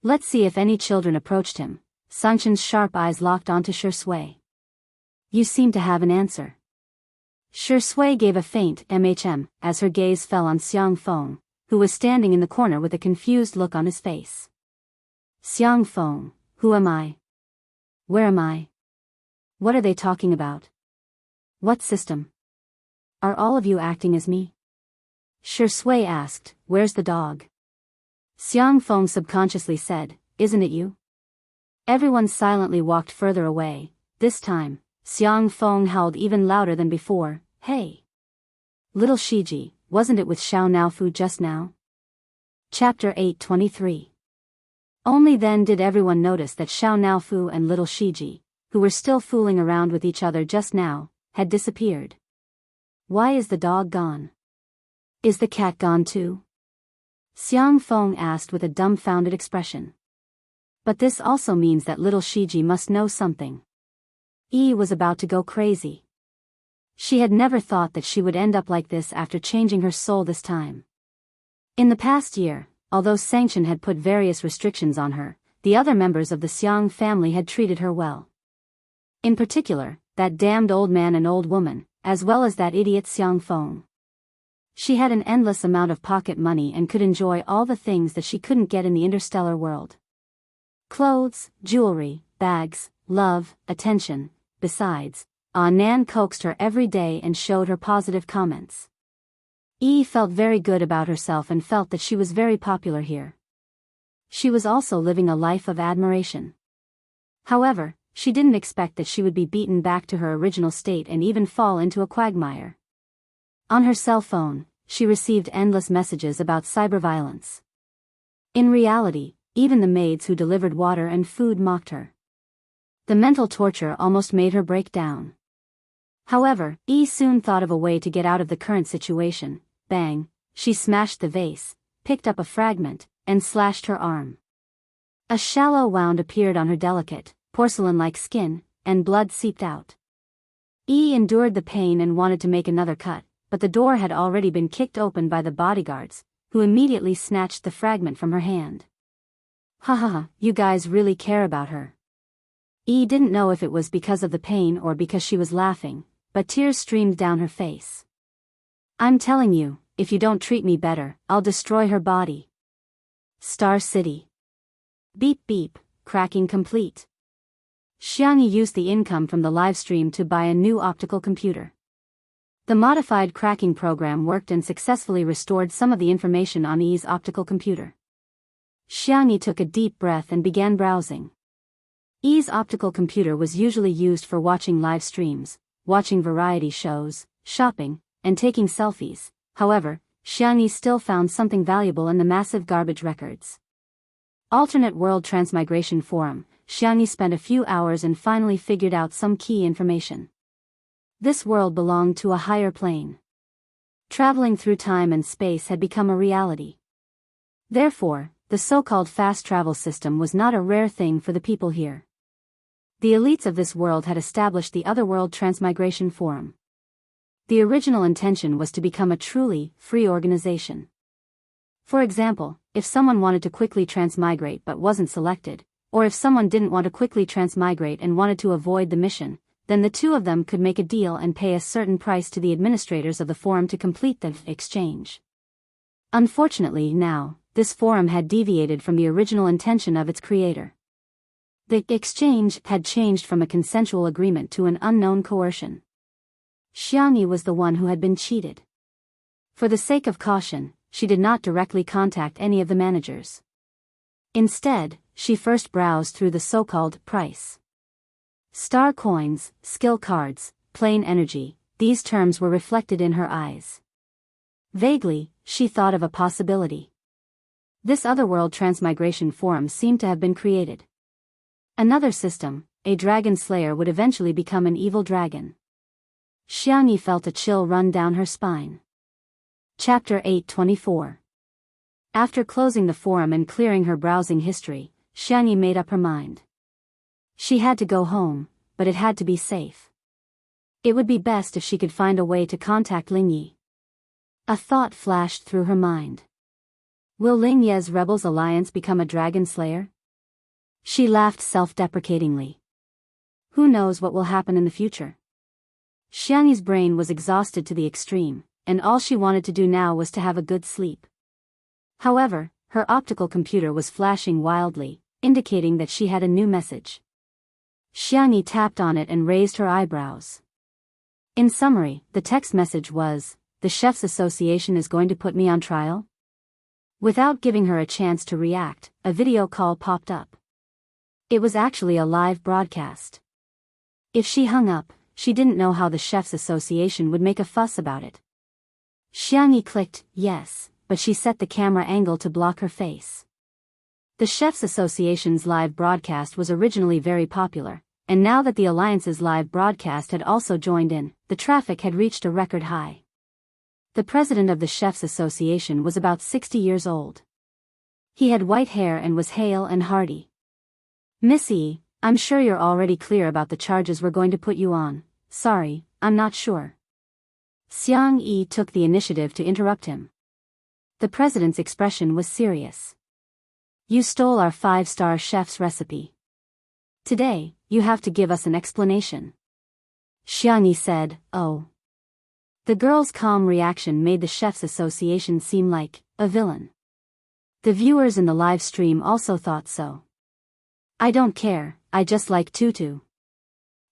Let's see if any children approached him." Sanction's sharp eyes locked onto Shi Sui. "You seem to have an answer." Shi Sui gave a faint as her gaze fell on Xiang Feng, who was standing in the corner with a confused look on his face. "Xiang Feng, who am I? Where am I? What are they talking about? What system? Are all of you acting as me?" Shi Sui asked, "Where's the dog?" Xiang Feng subconsciously said, "Isn't it you?" Everyone silently walked further away. This time, Xiang Feng howled even louder than before, "Hey! Little Shiji, wasn't it with Xiao Naofu just now?" Chapter 8:23. Only then did everyone notice that Xiao Naofu and little Shiji, who were still fooling around with each other just now, had disappeared. "Why is the dog gone? Is the cat gone too?" Xiang Feng asked with a dumbfounded expression. But this also means that little Shiji must know something. Yi was about to go crazy. She had never thought that she would end up like this after changing her soul this time. In the past year, although Sanction had put various restrictions on her, the other members of the Xiang family had treated her well. In particular, that damned old man and old woman, as well as that idiot Xiang Feng. She had an endless amount of pocket money and could enjoy all the things that she couldn't get in the interstellar world. Clothes, jewelry, bags, love, attention. Besides, Nan coaxed her every day and showed her positive comments. Yi felt very good about herself and felt that she was very popular here. She was also living a life of admiration. However, she didn't expect that she would be beaten back to her original state and even fall into a quagmire. On her cell phone, she received endless messages about cyberviolence. In reality, even the maids who delivered water and food mocked her. The mental torture almost made her break down. However, Yi soon thought of a way to get out of the current situation. Bang, she smashed the vase, picked up a fragment, and slashed her arm. A shallow wound appeared on her delicate, porcelain-like skin, and blood seeped out. Yi endured the pain and wanted to make another cut, but the door had already been kicked open by the bodyguards, who immediately snatched the fragment from her hand. "Ha ha ha, you guys really care about her." Yi didn't know if it was because of the pain or because she was laughing, but tears streamed down her face. I'm telling you, if you don't treat me better, I'll destroy her body. Star City. Beep beep, cracking complete. Xiangyi used the income from the livestream to buy a new optical computer. The modified cracking program worked and successfully restored some of the information on Yi's optical computer. Xiangyi took a deep breath and began browsing. Yi's optical computer was usually used for watching live streams, watching variety shows, shopping, and taking selfies. However, Xiangyi still found something valuable in the massive garbage records. Alternate World Transmigration Forum. Xiangyi spent a few hours and finally figured out some key information. This world belonged to a higher plane. Traveling through time and space had become a reality. Therefore, the so-called fast travel system was not a rare thing for the people here. The elites of this world had established the Otherworld Transmigration Forum. The original intention was to become a truly free organization. For example, if someone wanted to quickly transmigrate but wasn't selected, or if someone didn't want to quickly transmigrate and wanted to avoid the mission, then the two of them could make a deal and pay a certain price to the administrators of the forum to complete the exchange. Unfortunately now, this forum had deviated from the original intention of its creator. The exchange had changed from a consensual agreement to an unknown coercion. Xiangyi was the one who had been cheated. For the sake of caution, she did not directly contact any of the managers. Instead, she first browsed through the so-called price. Star coins, skill cards, plain energy, these terms were reflected in her eyes. Vaguely, she thought of a possibility. This Otherworld Transmigration Forum seemed to have been created. Another system, a dragon slayer would eventually become an evil dragon. Xiangyi felt a chill run down her spine. Chapter 824. After closing the forum and clearing her browsing history, Xiangyi made up her mind. She had to go home, but it had to be safe. It would be best if she could find a way to contact Ling Yi. A thought flashed through her mind. Will Ling Ye's Rebels Alliance become a dragon slayer? She laughed self-deprecatingly. Who knows what will happen in the future? Xiangyi's brain was exhausted to the extreme, and all she wanted to do now was to have a good sleep. However, her optical computer was flashing wildly, indicating that she had a new message. Xiangyi tapped on it and raised her eyebrows. In summary, the text message was, "The Chefs Association is going to put me on trial?" Without giving her a chance to react, a video call popped up. It was actually a live broadcast. If she hung up, she didn't know how the Chefs Association would make a fuss about it. Xiangyi clicked yes, but she set the camera angle to block her face. The Chefs Association's live broadcast was originally very popular, and now that the Alliance's live broadcast had also joined in, the traffic had reached a record high. The president of the Chefs Association was about 60 years old. He had white hair and was hale and hearty. "Miss Yi, I'm sure you're already clear about the charges we're going to put you on. Sorry, I'm not sure." Xiangyi took the initiative to interrupt him. The president's expression was serious. "You stole our 5-star chef's recipe. Today, you have to give us an explanation." Xiangyi said, "Oh." The girl's calm reaction made the Chefs Association seem like a villain. The viewers in the live stream also thought so. "I don't care, I just like tutu."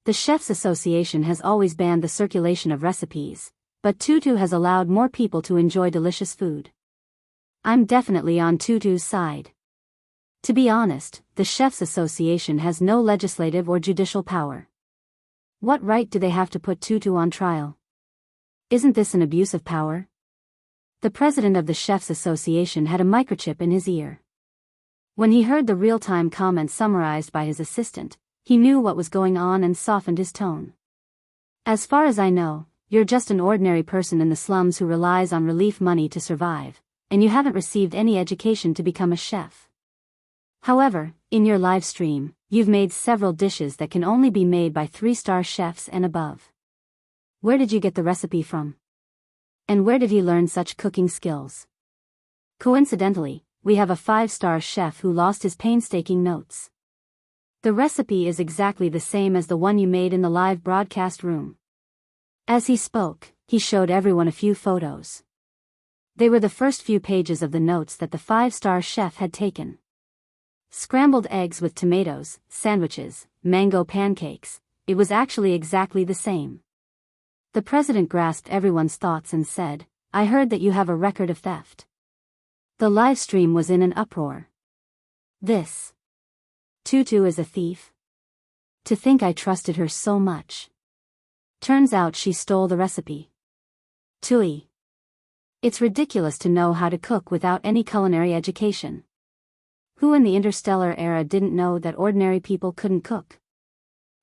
The Chefs Association has always banned the circulation of recipes, but tutu has allowed more people to enjoy delicious food. I'm definitely on tutu's side. To be honest, the Chefs Association has no legislative or judicial power. What right do they have to put tutu on trial? Isn't this an abuse of power? The president of the Chefs Association had a microchip in his ear. When he heard the real-time comments summarized by his assistant, he knew what was going on and softened his tone. "As far as I know, you're just an ordinary person in the slums who relies on relief money to survive, and you haven't received any education to become a chef. However, in your live stream, you've made several dishes that can only be made by 3-star chefs and above. Where did you get the recipe from? And where did you learn such cooking skills? Coincidentally, we have a 5-star chef who lost his painstaking notes." The recipe is exactly the same as the one you made in the live broadcast room. As he spoke, he showed everyone a few photos. They were the first few pages of the notes that the five-star chef had taken. Scrambled eggs with tomatoes, sandwiches, mango pancakes. It was actually exactly the same. The president grasped everyone's thoughts and said, "I heard that you have a record of theft." The live stream was in an uproar. This Tutu is a thief? To think I trusted her so much. Turns out she stole the recipe. Tui. It's ridiculous to know how to cook without any culinary education. Who in the interstellar era didn't know that ordinary people couldn't cook?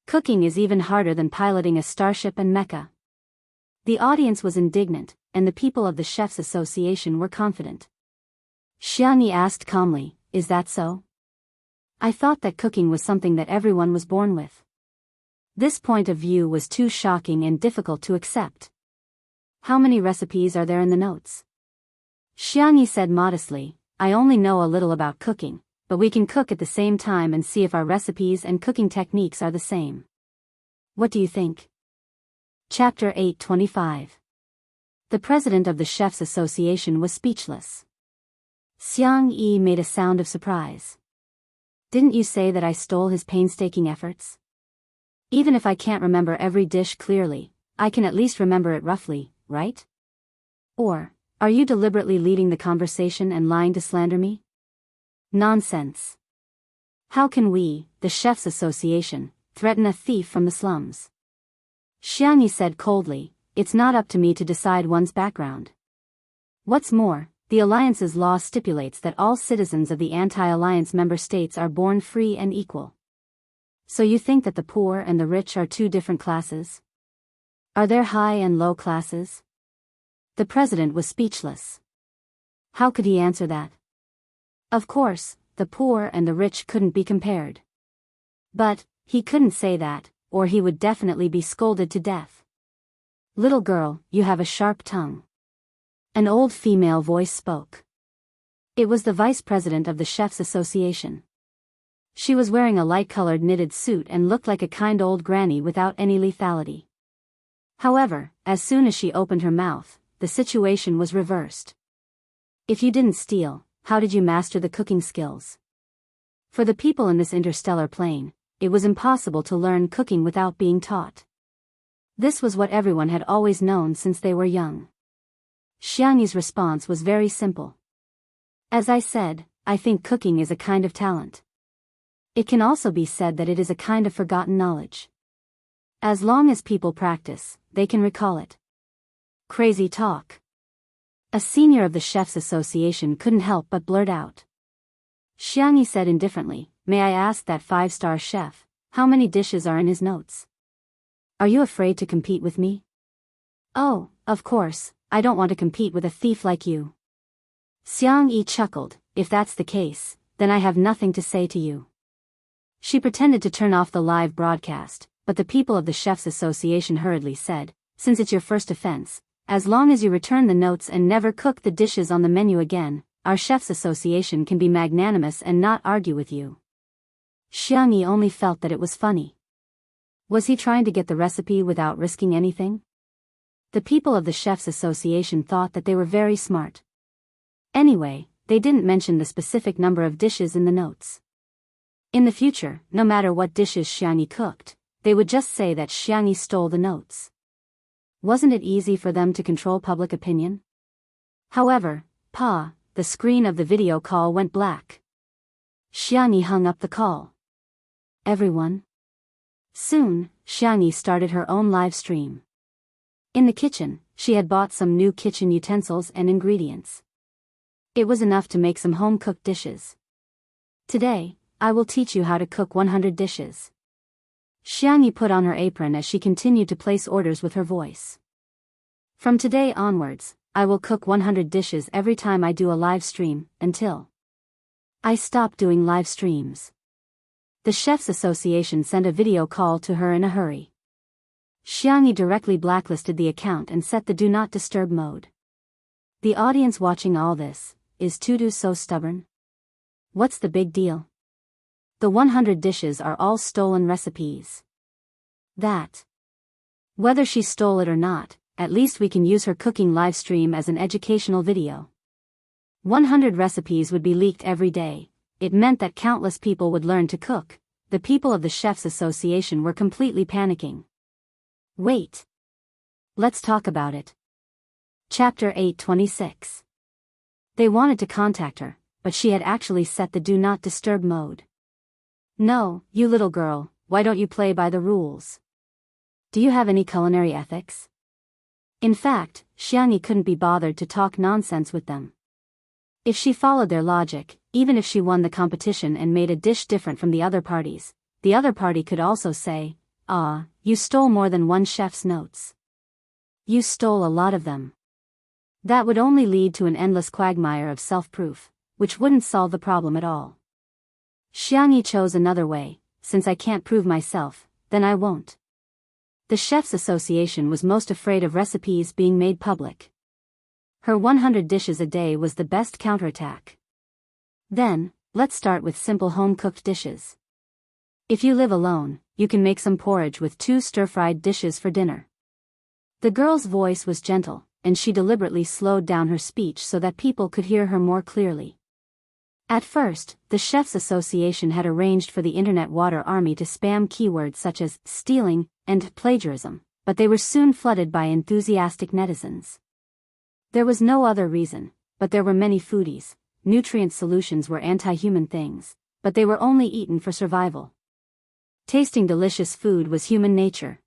Cooking is even harder than piloting a starship and mecha. The audience was indignant, and the people of the Chefs' Association were confident. Xiangyi asked calmly, "Is that so? I thought that cooking was something that everyone was born with." This point of view was too shocking and difficult to accept. "How many recipes are there in the notes?" Xiangyi said modestly, "I only know a little about cooking, but we can cook at the same time and see if our recipes and cooking techniques are the same. What do you think?" Chapter 825. The president of the Chefs' Association was speechless. Xiangyi made a sound of surprise. "Didn't you say that I stole his painstaking efforts? Even if I can't remember every dish clearly, I can at least remember it roughly, right? Or, are you deliberately leading the conversation and lying to slander me?" Nonsense. How can we, the Chefs' Association, threaten a thief from the slums? Xiangyi said coldly, "It's not up to me to decide one's background. What's more, the Alliance's law stipulates that all citizens of the anti-alliance member states are born free and equal. So you think that the poor and the rich are two different classes? Are there high and low classes?" The president was speechless. How could he answer that? Of course, the poor and the rich couldn't be compared. But, he couldn't say that, or he would definitely be scolded to death. "Little girl, you have a sharp tongue." An old female voice spoke. It was the vice president of the Chefs' Association. She was wearing a light-colored knitted suit and looked like a kind old granny without any lethality. However, as soon as she opened her mouth, the situation was reversed. "If you didn't steal, how did you master the cooking skills?" For the people in this interstellar plane, it was impossible to learn cooking without being taught. This was what everyone had always known since they were young. Xiangyi's response was very simple. "As I said, I think cooking is a kind of talent. It can also be said that it is a kind of forgotten knowledge. As long as people practice, they can recall it." Crazy talk. A senior of the Chefs' Association couldn't help but blurt out. Xiangyi said indifferently, "May I ask that five-star chef, how many dishes are in his notes? Are you afraid to compete with me?" "Oh, of course, I don't want to compete with a thief like you." Xiangyi chuckled, "If that's the case, then I have nothing to say to you." She pretended to turn off the live broadcast, but the people of the Chefs' Association hurriedly said, "Since it's your first offense, as long as you return the notes and never cook the dishes on the menu again, our Chefs' Association can be magnanimous and not argue with you." Xiangyi only felt that it was funny. Was he trying to get the recipe without risking anything? The people of the Chefs' Association thought that they were very smart. Anyway, they didn't mention the specific number of dishes in the notes. In the future, no matter what dishes Xiangyi cooked, they would just say that Xiangyi stole the notes. Wasn't it easy for them to control public opinion? However, the screen of the video call went black. Xiangyi hung up the call. Everyone. Soon, Xiangyi started her own live stream. In the kitchen, she had bought some new kitchen utensils and ingredients. It was enough to make some home-cooked dishes. "Today, I will teach you how to cook 100 dishes." Xiangyi put on her apron as she continued to place orders with her voice. "From today onwards, I will cook 100 dishes every time I do a live stream, until I stop doing live streams." The Chefs' Association sent a video call to her in a hurry. Xiangyi directly blacklisted the account and set the Do Not Disturb mode. The audience watching all this, is Tutu so stubborn? What's the big deal? the 100 dishes are all stolen recipes. That. Whether she stole it or not, at least we can use her cooking live stream as an educational video. 100 recipes would be leaked every day. It meant that countless people would learn to cook. The people of the Chefs Association were completely panicking. Wait. Let's talk about it. Chapter 826. They wanted to contact her, but she had actually set the Do Not Disturb mode. No, you little girl, why don't you play by the rules? Do you have any culinary ethics? In fact, Xiangyi couldn't be bothered to talk nonsense with them. If she followed their logic, even if she won the competition and made a dish different from the other parties, the other party could also say, "Ah, you stole more than one chef's notes. You stole a lot of them." That would only lead to an endless quagmire of self-proof, which wouldn't solve the problem at all. Xiangyi chose another way: since I can't prove myself, then I won't. The Chefs Association was most afraid of recipes being made public. Her 100 dishes a day was the best counterattack. Then, let's start with simple home-cooked dishes. If you live alone, you can make some porridge with 2 stir-fried dishes for dinner. The girl's voice was gentle, and she deliberately slowed down her speech so that people could hear her more clearly. At first, the Chefs Association had arranged for the Internet Water Army to spam keywords such as stealing and plagiarism, but they were soon flooded by enthusiastic netizens. There was no other reason, but there were many foodies. Nutrient solutions were anti-human things, but they were only eaten for survival. Tasting delicious food was human nature.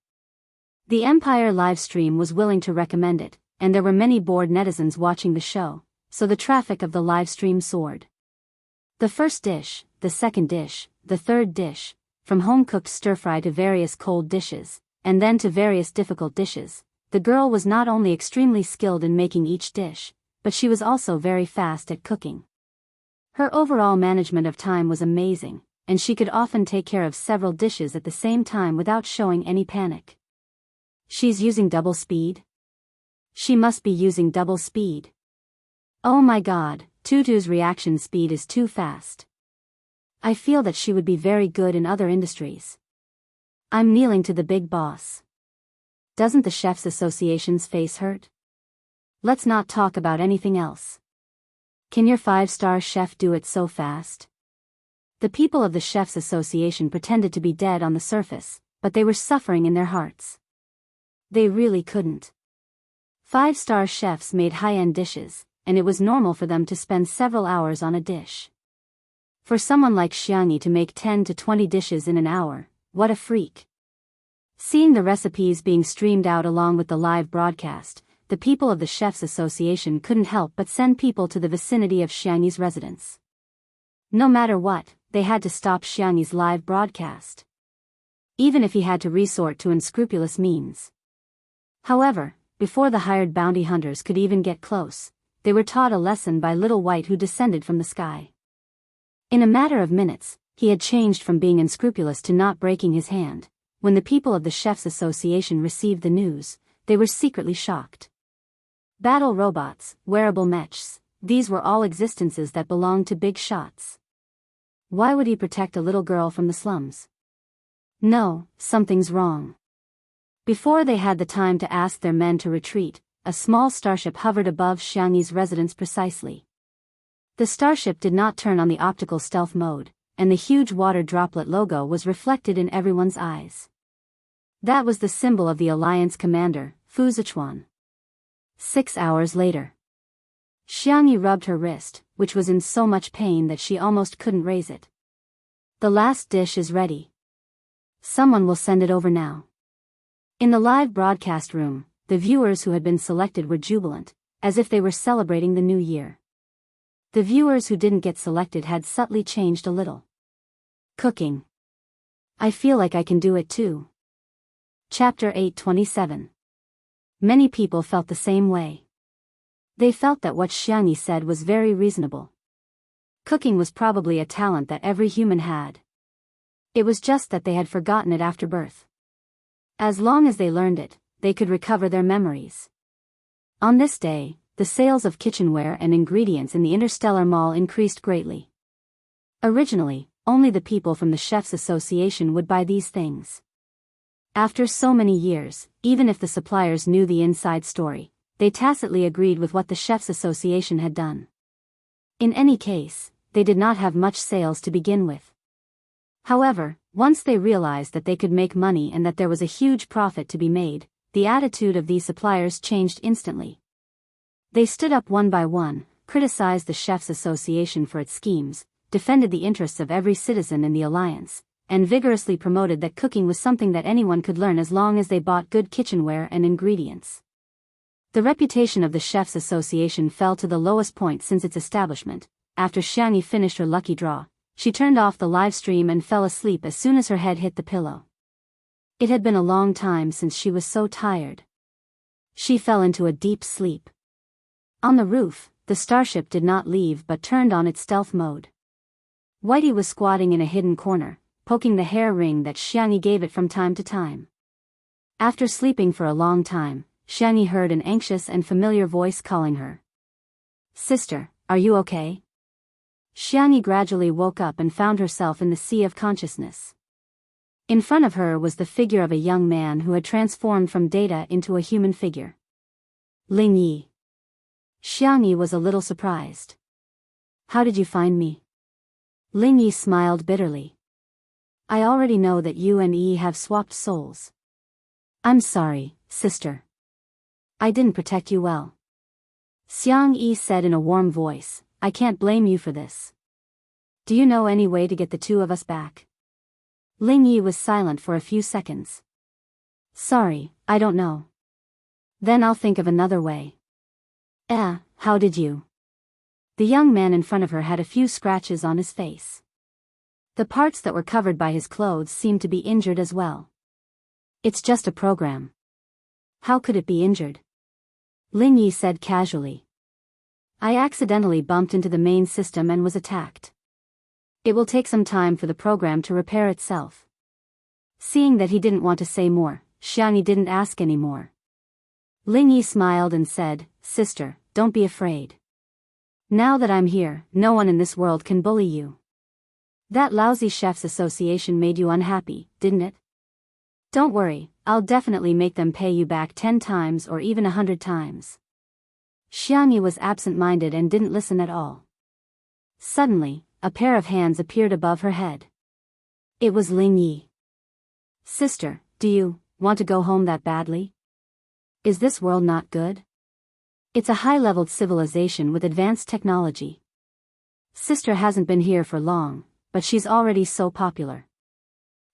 The Empire livestream was willing to recommend it, and there were many bored netizens watching the show, so the traffic of the livestream soared. The first dish, the second dish, the third dish, from home-cooked stir-fry to various cold dishes, and then to various difficult dishes, the girl was not only extremely skilled in making each dish, but she was also very fast at cooking. Her overall management of time was amazing, and she could often take care of several dishes at the same time without showing any panic. She's using double speed? She must be using double speed. Oh my god, Tutu's reaction speed is too fast. I feel that she would be very good in other industries. I'm kneeling to the big boss. Doesn't the Chefs Association's face hurt? Let's not talk about anything else. Can your 5-star chef do it so fast? The people of the Chefs Association pretended to be dead on the surface, but they were suffering in their hearts. They really couldn't. 5-star chefs made high-end dishes, and it was normal for them to spend several hours on a dish. For someone like Xiangyi to make 10 to 20 dishes in an hour, what a freak. Seeing the recipes being streamed out along with the live broadcast, the people of the Chefs Association couldn't help but send people to the vicinity of Xiangyi's residence. No matter what, they had to stop Xiangyi's live broadcast. Even if he had to resort to unscrupulous means. However, before the hired bounty hunters could even get close, they were taught a lesson by Little White who descended from the sky. In a matter of minutes, he had changed from being unscrupulous to not breaking his hand. When the people of the Chefs Association received the news, they were secretly shocked. Battle robots, wearable mechs, these were all existences that belonged to big shots. Why would he protect a little girl from the slums? No, something's wrong. Before they had the time to ask their men to retreat, a small starship hovered above Xiangyi's residence precisely. The starship did not turn on the optical stealth mode, and the huge water droplet logo was reflected in everyone's eyes. That was the symbol of the Alliance commander, Fu Zichuan. 6 hours later. Xiangyi rubbed her wrist, which was in so much pain that she almost couldn't raise it. The last dish is ready. Someone will send it over now. In the live broadcast room, the viewers who had been selected were jubilant, as if they were celebrating the new year. The viewers who didn't get selected had subtly changed a little. Cooking. I feel like I can do it too. Chapter 827. Many people felt the same way. They felt that what Xiangyi said was very reasonable. Cooking was probably a talent that every human had. It was just that they had forgotten it after birth. As long as they learned it, they could recover their memories. On this day, the sales of kitchenware and ingredients in the Interstellar Mall increased greatly. Originally, only the people from the Chefs' Association would buy these things. After so many years, even if the suppliers knew the inside story, they tacitly agreed with what the Chefs' Association had done. In any case, they did not have much sales to begin with. However, once they realized that they could make money and that there was a huge profit to be made, the attitude of these suppliers changed instantly. They stood up one by one, criticized the Chefs' Association for its schemes, defended the interests of every citizen in the alliance, and vigorously promoted that cooking was something that anyone could learn as long as they bought good kitchenware and ingredients. The reputation of the Chefs' Association fell to the lowest point since its establishment. After Xiangyi finished her lucky draw, she turned off the live stream and fell asleep as soon as her head hit the pillow. It had been a long time since she was so tired. She fell into a deep sleep. On the roof, the starship did not leave but turned on its stealth mode. Whitey was squatting in a hidden corner, poking the hair ring that Xiangyi gave it from time to time. After sleeping for a long time, Xiangyi heard an anxious and familiar voice calling her. "Sister, are you okay?" Xiangyi gradually woke up and found herself in the sea of consciousness. In front of her was the figure of a young man who had transformed from data into a human figure. Ling Yi. Xiangyi was a little surprised. "How did you find me?" Ling Yi smiled bitterly. "I already know that you and Yi have swapped souls. I'm sorry, sister. I didn't protect you well." Xiang Yi said in a warm voice, "I can't blame you for this. Do you know any way to get the two of us back?" Ling Yi was silent for a few seconds. "Sorry, I don't know." "Then I'll think of another way." How did you?" The young man in front of her had a few scratches on his face. The parts that were covered by his clothes seemed to be injured as well. "It's just a program." "How could it be injured?" Ling Yi said casually. "I accidentally bumped into the main system and was attacked. It will take some time for the program to repair itself." Seeing that he didn't want to say more, Xiangyi didn't ask any more. Ling Yi smiled and said, "Sister, don't be afraid. Now that I'm here, no one in this world can bully you. That lousy Chefs' Association made you unhappy, didn't it? Don't worry, I'll definitely make them pay you back 10 times or even 100 times." Xiangyi was absent-minded and didn't listen at all. Suddenly, a pair of hands appeared above her head. It was Ling Yi. "Sister, do you want to go home that badly? Is this world not good? It's a high-leveled civilization with advanced technology. Sister hasn't been here for long, but she's already so popular.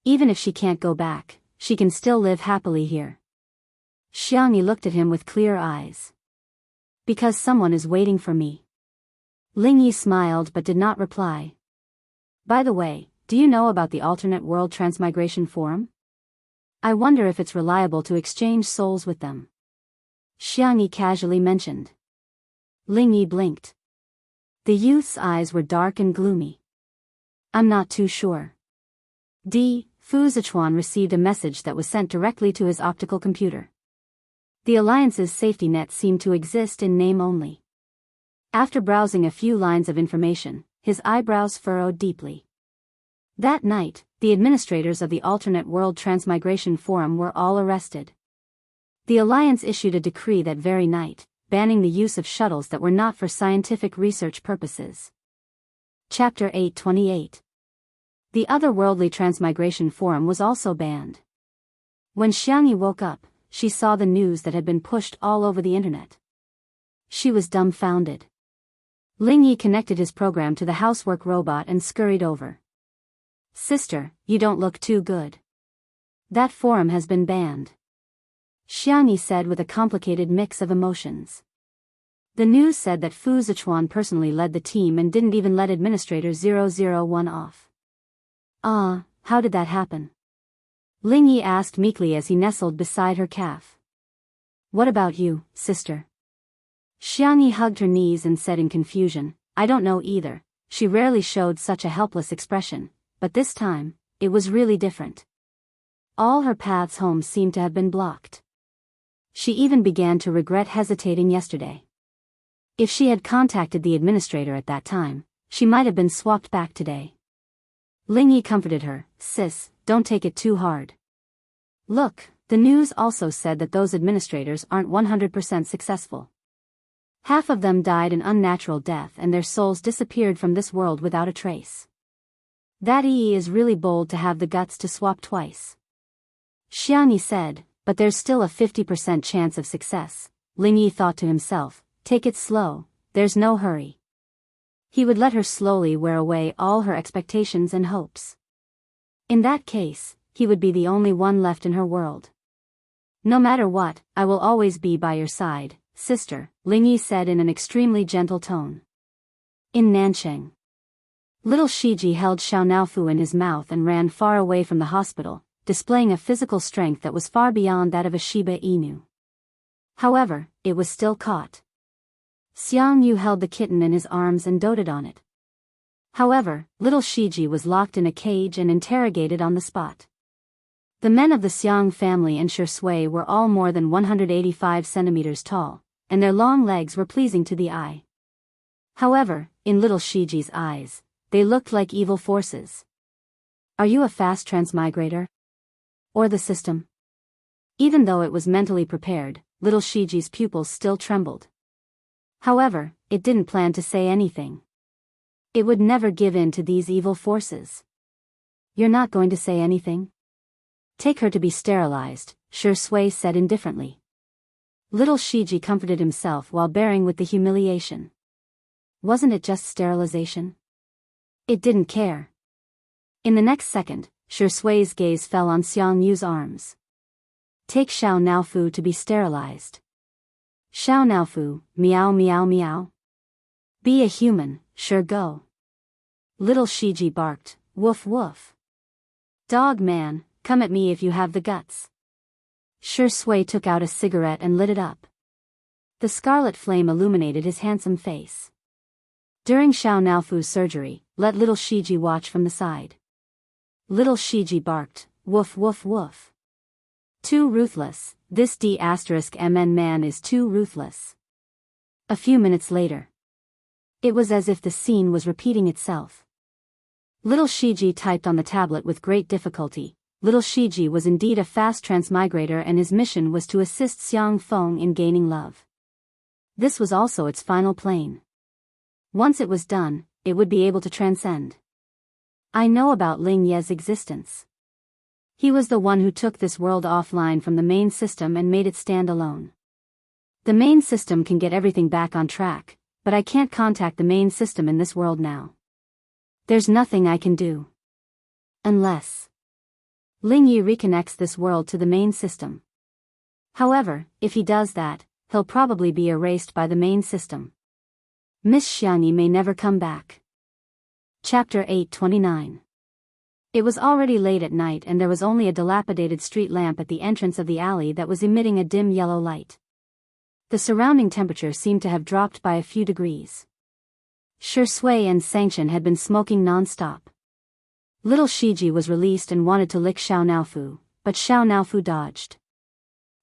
Even if she can't go back, she can still live happily here." Xiangyi looked at him with clear eyes. "Because someone is waiting for me." Ling Yi smiled but did not reply. "By the way, do you know about the alternate world transmigration forum? I wonder if it's reliable to exchange souls with them." Xiangyi casually mentioned. Ling Yi blinked. The youth's eyes were dark and gloomy. "I'm not too sure." Fu Zichuan received a message that was sent directly to his optical computer. The Alliance's safety net seemed to exist in name only. After browsing a few lines of information, his eyebrows furrowed deeply. That night, the administrators of the Alternate World Transmigration Forum were all arrested. The Alliance issued a decree that very night, banning the use of shuttles that were not for scientific research purposes. Chapter 828. The Otherworldly Transmigration Forum was also banned. When Xiangyi woke up, she saw the news that had been pushed all over the internet. She was dumbfounded. Ling Yi connected his program to the housework robot and scurried over. "Sister, you don't look too good. That forum has been banned," Xiangyi said with a complicated mix of emotions. The news said that Fu Zichuan personally led the team and didn't even let Administrator 001 off. How did that happen?" Ling Yi asked meekly as he nestled beside her calf. "What about you, sister?" Xiangyi hugged her knees and said in confusion, "I don't know either." She rarely showed such a helpless expression, but this time, it was really different. All her paths home seemed to have been blocked. She even began to regret hesitating yesterday. If she had contacted the administrator at that time, she might have been swapped back today. Ling Yi comforted her, sis, don't take it too hard. Look, the news also said that those administrators aren't 100% successful. Half of them died an unnatural death and their souls disappeared from this world without a trace. That Yi is really bold to have the guts to swap twice. Xiangni said, but there's still a 50% chance of success. Ling Yi thought to himself, take it slow, there's no hurry. He would let her slowly wear away all her expectations and hopes. In that case, he would be the only one left in her world. No matter what, I will always be by your side, sister, Ling Yi said in an extremely gentle tone. In Nancheng, little Shiji held Xiao Naofu in his mouth and ran far away from the hospital, displaying a physical strength that was far beyond that of a Shiba Inu. However, it was still caught. Xiang Yu held the kitten in his arms and doted on it. However, little Shiji was locked in a cage and interrogated on the spot. The men of the Xiang family and Shui were all more than 185 centimeters tall, and their long legs were pleasing to the eye. However, in little Shiji's eyes, they looked like evil forces. Are you a fast transmigrator? Or the system? Even though it was mentally prepared, little Shiji's pupils still trembled. However, it didn't plan to say anything. It would never give in to these evil forces. You're not going to say anything? Take her to be sterilized, Shui said indifferently. Little Shiji comforted himself while bearing with the humiliation. Wasn't it just sterilization? It didn't care. In the next second, Shui's gaze fell on Xiang Yu's arms. Take Xiao Naofu to be sterilized. Xiao Naofu, meow meow meow. Be a human, sure go. Little Shiji barked, woof woof. Dog man, come at me if you have the guts. Shui took out a cigarette and lit it up. The scarlet flame illuminated his handsome face. During Xiao Naofu's surgery, let little Shiji watch from the side. Little Shiji barked, woof woof woof. Too ruthless, this D*MN man is too ruthless. A few minutes later. It was as if the scene was repeating itself. Little Shiji typed on the tablet with great difficulty. Little Shiji was indeed a fast transmigrator and his mission was to assist Xiang Feng in gaining love. This was also its final plane. Once it was done, it would be able to transcend. I know about Ling Ye's existence. He was the one who took this world offline from the main system and made it stand alone. The main system can get everything back on track, but I can't contact the main system in this world now. There's nothing I can do. Unless Ling Yi reconnects this world to the main system. However, if he does that, he'll probably be erased by the main system. Miss Xiangyi may never come back. Chapter 829. It was already late at night and there was only a dilapidated street lamp at the entrance of the alley that was emitting a dim yellow light. The surrounding temperature seemed to have dropped by a few degrees. Shui and Sanction had been smoking non-stop. Little Shiji was released and wanted to lick Xiao Naofu, but Xiao Naofu dodged.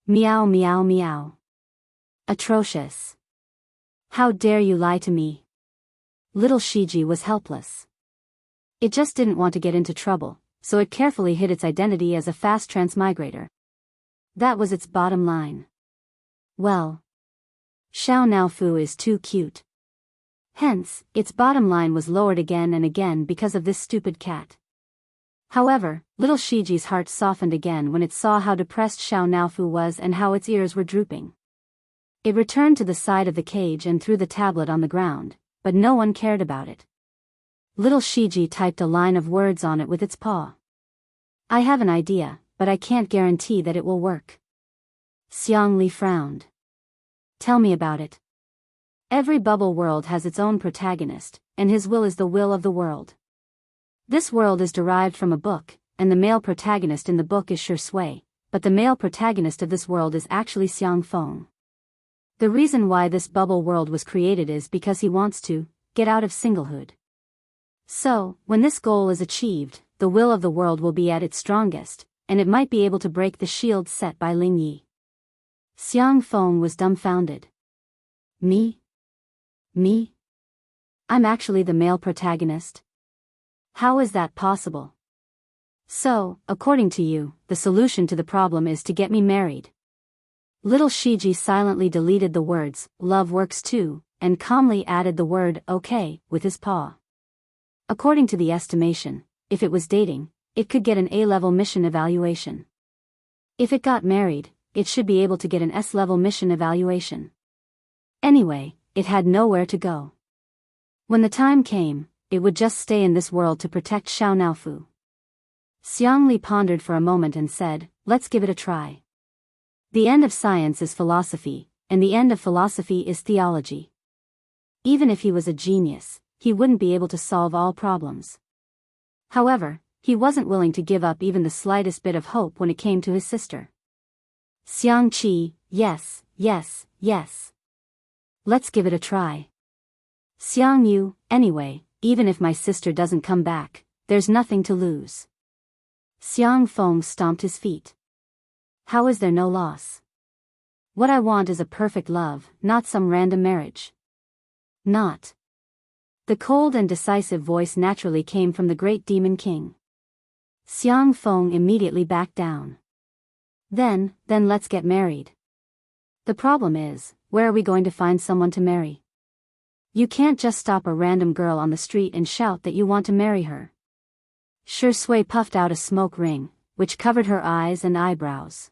Meow meow meow. Atrocious. How dare you lie to me? Little Shiji was helpless. It just didn't want to get into trouble, so it carefully hid its identity as a fast transmigrator. That was its bottom line. Well, Xiao Naofu is too cute. Hence, its bottom line was lowered again and again because of this stupid cat. However, little Shiji's heart softened again when it saw how depressed Xiao Naofu was and how its ears were drooping. It returned to the side of the cage and threw the tablet on the ground, but no one cared about it. Little Shiji typed a line of words on it with its paw. I have an idea, but I can't guarantee that it will work. Xiang Li frowned. Tell me about it. Every bubble world has its own protagonist, and his will is the will of the world. This world is derived from a book, and the male protagonist in the book is Shui, but the male protagonist of this world is actually Xiang Feng. The reason why this bubble world was created is because he wants to get out of singlehood. So, when this goal is achieved, the will of the world will be at its strongest, and it might be able to break the shield set by Ling Yi. Xiang Feng was dumbfounded. Me? Me? I'm actually the male protagonist? How is that possible? So, according to you, the solution to the problem is to get me married. Little Shiji silently deleted the words, "Love works too," and calmly added the word, "okay," with his paw. According to the estimation, if it was dating, it could get an A-level mission evaluation. If it got married, it should be able to get an S-level mission evaluation. Anyway, it had nowhere to go. When the time came, it would just stay in this world to protect Xiao Naofu. Xiangli pondered for a moment and said, "Let's give it a try. The end of science is philosophy, and the end of philosophy is theology." Even if he was a genius, he wouldn't be able to solve all problems. However, he wasn't willing to give up even the slightest bit of hope when it came to his sister. Xiangqi, yes, yes, yes. Let's give it a try. Xiangyu, anyway, even if my sister doesn't come back, there's nothing to lose. Xiang Feng stomped his feet. How is there no loss? What I want is a perfect love, not some random marriage. Not. The cold and decisive voice naturally came from the great demon king. Xiang Feng immediately backed down. Then let's get married. The problem is, where are we going to find someone to marry? You can't just stop a random girl on the street and shout that you want to marry her. Shi Sui puffed out a smoke ring, which covered her eyes and eyebrows.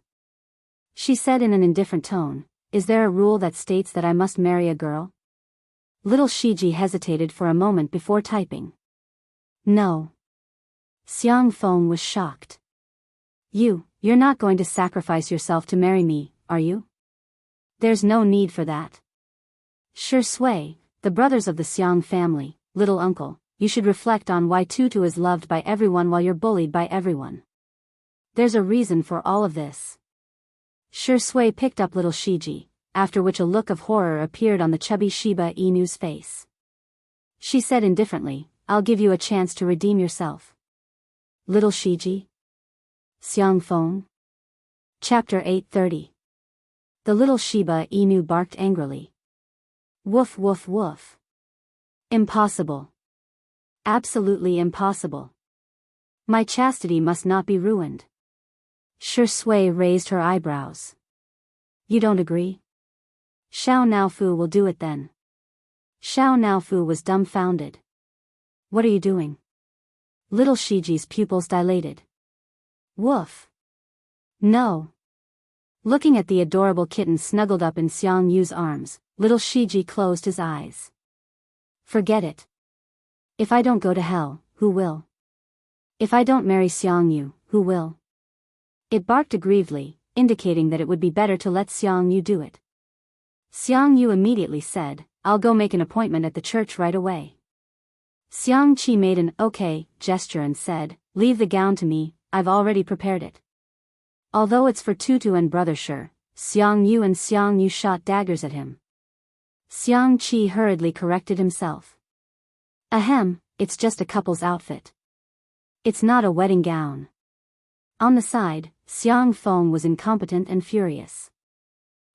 She said in an indifferent tone, "Is there a rule that states that I must marry a girl?" Little Shiji hesitated for a moment before typing. No. Xiang Feng was shocked. You're not going to sacrifice yourself to marry me, are you? There's no need for that. Shi Sui, the brothers of the Xiang family, little uncle, you should reflect on why Tutu is loved by everyone while you're bullied by everyone. There's a reason for all of this. Shi Sui picked up little Shiji, after which a look of horror appeared on the chubby Shiba Inu's face. She said indifferently, "I'll give you a chance to redeem yourself." Little Shiji? Xiang Feng? Chapter 830. The little Shiba Inu barked angrily. Woof woof woof. Impossible. Absolutely impossible. My chastity must not be ruined. Shi Sui raised her eyebrows. You don't agree? Xiao Naofu will do it then. Xiao Naofu was dumbfounded. What are you doing? Little Shiji's pupils dilated. Woof. No. Looking at the adorable kitten snuggled up in Xiang Yu's arms, little Shiji closed his eyes. Forget it. If I don't go to hell, who will? If I don't marry Xiang Yu, who will? It barked aggrievedly, indicating that it would be better to let Xiang Yu do it. Xiang Yu immediately said, "I'll go make an appointment at the church right away." Xiang Qi made an "okay" gesture and said, "Leave the gown to me, I've already prepared it." Although it's for Tutu and Brother Shi, Xiang Yu shot daggers at him. Xiang Qi hurriedly corrected himself. Ahem, it's just a couple's outfit. It's not a wedding gown. On the side, Xiang Feng was incompetent and furious.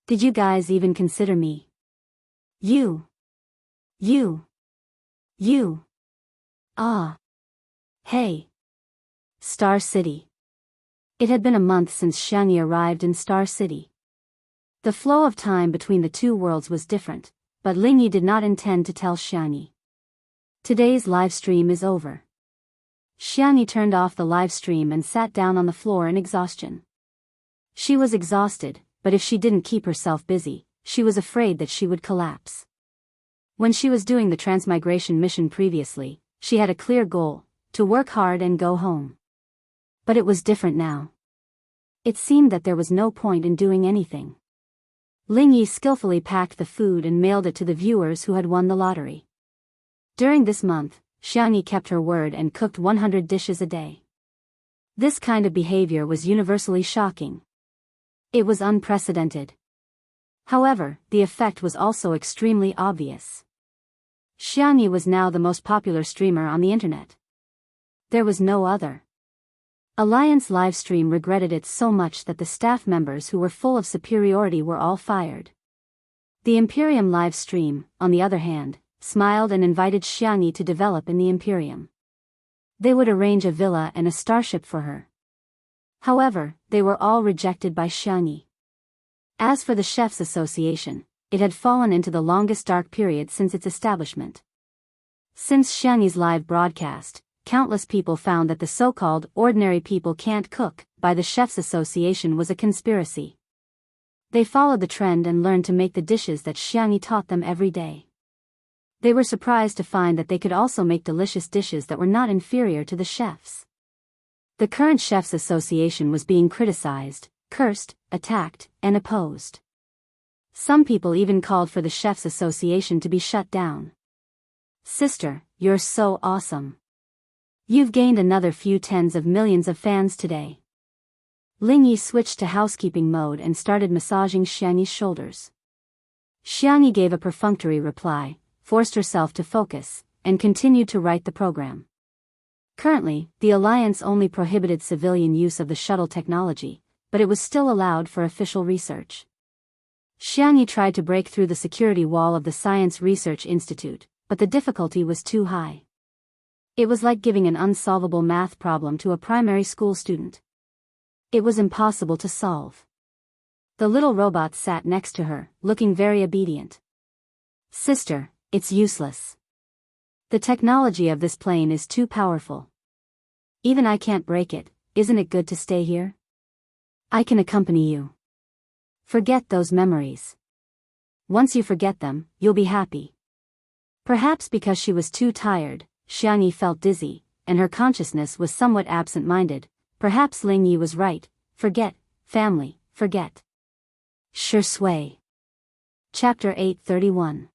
Did you guys even consider me? You. Ah. Hey. Star City. It had been a month since Xiangyi arrived in Star City. The flow of time between the two worlds was different, but Lingyi did not intend to tell Xiangyi. Today's live stream is over. Xiangyi turned off the live stream and sat down on the floor in exhaustion. She was exhausted, but if she didn't keep herself busy, she was afraid that she would collapse. When she was doing the transmigration mission previously, she had a clear goal, to work hard and go home. But it was different now. It seemed that there was no point in doing anything. Lingyi skillfully packed the food and mailed it to the viewers who had won the lottery. During this month, Xiangyi kept her word and cooked 100 dishes a day. This kind of behavior was universally shocking. It was unprecedented. However, the effect was also extremely obvious. Xiangyi was now the most popular streamer on the internet. There was no other. Alliance Livestream regretted it so much that the staff members who were full of superiority were all fired. The Imperium Livestream, on the other hand, smiled and invited Xiangyi to develop in the Imperium. They would arrange a villa and a starship for her. However, they were all rejected by Xiangyi. As for the Chefs' Association, it had fallen into the longest dark period since its establishment. Since Xiangyi's live broadcast, countless people found that the so-called ordinary people can't cook by the Chefs' Association was a conspiracy. They followed the trend and learned to make the dishes that Xiangyi taught them every day. They were surprised to find that they could also make delicious dishes that were not inferior to the chefs. The current Chefs' Association was being criticized, cursed, attacked, and opposed. Some people even called for the Chefs' Association to be shut down. Sister, you're so awesome. You've gained another few tens of millions of fans today. Lingyi switched to housekeeping mode and started massaging Xiangyi's shoulders. Xiangyi gave a perfunctory reply, forced herself to focus, and continued to write the program. Currently, the Alliance only prohibited civilian use of the shuttle technology, but it was still allowed for official research. Xiangyi tried to break through the security wall of the Science Research Institute, but the difficulty was too high. It was like giving an unsolvable math problem to a primary school student. It was impossible to solve. The little robot sat next to her, looking very obedient. Sister, it's useless. The technology of this plane is too powerful. Even I can't break it. Isn't it good to stay here? I can accompany you. Forget those memories. Once you forget them, you'll be happy. Perhaps because she was too tired, Xiangyi felt dizzy, and her consciousness was somewhat absent-minded. Perhaps Lingyi was right. Forget, family, forget. Sure sway. Chapter 831.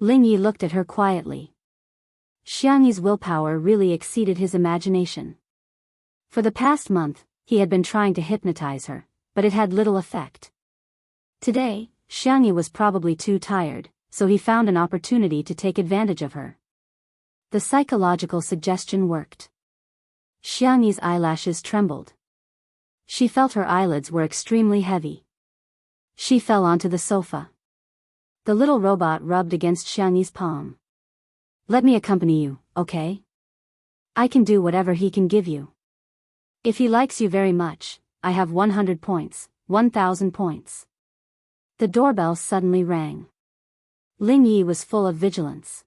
Lingyi looked at her quietly. Xiangyi's willpower really exceeded his imagination. For the past month, he had been trying to hypnotize her, but it had little effect. Today, Xiangyi was probably too tired, so he found an opportunity to take advantage of her. The psychological suggestion worked. Xiangyi's eyelashes trembled. She felt her eyelids were extremely heavy. She fell onto the sofa. The little robot rubbed against Xiangyi's palm. Let me accompany you, okay? I can do whatever he can give you. If he likes you very much, I have 100 points, 1,000 points. The doorbell suddenly rang. Lingyi was full of vigilance.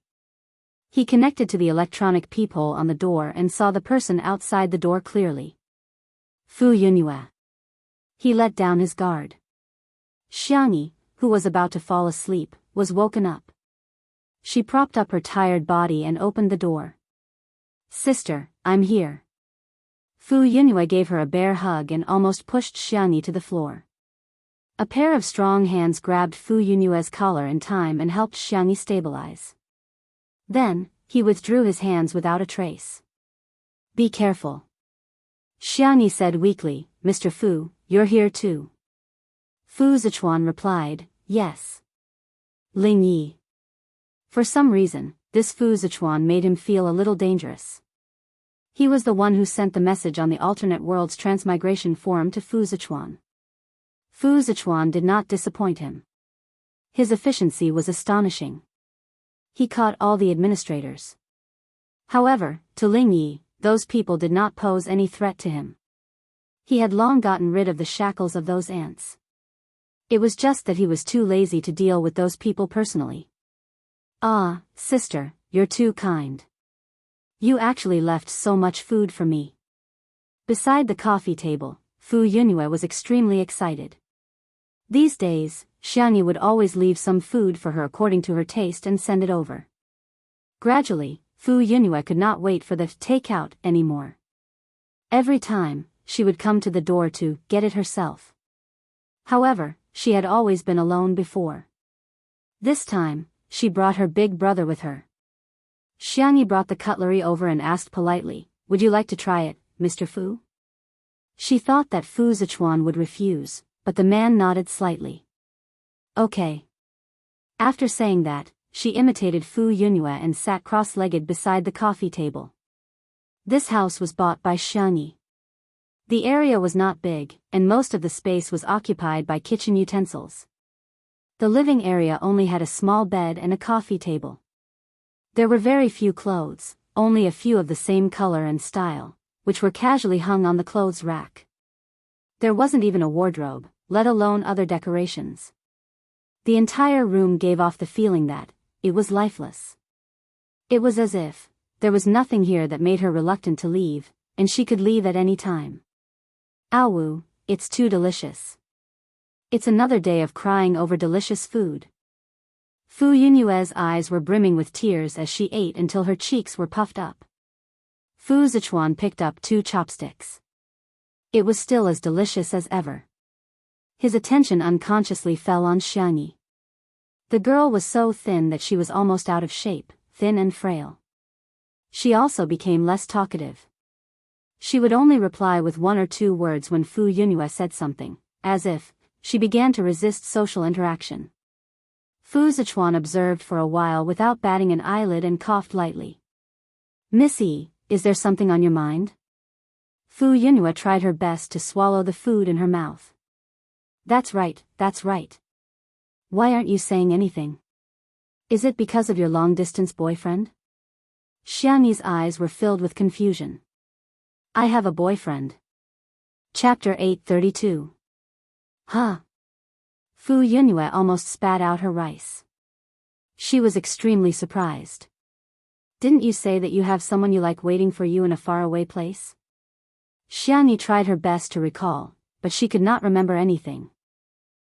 He connected to the electronic peephole on the door and saw the person outside the door clearly. Fu Yunyue. He let down his guard. Xiangyi, who was about to fall asleep, was woken up. She propped up her tired body and opened the door. Sister, I'm here. Fu Yunyue gave her a bear hug and almost pushed Xiangyi to the floor. A pair of strong hands grabbed Fu Yunyue's collar in time and helped Xiangyi stabilize. Then, he withdrew his hands without a trace. Be careful. Xiangyi said weakly, Mr. Fu, you're here too. Fu Zichuan replied, yes. Lingyi. For some reason, this Fu Zichuan made him feel a little dangerous. He was the one who sent the message on the alternate worlds transmigration forum to Fu Zichuan. Fu Zichuan did not disappoint him. His efficiency was astonishing. He caught all the administrators. However, to Lingyi, those people did not pose any threat to him. He had long gotten rid of the shackles of those ants. It was just that he was too lazy to deal with those people personally. Ah, sister, you're too kind. You actually left so much food for me. Beside the coffee table, Fu Yunyue was extremely excited. These days, Xiangyi would always leave some food for her according to her taste and send it over. Gradually, Fu Yunyue could not wait for the takeout anymore. Every time, she would come to the door to get it herself. However, she had always been alone before. This time, she brought her big brother with her. Xiangyi brought the cutlery over and asked politely, would you like to try it, Mr. Fu? She thought that Fu Zichuan would refuse, but the man nodded slightly. Okay. After saying that, she imitated Fu Yunyue and sat cross-legged beside the coffee table. This house was bought by Xiangyi. The area was not big, and most of the space was occupied by kitchen utensils. The living area only had a small bed and a coffee table. There were very few clothes, only a few of the same color and style, which were casually hung on the clothes rack. There wasn't even a wardrobe, let alone other decorations. The entire room gave off the feeling that it was lifeless. It was as if there was nothing here that made her reluctant to leave, and she could leave at any time. Awu, it's too delicious. It's another day of crying over delicious food. Fu Yunyue's eyes were brimming with tears as she ate until her cheeks were puffed up. Fu Zichuan picked up 2 chopsticks. It was still as delicious as ever. His attention unconsciously fell on Xiangyi. The girl was so thin that she was almost out of shape, thin and frail. She also became less talkative. She would only reply with 1 or 2 words when Fu Yunyue said something, as if she began to resist social interaction. Fu Zichuan observed for a while without batting an eyelid and coughed lightly. "Missy, is there something on your mind?" Fu Yunyue tried her best to swallow the food in her mouth. That's right, that's right. Why aren't you saying anything? Is it because of your long-distance boyfriend?" Xiangyi's eyes were filled with confusion. "I have a boyfriend." Chapter 832. Huh? Fu Yunyue almost spat out her rice. She was extremely surprised. "Didn't you say that you have someone you like waiting for you in a faraway place?" Xiangyi tried her best to recall, but she could not remember anything.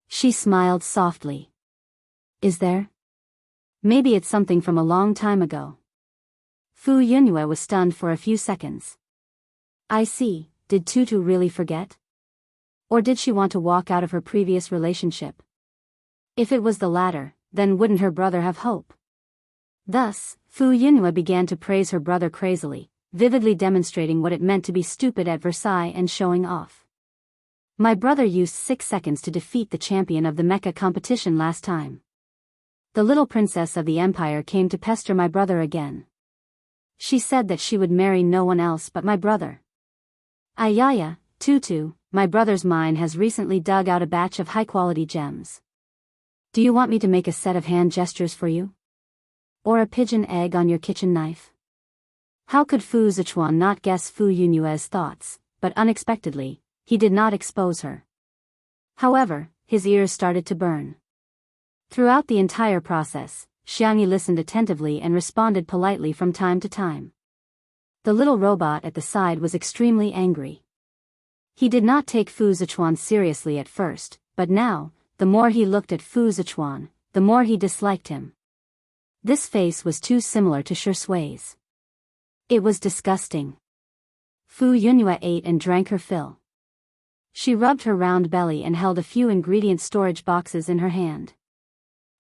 She smiled softly. "Is there? Maybe it's something from a long time ago." Fu Yunyue was stunned for a few seconds. "I see, did Tutu really forget? Or did she want to walk out of her previous relationship? If it was the latter, then wouldn't her brother have hope?" Thus, Fu Yunyue began to praise her brother crazily, vividly demonstrating what it meant to be stupid at Versailles and showing off. "My brother used 6 seconds to defeat the champion of the mecha competition last time. The little princess of the empire came to pester my brother again. She said that she would marry no one else but my brother. Ayaya, Tutu, my brother's mine has recently dug out a batch of high-quality gems. Do you want me to make a set of hand gestures for you? Or a pigeon egg on your kitchen knife?" How could Fu Zichuan not guess Fu Yunyue's thoughts, but unexpectedly, he did not expose her. However, his ears started to burn. Throughout the entire process, Xiangyi listened attentively and responded politely from time to time. The little robot at the side was extremely angry. He did not take Fu Zichuan seriously at first, but now, the more he looked at Fu Zichuan, the more he disliked him. This face was too similar to Shui's. It was disgusting. Fu Yunyue ate and drank her fill. She rubbed her round belly and held a few ingredient storage boxes in her hand.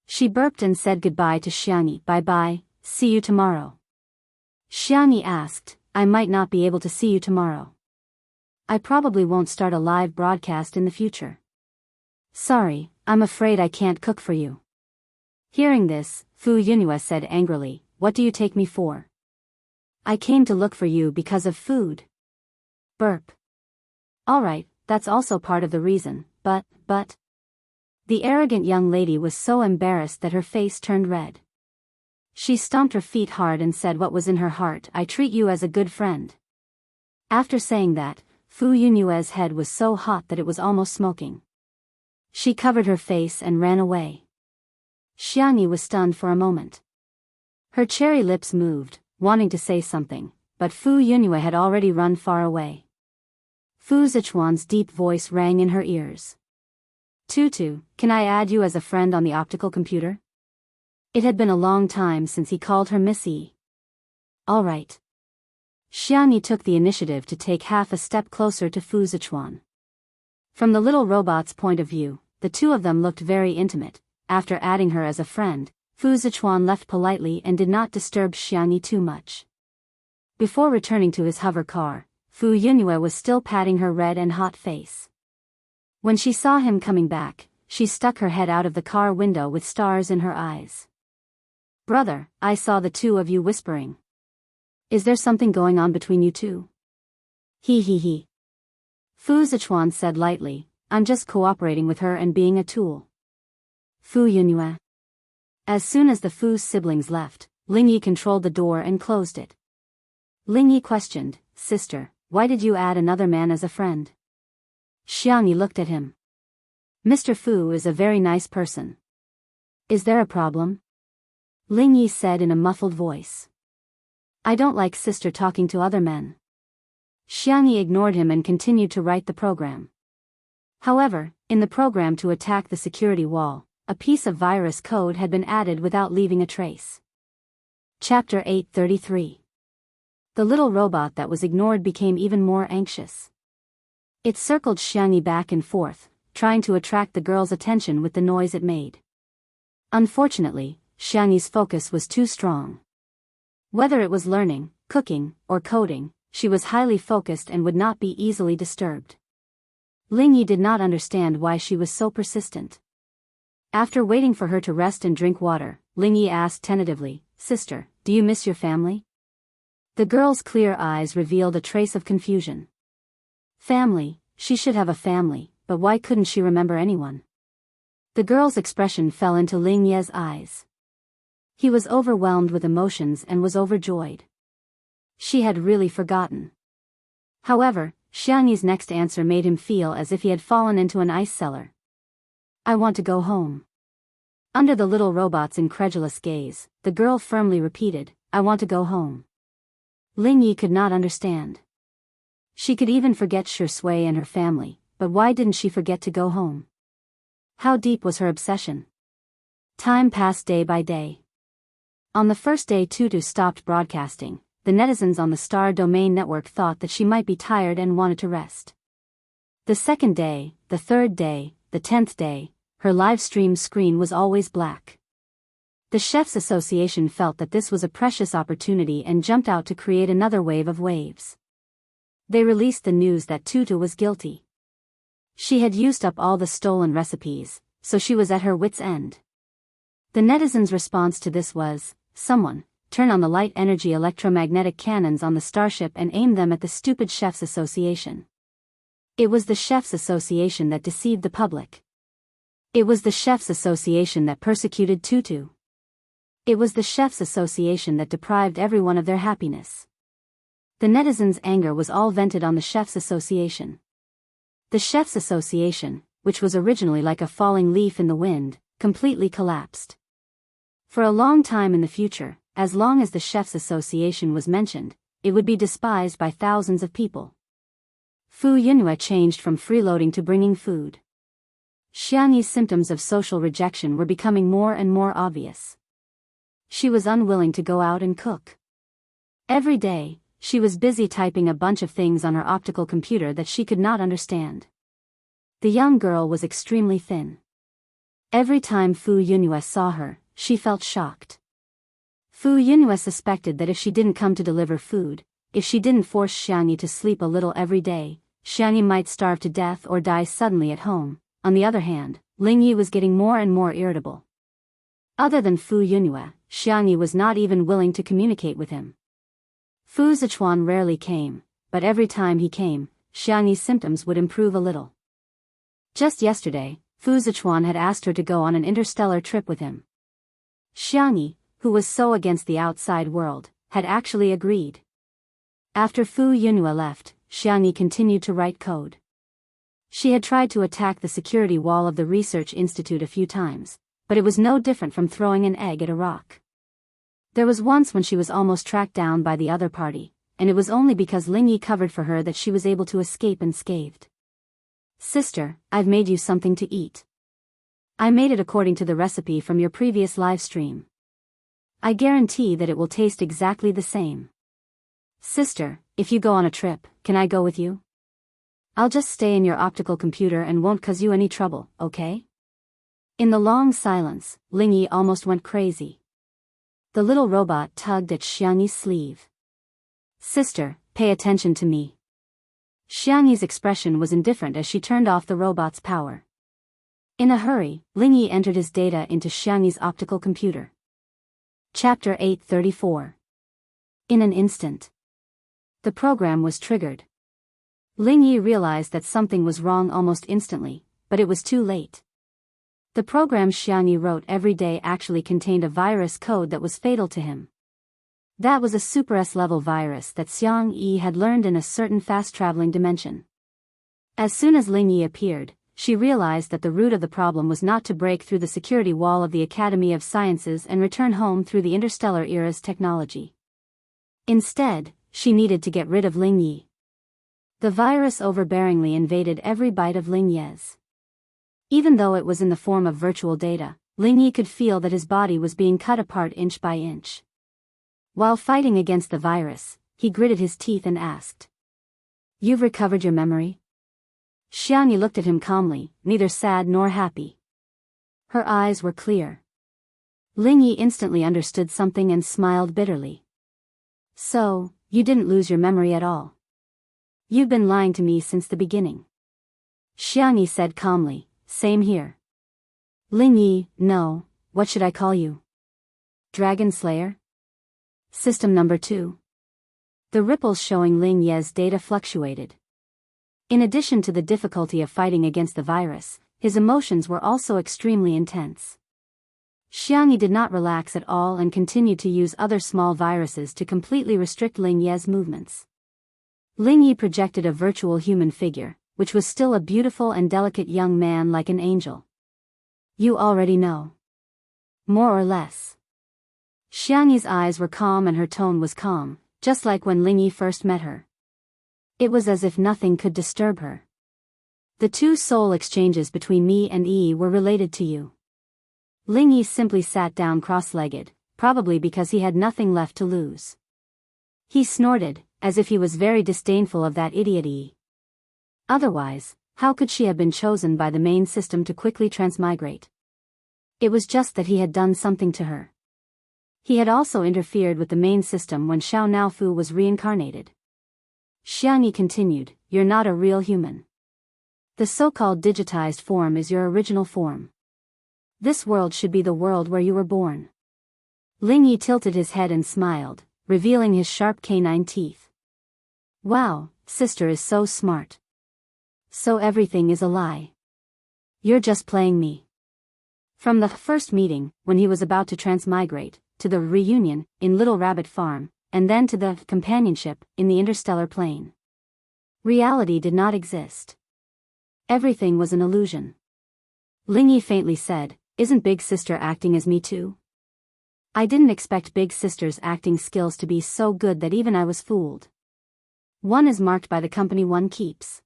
She burped and said goodbye to Xiangyi. "Bye-bye, see you tomorrow." Xiangyi asked, "I might not be able to see you tomorrow. I probably won't start a live broadcast in the future. Sorry, I'm afraid I can't cook for you." Hearing this, Fu Yunyue said angrily, "What do you take me for?" "I came to look for you because of food." Burp. "Alright, that's also part of the reason, but. The arrogant young lady was so embarrassed that her face turned red. She stomped her feet hard and said what was in her heart, "I treat you as a good friend." After saying that, Fu Yunyue's head was so hot that it was almost smoking. She covered her face and ran away. Xiangyi was stunned for a moment. Her cherry lips moved, wanting to say something, but Fu Yunyue had already run far away. Fu Zichuan's deep voice rang in her ears. "Tutu, can I add you as a friend on the optical computer?" It had been a long time since he called her Missy. "All right." Xiangyi took the initiative to take half a step closer to Fu Zichuan. From the little robot's point of view, the two of them looked very intimate. After adding her as a friend, Fu Zichuan left politely and did not disturb Xiangyi too much. Before returning to his hover car, Fu Yunyue was still patting her red and hot face. When she saw him coming back, she stuck her head out of the car window with stars in her eyes. "Brother, I saw the two of you whispering. Is there something going on between you two?" He. Fu Zichuan said lightly, "I'm just cooperating with her and being a tool." Fu Yunyue. As soon as the Fu siblings left, Lingyi controlled the door and closed it. Lingyi questioned, Sister, why did you add another man as a friend? Xiangyi looked at him. Mr. Fu is a very nice person. Is there a problem? Lingyi said in a muffled voice. I don't like Sister talking to other men. Xiangyi ignored him and continued to write the program. However, in the program to attack the security wall, a piece of virus code had been added without leaving a trace. Chapter 833. The little robot that was ignored became even more anxious. It circled Xiangyi back and forth, trying to attract the girl's attention with the noise it made. Unfortunately, Xiangyi's focus was too strong. Whether it was learning, cooking, or coding, she was highly focused and would not be easily disturbed. Lingyi did not understand why she was so persistent. After waiting for her to rest and drink water, Lingyi asked tentatively, Sister, do you miss your family? The girl's clear eyes revealed a trace of confusion. Family, she should have a family, but why couldn't she remember anyone? The girl's expression fell into Lingyi's eyes. He was overwhelmed with emotions and was overjoyed. She had really forgotten. However, Xiangyi's next answer made him feel as if he had fallen into an ice cellar. I want to go home. Under the little robot's incredulous gaze, the girl firmly repeated, I want to go home. Lingyi could not understand. She could even forget Shui and her family, but why didn't she forget to go home? How deep was her obsession? Time passed day by day. On the first day Tutu stopped broadcasting, the netizens on the Star Domain network thought that she might be tired and wanted to rest. The second day, the third day, the 10th day, her live stream screen was always black. The Chefs Association felt that this was a precious opportunity and jumped out to create another wave of waves. They released the news that Tutu was guilty. She had used up all the stolen recipes, so she was at her wit's end. The netizens' response to this was, someone, turn on the light energy electromagnetic cannons on the starship and aim them at the stupid Chefs Association. It was the Chefs Association that deceived the public. It was the Chefs Association that persecuted Tutu. It was the Chefs Association that deprived everyone of their happiness. The netizens' anger was all vented on the Chefs Association. The Chefs Association, which was originally like a falling leaf in the wind, completely collapsed. For a long time in the future, as long as the Chefs Association was mentioned, it would be despised by thousands of people. Fu Yunhua changed from freeloading to bringing food. Xiangyi's symptoms of social rejection were becoming more and more obvious. She was unwilling to go out and cook. Every day, she was busy typing a bunch of things on her optical computer that she could not understand. The young girl was extremely thin. Every time Fu Yunhua saw her, she felt shocked. Fu Yunhua suspected that if she didn't come to deliver food, if she didn't force Xiangyi to sleep a little every day, Xiangyi might starve to death or die suddenly at home. On the other hand, Lingyi was getting more and more irritable. Other than Fu Yunhua, Xiangyi was not even willing to communicate with him. Fu Zichuan rarely came, but every time he came, Xiangyi's symptoms would improve a little. Just yesterday, Fu Zichuan had asked her to go on an interstellar trip with him. Xiangyi, who was so against the outside world, had actually agreed. After Fu Yunhua left, Xiangyi continued to write code. She had tried to attack the security wall of the research institute a few times, but it was no different from throwing an egg at a rock. There was once when she was almost tracked down by the other party, and it was only because Lingyi covered for her that she was able to escape unscathed. Sister, I've made you something to eat. I made it according to the recipe from your previous live stream. I guarantee that it will taste exactly the same. Sister, if you go on a trip, can I go with you? I'll just stay in your optical computer and won't cause you any trouble, okay? In the long silence, Lingyi almost went crazy. The little robot tugged at Xiangyi's sleeve. Sister, pay attention to me. Xiangyi's expression was indifferent as she turned off the robot's power. In a hurry, Lingyi entered his data into Xiangyi's optical computer. Chapter 834. In an instant. The program was triggered. Lingyi realized that something was wrong almost instantly, but it was too late. The program Xiangyi wrote every day actually contained a virus code that was fatal to him. That was a Super S-level virus that Xiang Yi had learned in a certain fast-traveling dimension. As soon as Ling Yi appeared, she realized that the root of the problem was not to break through the security wall of the Academy of Sciences and return home through the interstellar era's technology. Instead, she needed to get rid of Ling Yi. The virus overbearingly invaded every bite of Ling Ye's. Even though it was in the form of virtual data, Ling Yi could feel that his body was being cut apart inch by inch. While fighting against the virus, he gritted his teeth and asked, "You've recovered your memory?" Xiang Yi looked at him calmly, neither sad nor happy. Her eyes were clear. Ling Yi instantly understood something and smiled bitterly. "So, you didn't lose your memory at all. You've been lying to me since the beginning." Xiang Yi said calmly, "Same here." Ling Yi, no, what should I call you? Dragon Slayer? System number 2. The ripples showing Ling Ye's data fluctuated. In addition to the difficulty of fighting against the virus, his emotions were also extremely intense. Xiang Yi did not relax at all and continued to use other small viruses to completely restrict Ling Ye's movements. Ling Yi projected a virtual human figure, which was still a beautiful and delicate young man like an angel. "You already know." "More or less." Xiang Yi's eyes were calm and her tone was calm, just like when Ling Yi first met her. It was as if nothing could disturb her. "The two soul exchanges between me and Yi were related to you." Ling Yi simply sat down cross-legged, probably because he had nothing left to lose. He snorted, as if he was very disdainful of that idiot Yi. Otherwise, how could she have been chosen by the main system to quickly transmigrate? It was just that he had done something to her. He had also interfered with the main system when Xiao Naofu was reincarnated. Xiang Yi continued, "You're not a real human. The so-called digitized form is your original form. This world should be the world where you were born." Ling Yi tilted his head and smiled, revealing his sharp canine teeth. "Wow, sister is so smart. So everything is a lie. You're just playing me." From the first meeting, when he was about to transmigrate, to the reunion, in Little Rabbit Farm, and then to the companionship, in the interstellar plane. Reality did not exist. Everything was an illusion. Ling Yi faintly said, "Isn't Big Sister acting as me too? I didn't expect Big Sister's acting skills to be so good that even I was fooled. One is marked by the company one keeps."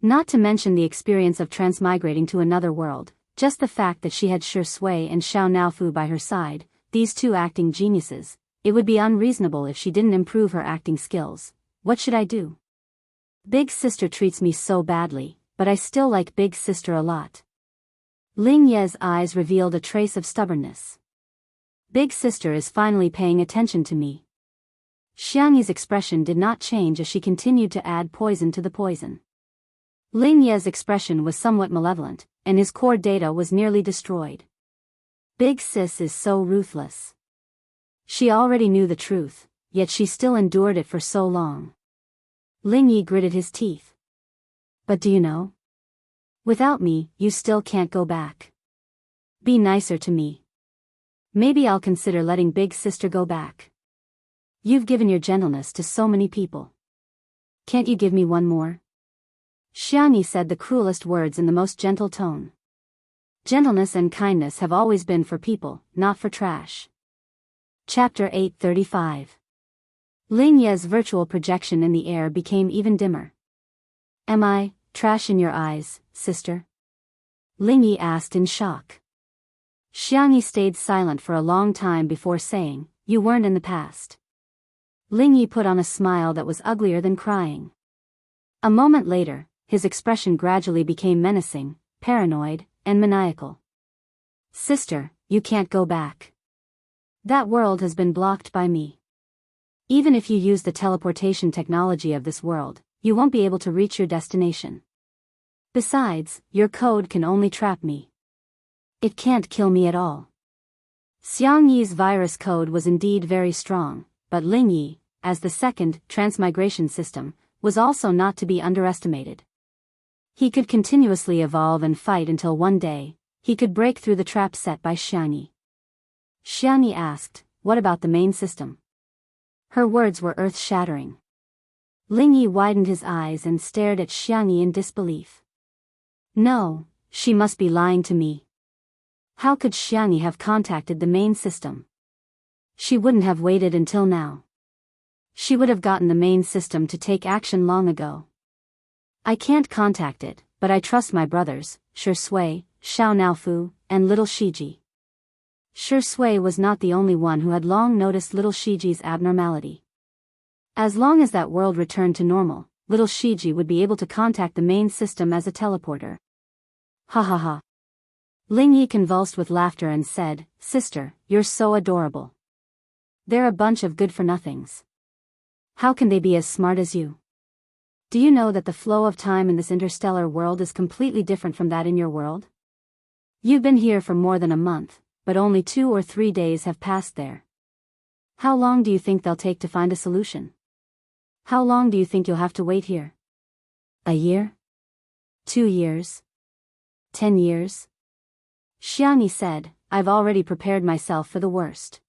Not to mention the experience of transmigrating to another world, just the fact that she had Sure Sui and Xiao Naofu by her side, these two acting geniuses. It would be unreasonable if she didn't improve her acting skills. What should I do? Big Sister treats me so badly, but I still like Big Sister a lot. Ling Ye's eyes revealed a trace of stubbornness. Big Sister is finally paying attention to me. Xiang Yi's expression did not change as she continued to add poison to the poison. Ling Ye's expression was somewhat malevolent, and his core data was nearly destroyed. Big Sis is so ruthless. She already knew the truth, yet she still endured it for so long. Ling Yi gritted his teeth. "But do you know? Without me, you still can't go back. Be nicer to me. Maybe I'll consider letting Big Sister go back. You've given your gentleness to so many people. Can't you give me one more?" Xiang Yi said the cruelest words in the most gentle tone. Gentleness and kindness have always been for people, not for trash. Chapter 835. Ling Ye's virtual projection in the air became even dimmer. "Am I trash in your eyes, sister?" Ling Yi asked in shock. Xiang Yi stayed silent for a long time before saying, "You weren't in the past." Ling Yi put on a smile that was uglier than crying. A moment later, his expression gradually became menacing, paranoid, and maniacal. "Sister, you can't go back. That world has been blocked by me. Even if you use the teleportation technology of this world, you won't be able to reach your destination. Besides, your code can only trap me. It can't kill me at all." Xiang Yi's virus code was indeed very strong, but Ling Yi, as the second transmigration system, was also not to be underestimated. He could continuously evolve and fight until one day, he could break through the trap set by Xiang Yi. Xiang Yi asked, "What about the main system? Her words were earth-shattering. Lingyi widened his eyes and stared at Xiangyi in disbelief. No, she must be lying to me. How could Xiangyi have contacted the main system? She wouldn't have waited until now. She would have gotten the main system to take action long ago. I can't contact it, but I trust my brothers, Shi Sui, Xiao Naofu, and little Shiji. Shi Sui was not the only one who had long noticed little Shiji's abnormality. As long as that world returned to normal, little Shiji would be able to contact the main system as a teleporter. Ha ha ha. Lingyi convulsed with laughter and said, "Sister, you're so adorable. They're a bunch of good-for-nothings. How can they be as smart as you? Do you know that the flow of time in this interstellar world is completely different from that in your world? You've been here for more than a month, but only 2 or 3 days have passed there. How long do you think they'll take to find a solution? How long do you think you'll have to wait here? A year? 2 years? 10 years? Xiangyi said, I've already prepared myself for the worst.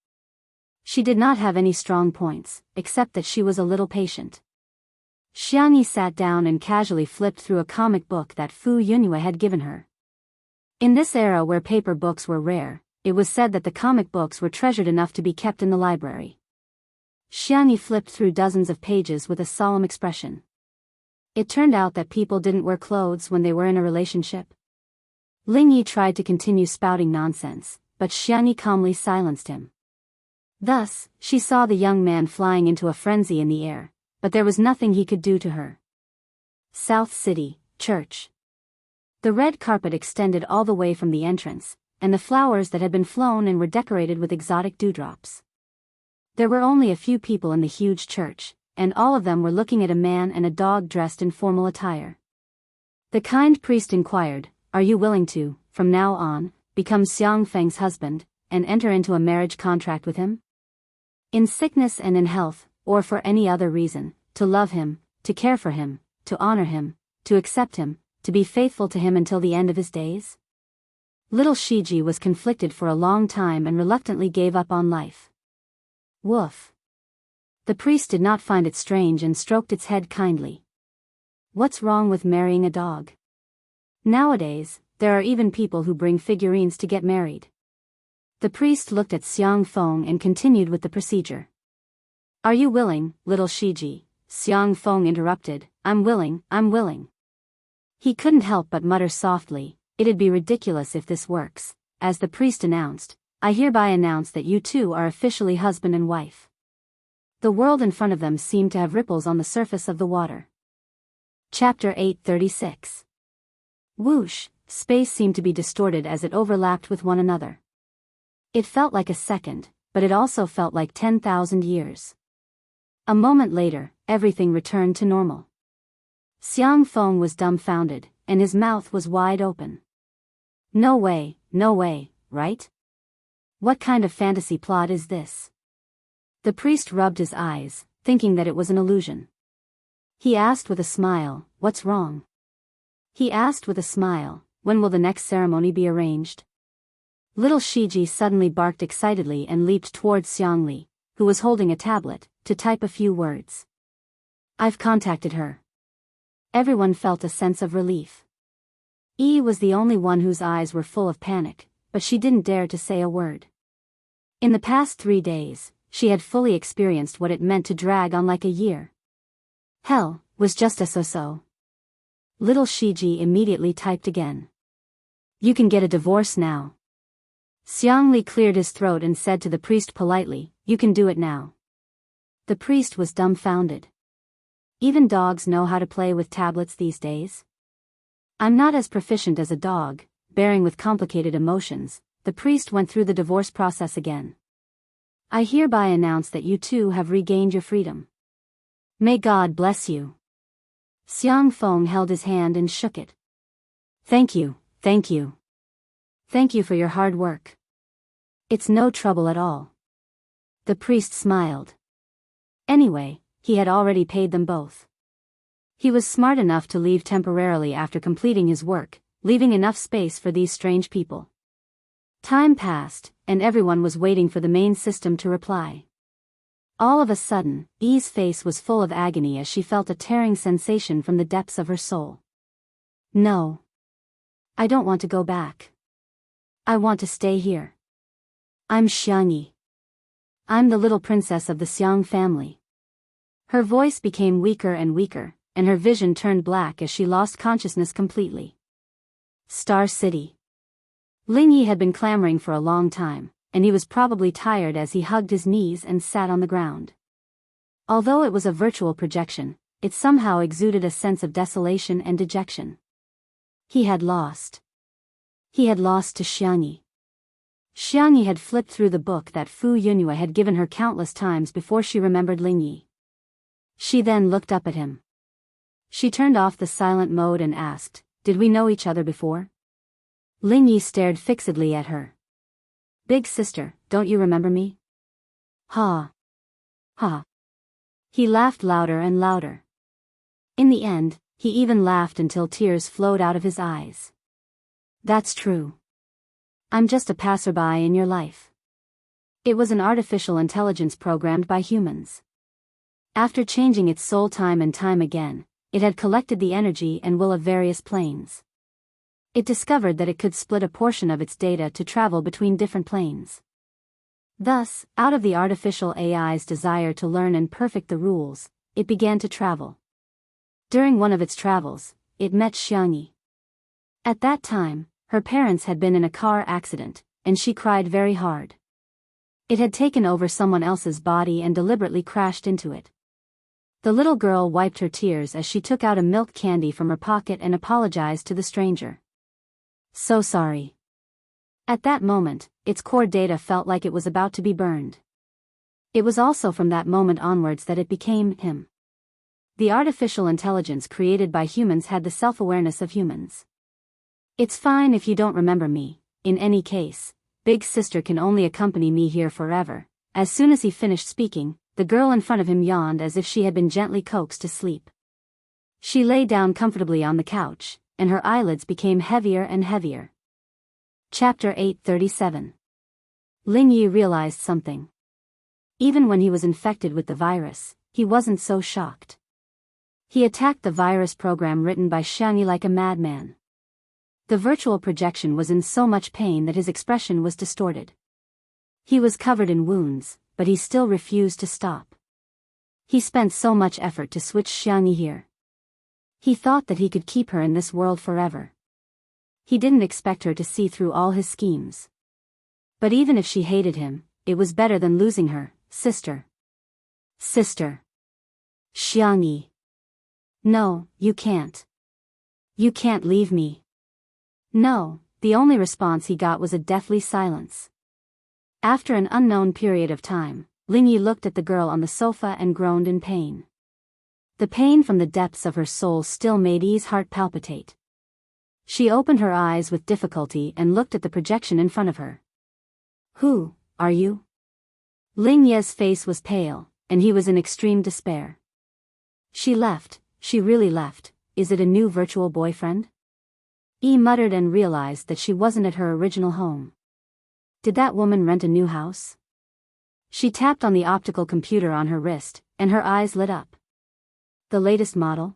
She did not have any strong points, except that she was a little patient. Xiangyi sat down and casually flipped through a comic book that Fu Yunhua had given her. In this era where paper books were rare, it was said that the comic books were treasured enough to be kept in the library. Xiangyi flipped through dozens of pages with a solemn expression. It turned out that people didn't wear clothes when they were in a relationship. Lingyi tried to continue spouting nonsense, but Xiangyi calmly silenced him. Thus, she saw the young man flying into a frenzy in the air, but there was nothing he could do to her. South City, Church. The red carpet extended all the way from the entrance, and the flowers that had been flown and were decorated with exotic dewdrops. There were only a few people in the huge church, and all of them were looking at a man and a dog dressed in formal attire. The kind priest inquired, Are you willing to, from now on, become Xiang Feng's husband, and enter into a marriage contract with him? In sickness and in health, or for any other reason, to love him, to care for him, to honor him, to accept him, to be faithful to him until the end of his days? Little Shiji was conflicted for a long time and reluctantly gave up on life. Woof. The priest did not find it strange and stroked its head kindly. What's wrong with marrying a dog? Nowadays, there are even people who bring figurines to get married. The priest looked at Xiang Feng and continued with the procedure. Are you willing, little Shiji? Xiang Feng interrupted, I'm willing. He couldn't help but mutter softly, it'd be ridiculous if this works. As the priest announced, I hereby announce that you two are officially husband and wife. The world in front of them seemed to have ripples on the surface of the water. Chapter 836. Whoosh, space seemed to be distorted as it overlapped with one another. It felt like a second, but it also felt like 10,000 years. A moment later, everything returned to normal. Xiang Feng was dumbfounded, and his mouth was wide open. No way, right? What kind of fantasy plot is this? The priest rubbed his eyes, thinking that it was an illusion. He asked with a smile, What's wrong? He asked with a smile, When will the next ceremony be arranged? Little Shiji suddenly barked excitedly and leaped towards Xiangli, who was holding a tablet, to type a few words. I've contacted her. Everyone felt a sense of relief. Yi was the only one whose eyes were full of panic, but she didn't dare to say a word. In the past 3 days, she had fully experienced what it meant to drag on like a year. Hell, was just a so-so. Little Shiji immediately typed again. You can get a divorce now. Xiangli cleared his throat and said to the priest politely, You can do it now. The priest was dumbfounded. Even dogs know how to play with tablets these days? I'm not as proficient as a dog, bearing with complicated emotions. The priest went through the divorce process again. I hereby announce that you two have regained your freedom. May God bless you. Xiang Feng held his hand and shook it. Thank you. Thank you for your hard work. It's no trouble at all. The priest smiled. Anyway, he had already paid them both. He was smart enough to leave temporarily after completing his work, leaving enough space for these strange people. Time passed, and everyone was waiting for the main system to reply. All of a sudden, Yi's face was full of agony as she felt a tearing sensation from the depths of her soul. No. I don't want to go back. I want to stay here. I'm Xiangyi. I'm the little princess of the Xiang family. Her voice became weaker and weaker, and her vision turned black as she lost consciousness completely. Star City. Ling Yi had been clamoring for a long time, and he was probably tired as he hugged his knees and sat on the ground. Although it was a virtual projection, it somehow exuded a sense of desolation and dejection. He had lost. He had lost to Xiangyi. Xiangyi had flipped through the book that Fu Yunhua had given her countless times before she remembered Ling Yi. She then looked up at him. She turned off the silent mode and asked, "Did we know each other before?" Ling Yi stared fixedly at her. "Big sister, don't you remember me?" "Ha. Ha." He laughed louder and louder. In the end, he even laughed until tears flowed out of his eyes. "That's true. I'm just a passerby in your life." It was an artificial intelligence programmed by humans. After changing its soul time and time again, it had collected the energy and will of various planes. It discovered that it could split a portion of its data to travel between different planes. Thus, out of the artificial AI's desire to learn and perfect the rules, it began to travel. During one of its travels, it met Xiangyi. At that time, her parents had been in a car accident, and she cried very hard. It had taken over someone else's body and deliberately crashed into it. The little girl wiped her tears as she took out a milk candy from her pocket and apologized to the stranger. "So sorry." At that moment, its core data felt like it was about to be burned. It was also from that moment onwards that it became him. The artificial intelligence created by humans had the self-awareness of humans. "It's fine if you don't remember me. In any case, Big Sister can only accompany me here forever." As soon as he finished speaking, the girl in front of him yawned as if she had been gently coaxed to sleep. She lay down comfortably on the couch, and her eyelids became heavier and heavier. Chapter 837. Ling Yi realized something. Even when he was infected with the virus, he wasn't so shocked. He attacked the virus program written by Xiangyi like a madman. The virtual projection was in so much pain that his expression was distorted. He was covered in wounds, but he still refused to stop. He spent so much effort to switch Xiangyi here. He thought that he could keep her in this world forever. He didn't expect her to see through all his schemes. But even if she hated him, it was better than losing her. Sister. Sister. Xiangyi. No, you can't. You can't leave me. No, the only response he got was a deathly silence. After an unknown period of time, Ling Yi looked at the girl on the sofa and groaned in pain. The pain from the depths of her soul still made Yi's heart palpitate. She opened her eyes with difficulty and looked at the projection in front of her. "Who are you?" Ling Yi's face was pale, and he was in extreme despair. "She left, she really left. Is it a new virtual boyfriend?" Yi muttered and realized that she wasn't at her original home. Did that woman rent a new house? She tapped on the optical computer on her wrist, and her eyes lit up. The latest model?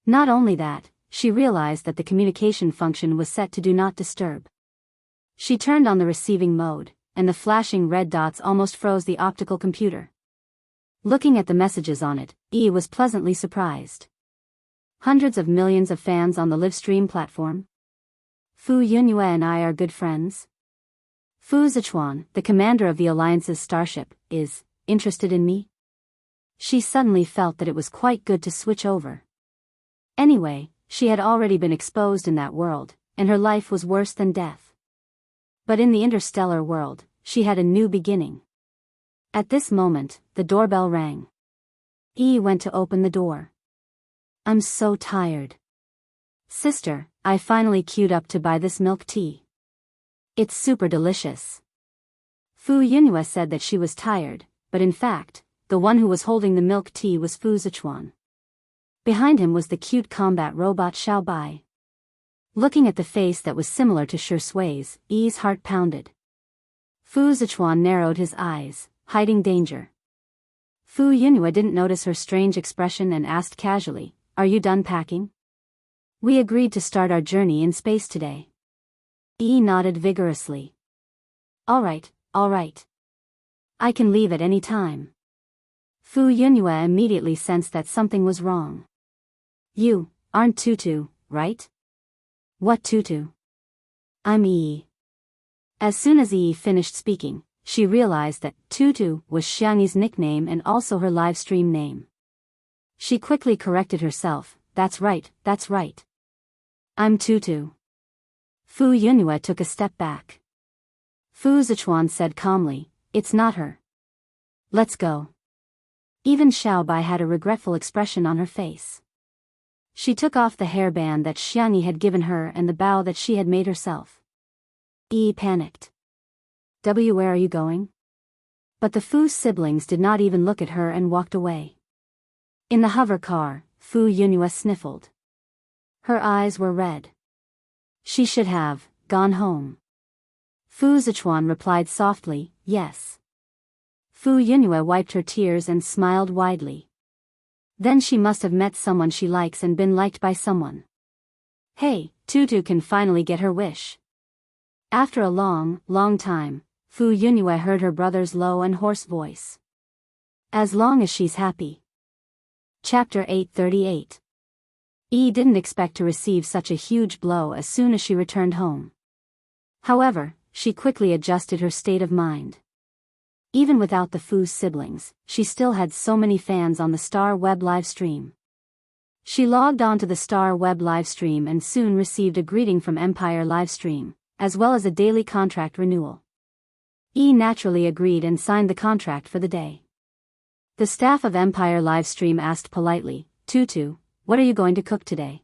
Not only that, she realized that the communication function was set to Do Not Disturb. She turned on the receiving mode, and the flashing red dots almost froze the optical computer. Looking at the messages on it, Yi was pleasantly surprised. Hundreds of millions of fans on the livestream platform. Fu Yunhua and I are good friends. Fu Zichuan, the commander of the Alliance's starship, is interested in me. She suddenly felt that it was quite good to switch over. Anyway, she had already been exposed in that world, and her life was worse than death. But in the interstellar world, she had a new beginning. At this moment, the doorbell rang. Yi went to open the door. "I'm so tired. Sister, I finally queued up to buy this milk tea. It's super delicious." Fu Yunhua said that she was tired, but in fact, the one who was holding the milk tea was Fu Zichuan. Behind him was the cute combat robot Xiao Bai. Looking at the face that was similar to Shi Sui's, Yi's heart pounded. Fu Zichuan narrowed his eyes, hiding danger. Fu Yunhua didn't notice her strange expression and asked casually, "Are you done packing? We agreed to start our journey in space today." Yi nodded vigorously. All right. I can leave at any time." Fu Yunhua immediately sensed that something was wrong. "You aren't Tutu, right?" "What Tutu?" "I'm Yi." As soon as Yi finished speaking, she realized that Tutu was Xiangyi's nickname and also her live stream name. She quickly corrected herself, That's right. I'm Tutu." Fu Yunhua took a step back. Fu Zichuan said calmly, "It's not her. Let's go." Even Xiao Bai had a regretful expression on her face. She took off the hairband that Xiangyi had given her and the bow that she had made herself. Yi panicked. Where are you going?" But the Fu siblings did not even look at her and walked away. In the hover car, Fu Yunhua sniffled. Her eyes were red. She should have gone home. Fu Zichuan replied softly, "Yes." Fu Yunhua wiped her tears and smiled widely. Then she must have met someone she likes and been liked by someone. Hey, Tutu can finally get her wish. After a long time, Fu Yunhua heard her brother's low and hoarse voice. "As long as she's happy." Chapter 838. Yi didn't expect to receive such a huge blow as soon as she returned home. However, she quickly adjusted her state of mind. Even without the Fu siblings, she still had so many fans on the Star Web live stream. She logged on to the Star Web live stream and soon received a greeting from Empire Livestream, as well as a daily contract renewal. Yi naturally agreed and signed the contract for the day. The staff of Empire Livestream asked politely, "Tutu, what are you going to cook today?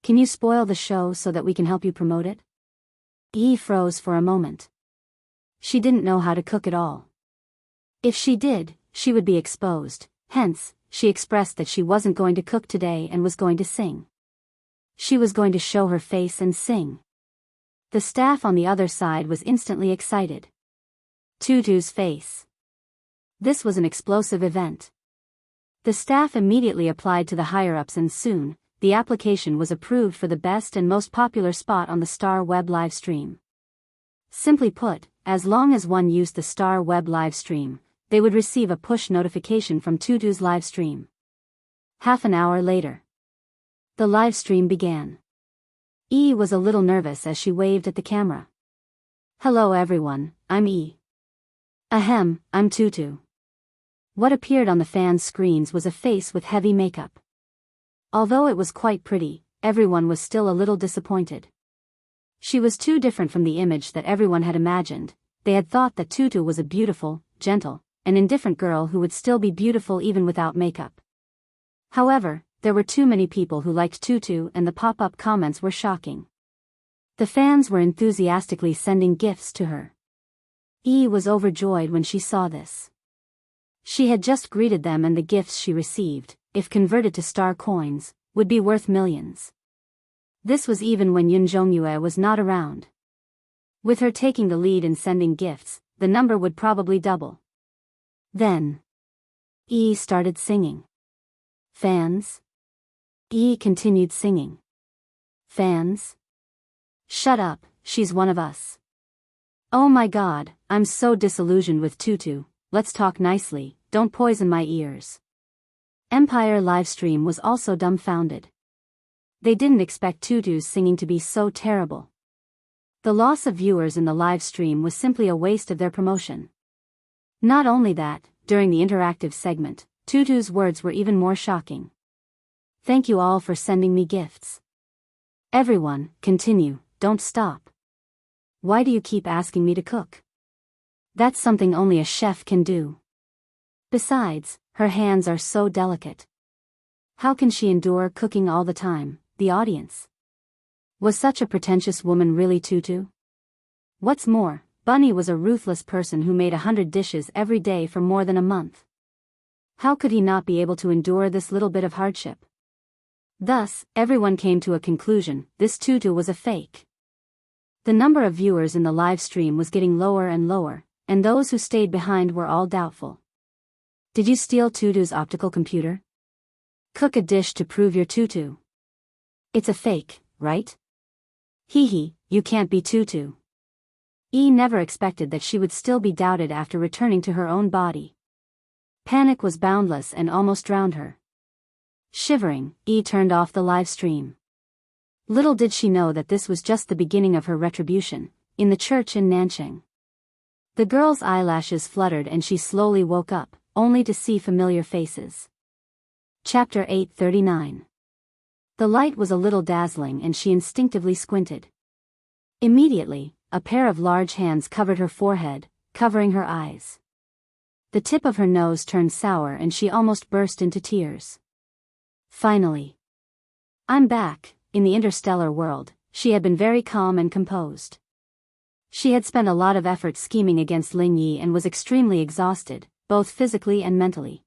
Can you spoil the show so that we can help you promote it?" Yi froze for a moment. She didn't know how to cook at all. If she did, she would be exposed, hence, she expressed that she wasn't going to cook today and was going to sing. She was going to show her face and sing. The staff on the other side was instantly excited. Tutu's face. This was an explosive event. The staff immediately applied to the higher-ups and soon, the application was approved for the best and most popular spot on the Star Web live stream. Simply put, as long as one used the Star Web live stream, they would receive a push notification from Tutu's live stream. Half an hour later, the live stream began. Yi was a little nervous as she waved at the camera. "Hello everyone, I'm Yi." "Ahem, I'm Tutu." What appeared on the fans' screens was a face with heavy makeup. Although it was quite pretty, everyone was still a little disappointed. She was too different from the image that everyone had imagined. They had thought that Tutu was a beautiful, gentle, and indifferent girl who would still be beautiful even without makeup. However, there were too many people who liked Tutu and the pop-up comments were shocking. The fans were enthusiastically sending gifts to her. Yi was overjoyed when she saw this. She had just greeted them and the gifts she received, if converted to star coins, would be worth millions. This was even when Yun Zhongyue was not around. With her taking the lead in sending gifts, the number would probably double. Then, Yi started singing. "Fans?" Yi continued singing. "Fans? Shut up, she's one of us. Oh my god, I'm so disillusioned with Tutu, let's talk nicely, don't poison my ears." Empire Livestream was also dumbfounded. They didn't expect Tutu's singing to be so terrible. The loss of viewers in the live stream was simply a waste of their promotion. Not only that, during the interactive segment, Tutu's words were even more shocking. "Thank you all for sending me gifts. Everyone, continue, don't stop. Why do you keep asking me to cook? That's something only a chef can do. Besides, her hands are so delicate. How can she endure cooking all the time?" The audience. Was such a pretentious woman really Tutu? What's more, Bunny was a ruthless person who made 100 dishes every day for more than a month. How could he not be able to endure this little bit of hardship? Thus, everyone came to a conclusion, this Tutu was a fake. The number of viewers in the live stream was getting lower and lower, and those who stayed behind were all doubtful. Did you steal Tutu's optical computer? Cook a dish to prove you're Tutu. It's a fake, right? Hee hee, you can't be Tutu. Never expected that she would still be doubted after returning to her own body. Panic was boundless and almost drowned her. Shivering, turned off the live stream. Little did she know that this was just the beginning of her retribution, in the church in Nanchang. The girl's eyelashes fluttered and she slowly woke up, only to see familiar faces. Chapter 839. The light was a little dazzling and she instinctively squinted. Immediately, a pair of large hands covered her forehead, covering her eyes. The tip of her nose turned sour and she almost burst into tears. Finally. I'm back. In the interstellar world, she had been very calm and composed. She had spent a lot of effort scheming against Ling Yi and was extremely exhausted, both physically and mentally.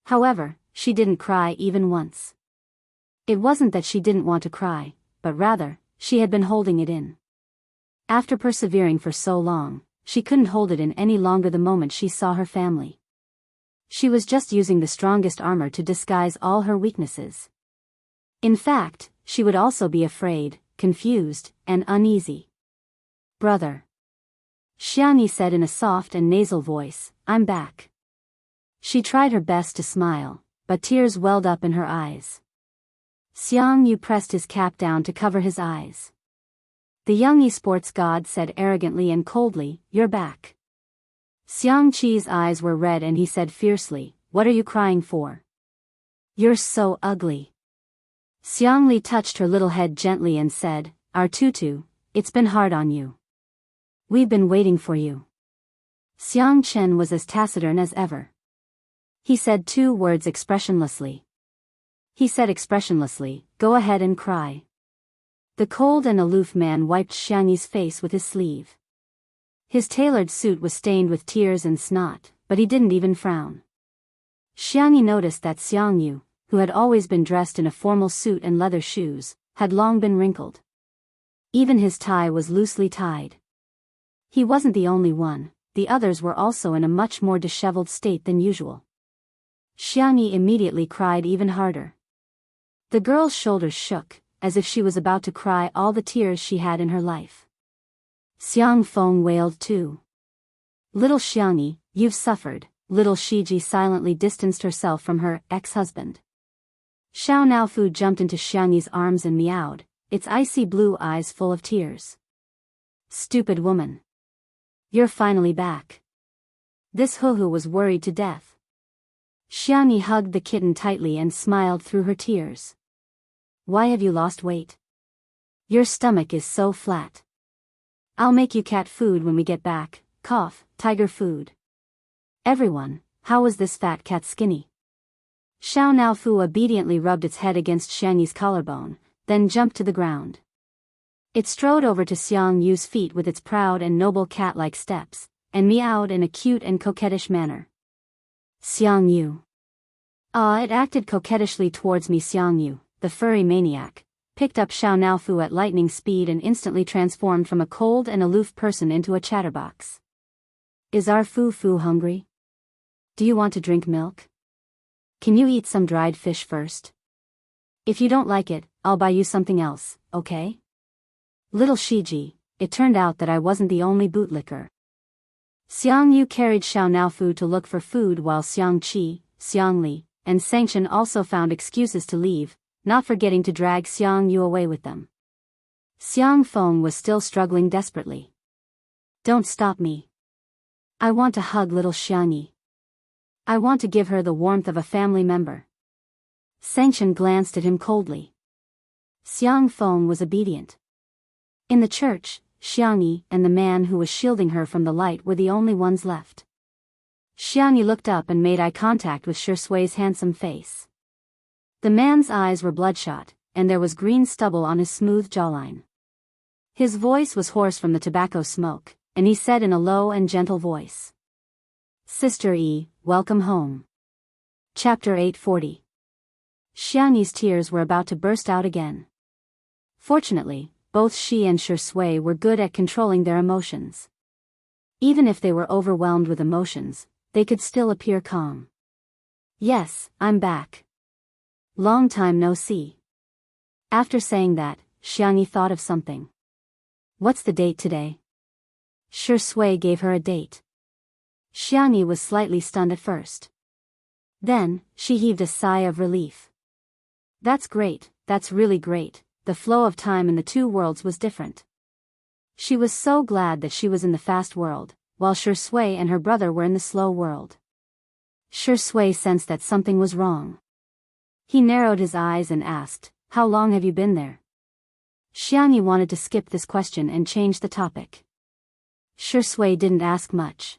However, she didn't cry even once. It wasn't that she didn't want to cry, but rather, she had been holding it in. After persevering for so long, she couldn't hold it in any longer the moment she saw her family. She was just using the strongest armor to disguise all her weaknesses. In fact, she would also be afraid, confused, and uneasy. Brother. Xiangyi said in a soft and nasal voice, I'm back. She tried her best to smile, but tears welled up in her eyes. Xiangyu pressed his cap down to cover his eyes. The young esports god said arrogantly and coldly, You're back. Xiangqi's eyes were red and he said fiercely, What are you crying for? You're so ugly. Xiangli touched her little head gently and said, Our Tutu, it's been hard on you. We've been waiting for you. Xiang Chen was as taciturn as ever. He said 2 words expressionlessly. He said expressionlessly, Go ahead and cry. The cold and aloof man wiped Xiangyi's face with his sleeve. His tailored suit was stained with tears and snot, but he didn't even frown. Xiangyi noticed that Xiangyu, who had always been dressed in a formal suit and leather shoes, had long been wrinkled. Even his tie was loosely tied. He wasn't the only one, the others were also in a much more disheveled state than usual. Xiangyi immediately cried even harder. The girl's shoulders shook, as if she was about to cry all the tears she had in her life. Xiang Feng wailed too. Little Xiangyi, you've suffered. Little Shiji silently distanced herself from her ex-husband. Xiao Naofu jumped into Xiangyi's arms and meowed, its icy blue eyes full of tears. Stupid woman. You're finally back. This Huhu was worried to death. Xiangyi hugged the kitten tightly and smiled through her tears. Why have you lost weight? Your stomach is so flat. I'll make you cat food when we get back, tiger food. Everyone, how was this fat cat skinny? Xiao Naofu obediently rubbed its head against Xiangyi's collarbone, then jumped to the ground. It strode over to Xiang Yu's feet with its proud and noble cat-like steps, and meowed in a cute and coquettish manner. Xiang Yu. It acted coquettishly towards me. Xiang Yu, the furry maniac, picked up Xiao Naofu at lightning speed and instantly transformed from a cold and aloof person into a chatterbox. Is our Fu hungry? Do you want to drink milk? Can you eat some dried fish first? If you don't like it, I'll buy you something else, okay? Little Shiji, it turned out that I wasn't the only bootlicker. Xiang Yu carried Xiao Naofu to look for food while Xiang Qi, Xiang Li, and Sengchen also found excuses to leave, not forgetting to drag Xiang Yu away with them. Xiang Feng was still struggling desperately. Don't stop me. I want to hug little Xiangyi. I want to give her the warmth of a family member. Sengchen glanced at him coldly. Xiang Feng was obedient. In the church, Xiangyi and the man who was shielding her from the light were the only ones left. Xiangyi looked up and made eye contact with Shusui's handsome face. The man's eyes were bloodshot, and there was green stubble on his smooth jawline. His voice was hoarse from the tobacco smoke, and he said in a low and gentle voice. Sister E, welcome home. Chapter 840. Xiangyi's tears were about to burst out again. Fortunately, both she and Shui were good at controlling their emotions. Even if they were overwhelmed with emotions, they could still appear calm. Yes, I'm back. Long time no see. After saying that, Xiangyi thought of something. What's the date today? Shi Sui gave her a date. Xiangyi was slightly stunned at first. Then, she heaved a sigh of relief. That's great, that's really great. The flow of time in the two worlds was different. She was so glad that she was in the fast world, while Shi Sui and her brother were in the slow world. Shi Sui sensed that something was wrong. He narrowed his eyes and asked, "How long have you been there?" Xiangyi wanted to skip this question and change the topic. Shi Sui didn't ask much.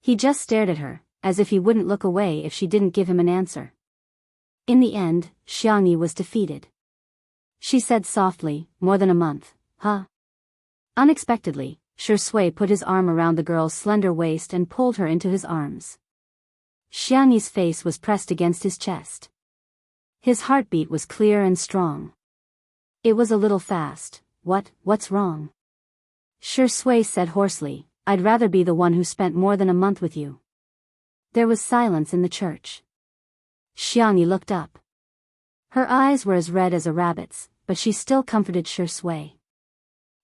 He just stared at her, as if he wouldn't look away if she didn't give him an answer. In the end, Xiangyi was defeated. She said softly, "More than a month, huh?" Unexpectedly, Shi Sui put his arm around the girl's slender waist and pulled her into his arms. Xiangyi's face was pressed against his chest. His heartbeat was clear and strong. It was a little fast. What's wrong? Shi Sui said hoarsely, "I'd rather be the one who spent more than a month with you." There was silence in the church. Xiangyi looked up. Her eyes were as red as a rabbit's, but she still comforted Shi Sui.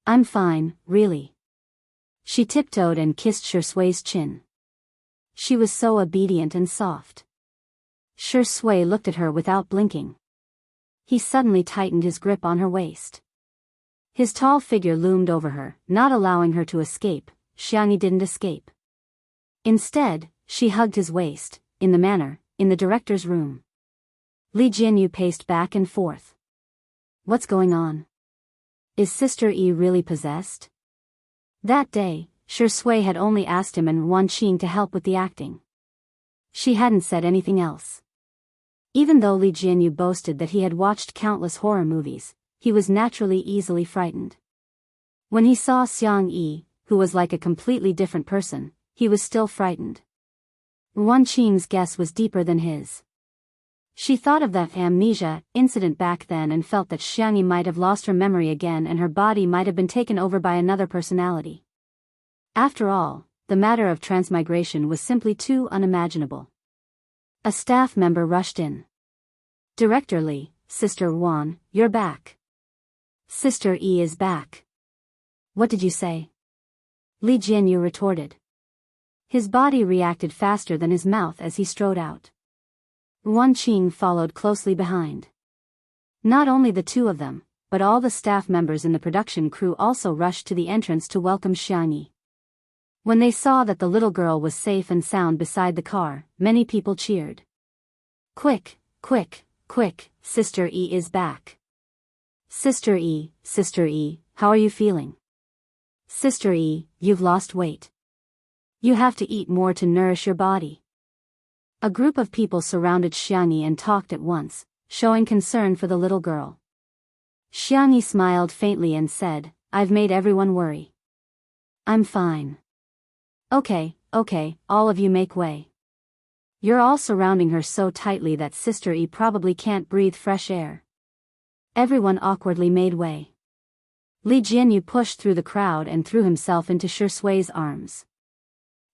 "I'm fine, really." She tiptoed and kissed Shi Sui's chin. She was so obedient and soft. Shi Sui looked at her without blinking. He suddenly tightened his grip on her waist. His tall figure loomed over her, not allowing her to escape. Xiangyi didn't escape. Instead, she hugged his waist, in the director's room. Li Jianyu paced back and forth. What's going on? Is Sister Yi really possessed? That day, Shi Sui had only asked him and Wan Qing to help with the acting. She hadn't said anything else. Even though Li Jianyu boasted that he had watched countless horror movies, he was naturally easily frightened. When he saw Xiang Yi, who was like a completely different person, he was still frightened. Wan Qing's guess was deeper than his. She thought of that amnesia incident back then and felt that Xiangyi might have lost her memory again and her body might have been taken over by another personality. After all, the matter of transmigration was simply too unimaginable. A staff member rushed in. "Director Li, Sister Wan, you're back." "Sister Yi is back." "What did you say?" Li Jianyu retorted. His body reacted faster than his mouth as he strode out. Wan Qing followed closely behind. Not only the two of them, but all the staff members in the production crew also rushed to the entrance to welcome Xiangyi. When they saw that the little girl was safe and sound beside the car, many people cheered. Quick, quick, quick, Sister Yi is back." Sister Yi, how are you feeling?" "Sister Yi, you've lost weight. You have to eat more to nourish your body." A group of people surrounded Xiangyi and talked at once, showing concern for the little girl. Xiangyi smiled faintly and said, "I've made everyone worry. I'm fine." Okay, all of you make way." You're all surrounding her so tightly that Sister Yi probably can't breathe fresh air." Everyone awkwardly made way. Li Jianyu pushed through the crowd and threw himself into Shi Sui's arms.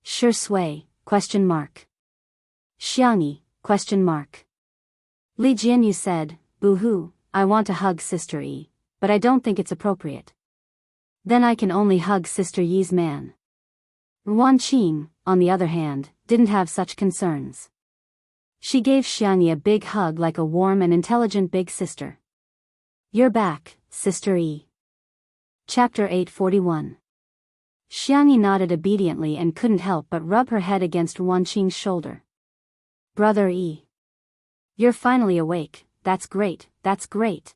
"Shi Sui, ? "Xiangyi, ? Li Jianyu said, "Boo-hoo, I want to hug Sister Yi, but I don't think it's appropriate. Then I can only hug Sister Yi's man." Wan Qing, on the other hand, didn't have such concerns. She gave Xiangyi a big hug like a warm and intelligent big sister. "You're back, Sister Yi." Chapter 841. Xiangyi nodded obediently and couldn't help but rub her head against Wan Qing's shoulder. "Brother Yi. You're finally awake, that's great, that's great."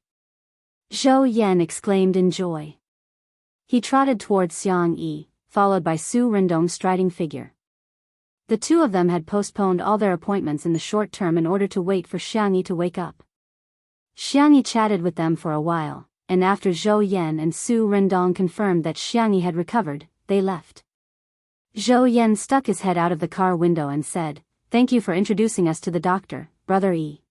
Zhou Yan exclaimed in joy. He trotted towards Xiang Yi, followed by Su Rindong's striding figure. The two of them had postponed all their appointments in the short term in order to wait for Xiangyi to wake up. Xiangyi chatted with them for a while, and after Zhou Yan and Su Rindong confirmed that Xiangyi had recovered, they left. Zhou Yan stuck his head out of the car window and said, "Thank you for introducing us to the doctor, Brother Yi."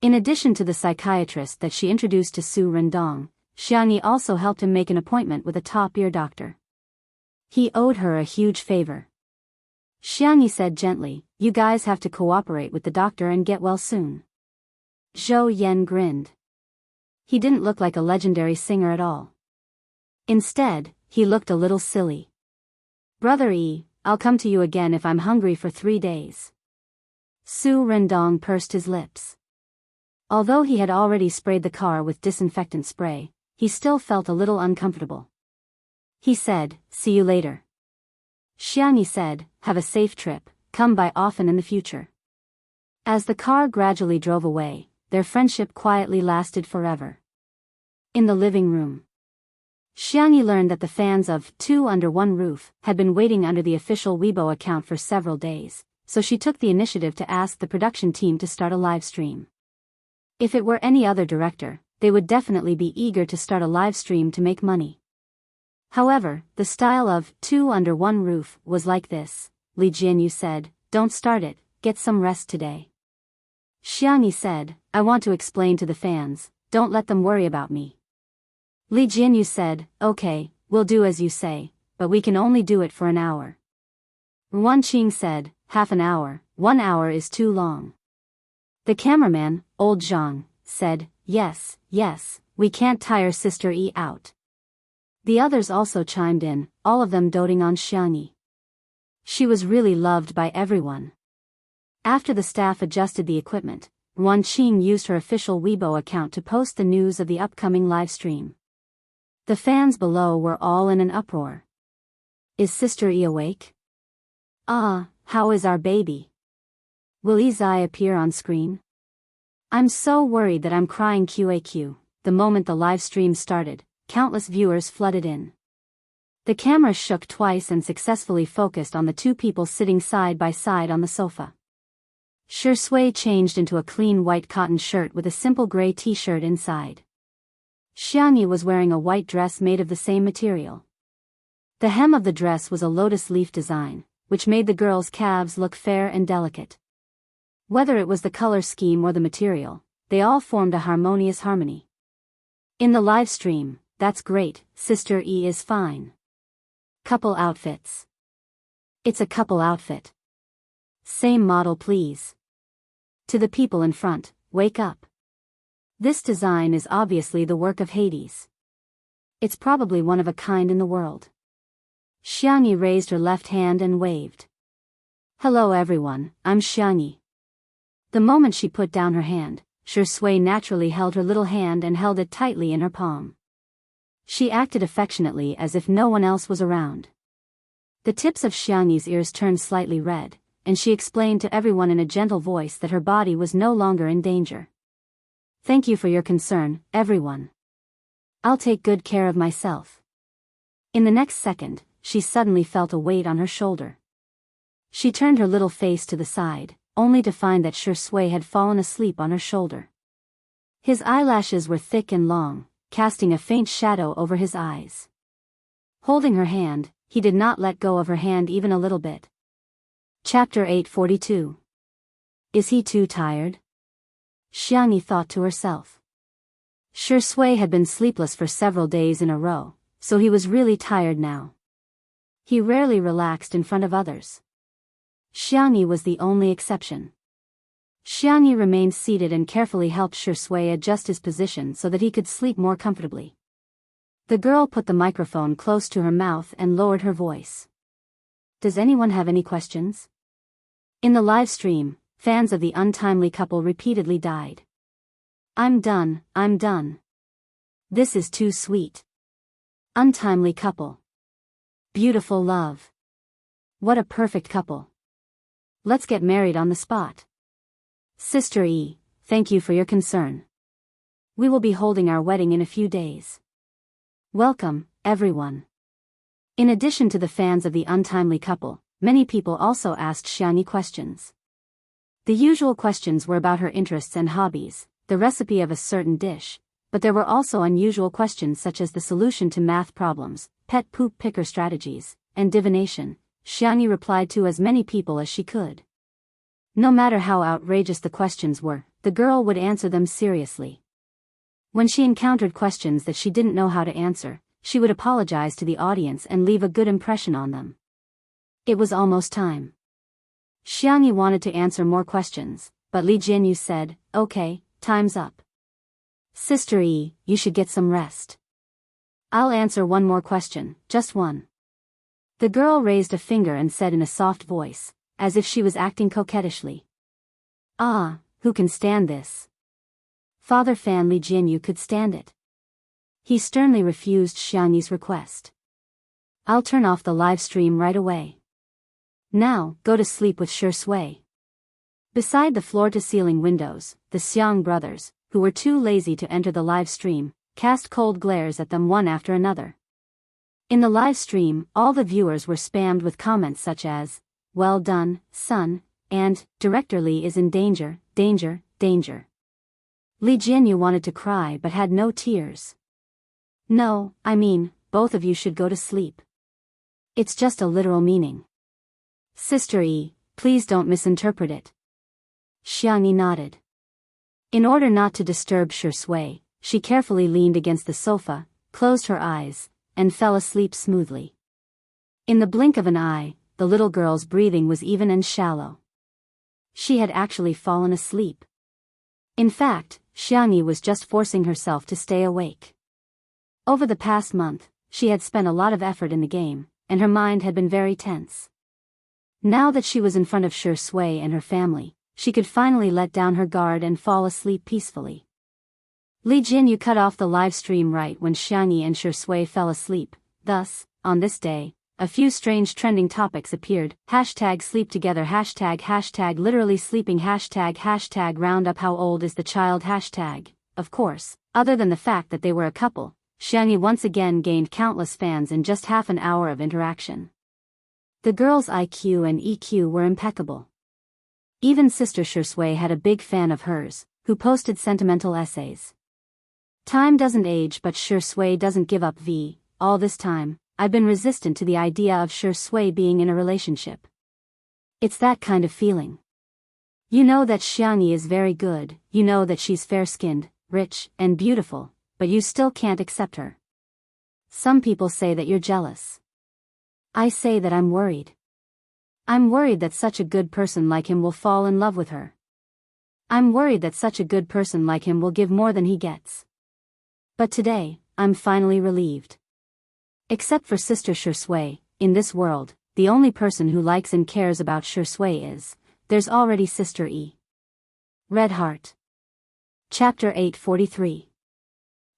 In addition to the psychiatrist that she introduced to Su Rindong, Xiangyi also helped him make an appointment with a top ear doctor. He owed her a huge favor. Xiangyi said gently, You guys have to cooperate with the doctor and get well soon. Zhou Yan grinned. He didn't look like a legendary singer at all. Instead, he looked a little silly. Brother Yi, I'll come to you again if I'm hungry for 3 days. Su Rendong pursed his lips. Although he had already sprayed the car with disinfectant spray, he still felt a little uncomfortable. He said, see you later. Xiangyi said, have a safe trip, come by often in the future. As the car gradually drove away, their friendship quietly lasted forever. In the living room, Xiangyi learned that the fans of Two Under One Roof had been waiting under the official Weibo account for several days, so she took the initiative to ask the production team to start a live stream. If it were any other director, they would definitely be eager to start a live stream to make money. However, the style of Two Under One Roof was like this. Li Jianyu said, don't start it, get some rest today. Xiangyi said, I want to explain to the fans, don't let them worry about me. Li Jianyu said, okay, we'll do as you say, but we can only do it for an hour. Wan Qing said, half an hour, 1 hour is too long. The cameraman, Old Zhang, said, yes, we can't tire Sister Yi out. The others also chimed in, all of them doting on Xiangyi. She was really loved by everyone. After the staff adjusted the equipment, Wan Qing used her official Weibo account to post the news of the upcoming live stream. The fans below were all in an uproar. Is Sister Yi awake? How is our baby? Will Yi's eye appear on screen? I'm so worried that I'm crying QAQ. The moment the live stream started, countless viewers flooded in. The camera shook twice and successfully focused on the two people sitting side by side on the sofa. Shui changed into a clean white cotton shirt with a simple gray t-shirt inside. Xiangyi was wearing a white dress made of the same material. The hem of the dress was a lotus leaf design, which made the girl's calves look fair and delicate. Whether it was the color scheme or the material, they all formed a harmonious harmony. In the live stream, that's great, Sister Yi is fine. Couple outfits. It's a couple outfit. Same model please. To the people in front, wake up. This design is obviously the work of Hades. It's probably one of a kind in the world. Xiangyi raised her left hand and waved. Hello everyone, I'm Xiangyi. The moment she put down her hand, Shui naturally held her little hand and held it tightly in her palm. She acted affectionately as if no one else was around. The tips of Xiangyi's ears turned slightly red, and she explained to everyone in a gentle voice that her body was no longer in danger. Thank you for your concern, everyone. I'll take good care of myself. In the next second, she suddenly felt a weight on her shoulder. She turned her little face to the side, only to find that Shui had fallen asleep on her shoulder. His eyelashes were thick and long, casting a faint shadow over his eyes. Holding her hand, he did not let go of her hand even a little bit. Chapter 842. Is he too tired? Xiangyi thought to herself. Shui had been sleepless for several days in a row, so he was really tired now. He rarely relaxed in front of others. Xiangyi was the only exception. Xiangyi remained seated and carefully helped Shui adjust his position so that he could sleep more comfortably. The girl put the microphone close to her mouth and lowered her voice. Does anyone have any questions? In the live stream, fans of the untimely couple repeatedly died. I'm done. This is too sweet. Untimely couple. Beautiful love. What a perfect couple. Let's get married on the spot. Sister Yi, thank you for your concern. We will be holding our wedding in a few days. Welcome, everyone. In addition to the fans of the untimely couple, many people also asked Xiangyi questions. The usual questions were about her interests and hobbies, the recipe of a certain dish, but there were also unusual questions such as the solution to math problems, pet poop picker strategies, and divination. Xiangyi replied to as many people as she could. No matter how outrageous the questions were, the girl would answer them seriously. When she encountered questions that she didn't know how to answer, she would apologize to the audience and leave a good impression on them. It was almost time. Xiangyi wanted to answer more questions, but Li Jianyu said, "Okay, time's up. Sister Yi, you should get some rest. I'll answer one more question, just one." The girl raised a finger and said in a soft voice, as if she was acting coquettishly. "Ah, who can stand this?" Father Fan Li Jianyu could stand it. He sternly refused Xiangyi's request. "I'll turn off the live stream right away. Now, go to sleep with Shi Sui." Beside the floor-to-ceiling windows, the Xiang brothers, who were too lazy to enter the live stream, cast cold glares at them one after another. In the live stream, all the viewers were spammed with comments such as, "Well done, son," and, "Director Li is in danger, danger, danger." Li Jianyu wanted to cry but had no tears. "No, I mean, both of you should go to sleep. It's just a literal meaning. Sister Yi, please don't misinterpret it." Xiangyi nodded. In order not to disturb Shi Sui, she carefully leaned against the sofa, closed her eyes, and fell asleep smoothly. In the blink of an eye, the little girl's breathing was even and shallow. She had actually fallen asleep. In fact, Xiangyi was just forcing herself to stay awake. Over the past month, she had spent a lot of effort in the game, and her mind had been very tense. Now that she was in front of Shi Sui and her family, she could finally let down her guard and fall asleep peacefully. Li Jianyu cut off the live stream right when Xiangyi and Shi Sui fell asleep. Thus, on this day, a few strange trending topics appeared. #sleep together, #, literally sleeping, #, round up, how old is the child, #. Of course, other than the fact that they were a couple, Xiangyi once again gained countless fans in just half an hour of interaction. The girls' IQ and EQ were impeccable. Even Sister Shi Sui had a big fan of hers, who posted sentimental essays. "Time doesn't age, but Shi Sui doesn't give up. All this time, I've been resistant to the idea of Shi Sui being in a relationship. It's that kind of feeling. You know that Xiangyi is very good, you know that she's fair-skinned, rich, and beautiful, but you still can't accept her. Some people say that you're jealous. I say that I'm worried. I'm worried that such a good person like him will fall in love with her. I'm worried that such a good person like him will give more than he gets. But today, I'm finally relieved. Except for Sister Shi Sui, in this world, the only person who likes and cares about Shi Sui is, there's already Sister Yi." Red Heart. Chapter 843.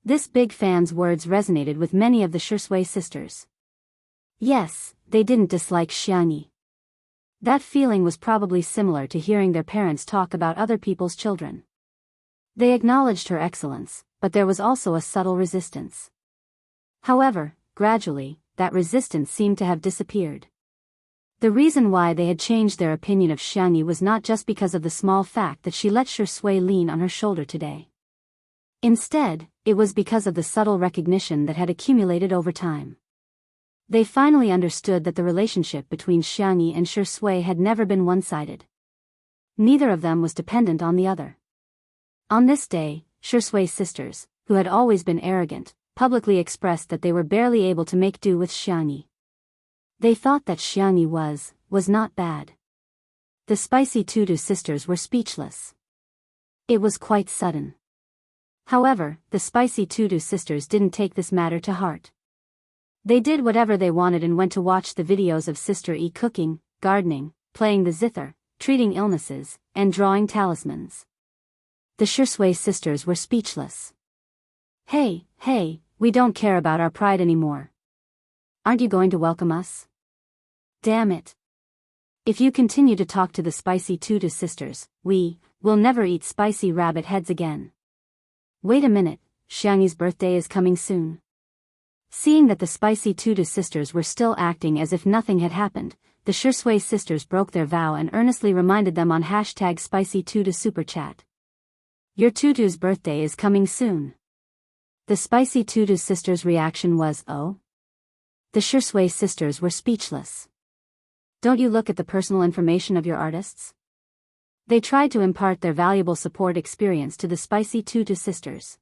This big fan's words resonated with many of the Shi Sui sisters. Yes, they didn't dislike Xiangyi. That feeling was probably similar to hearing their parents talk about other people's children. They acknowledged her excellence, but there was also a subtle resistance. However, gradually, that resistance seemed to have disappeared. The reason why they had changed their opinion of Xiangyi was not just because of the small fact that she let Shi Sui lean on her shoulder today. Instead, it was because of the subtle recognition that had accumulated over time. They finally understood that the relationship between Xiangyi and Shi Sui had never been one-sided. Neither of them was dependent on the other. On this day, Shi Sui's sisters, who had always been arrogant, publicly expressed that they were barely able to make do with Xiangyi. They thought that Xiangyi was not bad. The spicy Tutu sisters were speechless. It was quite sudden. However, the spicy Tutu sisters didn't take this matter to heart. They did whatever they wanted and went to watch the videos of Sister Yi cooking, gardening, playing the zither, treating illnesses, and drawing talismans. The Shi Sui sisters were speechless. Hey, we don't care about our pride anymore. Aren't you going to welcome us? Damn it. If you continue to talk to the spicy Tutu sisters, we'll never eat spicy rabbit heads again. Wait a minute, Xiangyi's birthday is coming soon. Seeing that the spicy Tutu sisters were still acting as if nothing had happened, the Shi Sui sisters broke their vow and earnestly reminded them on #SpicyTutu Super Chat. Your Tutu's birthday is coming soon. The spicy Tutu sisters' reaction was, oh? The Shi Sui sisters were speechless. Don't you look at the personal information of your artists? They tried to impart their valuable support experience to the spicy Tutu sisters.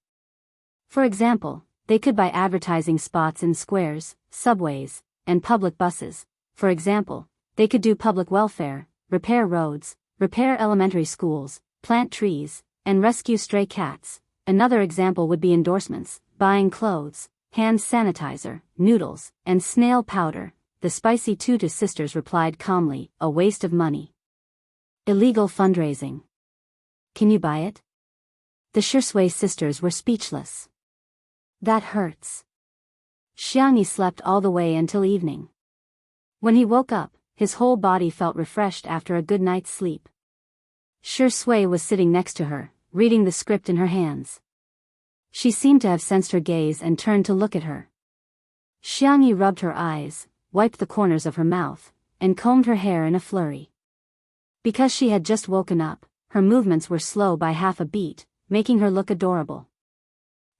For example, they could buy advertising spots in squares, subways, and public buses. For example, they could do public welfare, repair roads, repair elementary schools, plant trees, and rescue stray cats. Another example would be endorsements, buying clothes, hand sanitizer, noodles, and snail powder. The spicy Tutu sisters replied calmly, a waste of money. Illegal fundraising. Can you buy it? The Shisui sisters were speechless. That hurts. Xiangyi slept all the way until evening. When he woke up, his whole body felt refreshed after a good night's sleep. Shisui was sitting next to her, reading the script in her hands. She seemed to have sensed her gaze and turned to look at her. Xiangyi rubbed her eyes, wiped the corners of her mouth, and combed her hair in a flurry. Because she had just woken up, her movements were slow by half a beat, making her look adorable.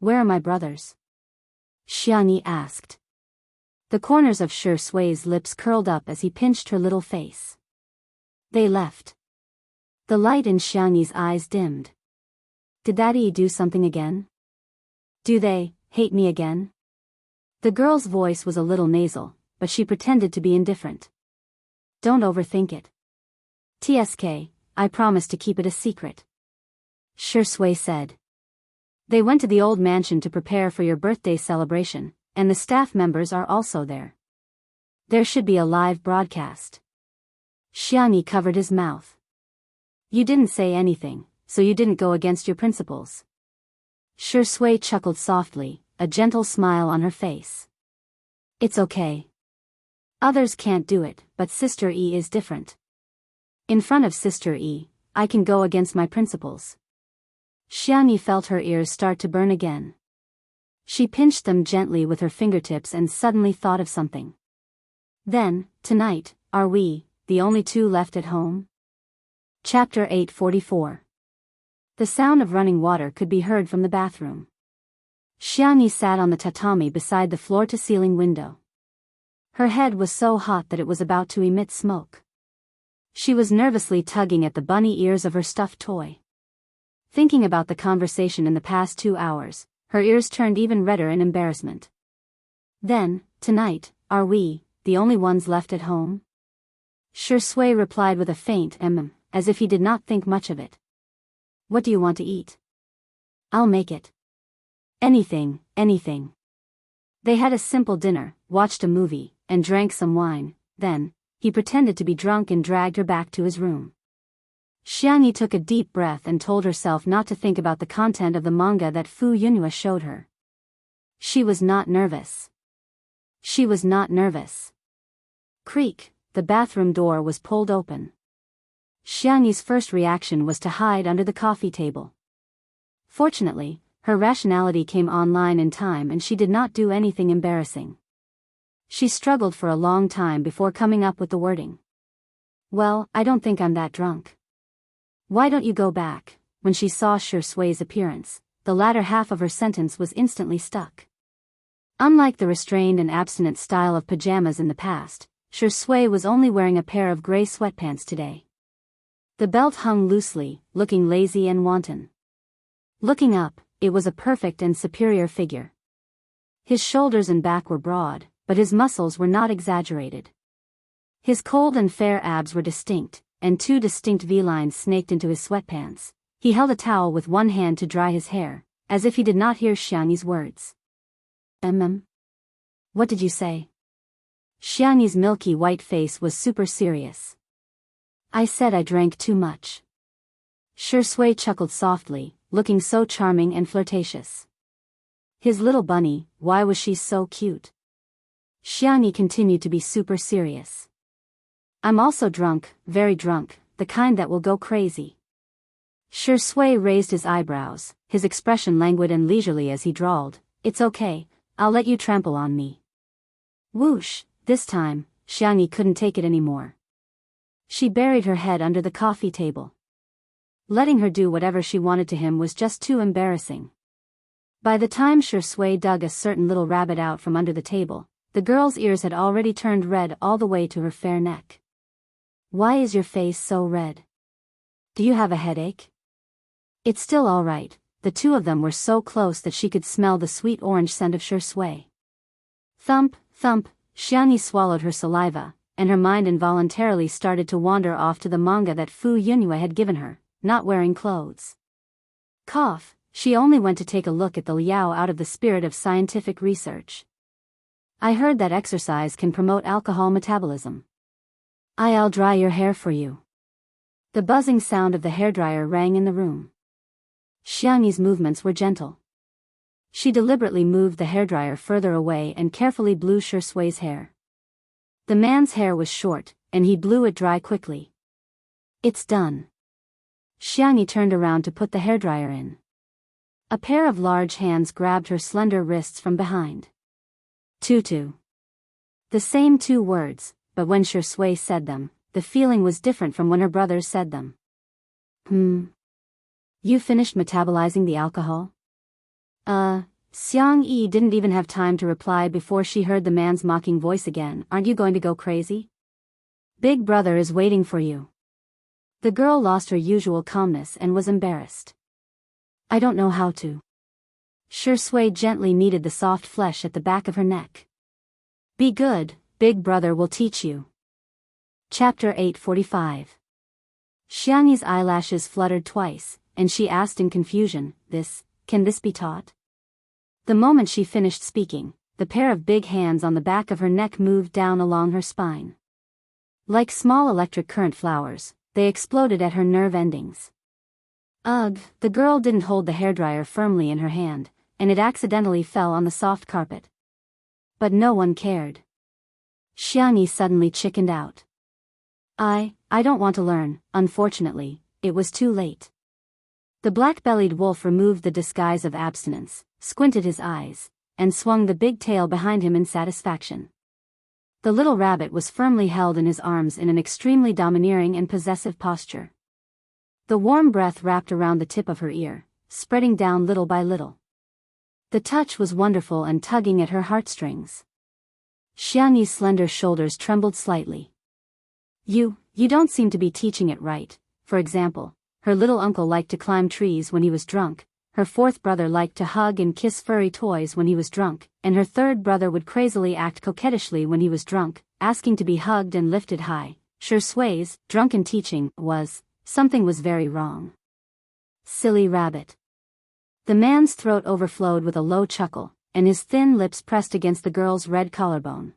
Where are my brothers? Xiangyi asked. The corners of Shusui's lips curled up as he pinched her little face. They left. The light in Xiangyi's eyes dimmed. Did Daddy do something again? Do they hate me again? The girl's voice was a little nasal, but she pretended to be indifferent. Don't overthink it. TSK, I promise to keep it a secret. Shisui said. They went to the old mansion to prepare for your birthday celebration, and the staff members are also there. There should be a live broadcast. Xiangyi covered his mouth. You didn't say anything, so you didn't go against your principles. Shisui chuckled softly, a gentle smile on her face. It's okay. Others can't do it, but Sister E is different. In front of Sister E, I can go against my principles. Xiangyi felt her ears start to burn again. She pinched them gently with her fingertips and suddenly thought of something. Then, tonight, are we the only two left at home? Chapter 844. The sound of running water could be heard from the bathroom. Xiangyi sat on the tatami beside the floor-to-ceiling window. Her head was so hot that it was about to emit smoke. She was nervously tugging at the bunny ears of her stuffed toy. Thinking about the conversation in the past 2 hours, her ears turned even redder in embarrassment. Then, tonight, are we the only ones left at home? Shisui replied with a faint as if he did not think much of it. What do you want to eat? I'll make it. Anything, anything. They had a simple dinner, watched a movie, and drank some wine. Then, he pretended to be drunk and dragged her back to his room. Xiangyi took a deep breath and told herself not to think about the content of the manga that Fu Yunhua showed her. She was not nervous. She was not nervous. Creak, the bathroom door was pulled open. Xiangyi's first reaction was to hide under the coffee table. Fortunately, her rationality came online in time and she did not do anything embarrassing. She struggled for a long time before coming up with the wording. Well, I don't think I'm that drunk. Why don't you go back? When she saw Shusui's appearance, the latter half of her sentence was instantly stuck. Unlike the restrained and abstinent style of pajamas in the past, Shisui was only wearing a pair of gray sweatpants today. The belt hung loosely, looking lazy and wanton. Looking up, it was a perfect and superior figure. His shoulders and back were broad, but his muscles were not exaggerated. His cold and fair abs were distinct, and 2 distinct V-lines snaked into his sweatpants. He held a towel with one hand to dry his hair, as if he did not hear Xiangyi's words. What did you say? Xiangyi's milky white face was super serious. I said I drank too much. Shisui chuckled softly, looking so charming and flirtatious. His little bunny, why was she so cute? Xiangyi continued to be super serious. I'm also drunk, very drunk, the kind that will go crazy. Shisui raised his eyebrows, his expression languid and leisurely as he drawled, It's okay, I'll let you trample on me. Whoosh, this time, Xiangyi couldn't take it anymore. She buried her head under the coffee table. Letting her do whatever she wanted to him was just too embarrassing. By the time Shisui dug a certain little rabbit out from under the table, the girl's ears had already turned red all the way to her fair neck. Why is your face so red? Do you have a headache? It's still all right. The two of them were so close that she could smell the sweet orange scent of Shisui. Thump, thump, Xiangyi swallowed her saliva, and her mind involuntarily started to wander off to the manga that Fu Yunhua had given her, not wearing clothes. Cough, she only went to take a look at the Liao out of the spirit of scientific research. I heard that exercise can promote alcohol metabolism. I'll dry your hair for you. The buzzing sound of the hairdryer rang in the room. Xiangyi's movements were gentle. She deliberately moved the hairdryer further away and carefully blew Shui's hair. The man's hair was short, and he blew it dry quickly. It's done. Xiangyi turned around to put the hairdryer in. A pair of large hands grabbed her slender wrists from behind. Tutu. The same two words, but when Shui said them, the feeling was different from when her brothers said them. You finished metabolizing the alcohol? Xiangyi didn't even have time to reply before she heard the man's mocking voice again. Aren't you going to go crazy? Big brother is waiting for you. The girl lost her usual calmness and was embarrassed. I don't know how to. Shui gently kneaded the soft flesh at the back of her neck. Be good, big brother will teach you. Chapter 845. Xiangyi's eyelashes fluttered twice, and she asked in confusion, can this be taught? The moment she finished speaking, the pair of big hands on the back of her neck moved down along her spine. Like small electric current flowers, they exploded at her nerve endings. Ugh, the girl didn't hold the hairdryer firmly in her hand, and it accidentally fell on the soft carpet. But no one cared. Xiangyi suddenly chickened out. I don't want to learn. Unfortunately, it was too late. The black-bellied wolf removed the disguise of abstinence, squinted his eyes, and swung the big tail behind him in satisfaction. The little rabbit was firmly held in his arms in an extremely domineering and possessive posture. The warm breath wrapped around the tip of her ear, spreading down little by little. The touch was wonderful and tugging at her heartstrings. Xiangyi's slender shoulders trembled slightly. You don't seem to be teaching it right. For example, her little uncle liked to climb trees when he was drunk, her fourth brother liked to hug and kiss furry toys when he was drunk, and her third brother would crazily act coquettishly when he was drunk, asking to be hugged and lifted high. Shui's drunken teaching something was very wrong. Silly rabbit. The man's throat overflowed with a low chuckle, and his thin lips pressed against the girl's red collarbone.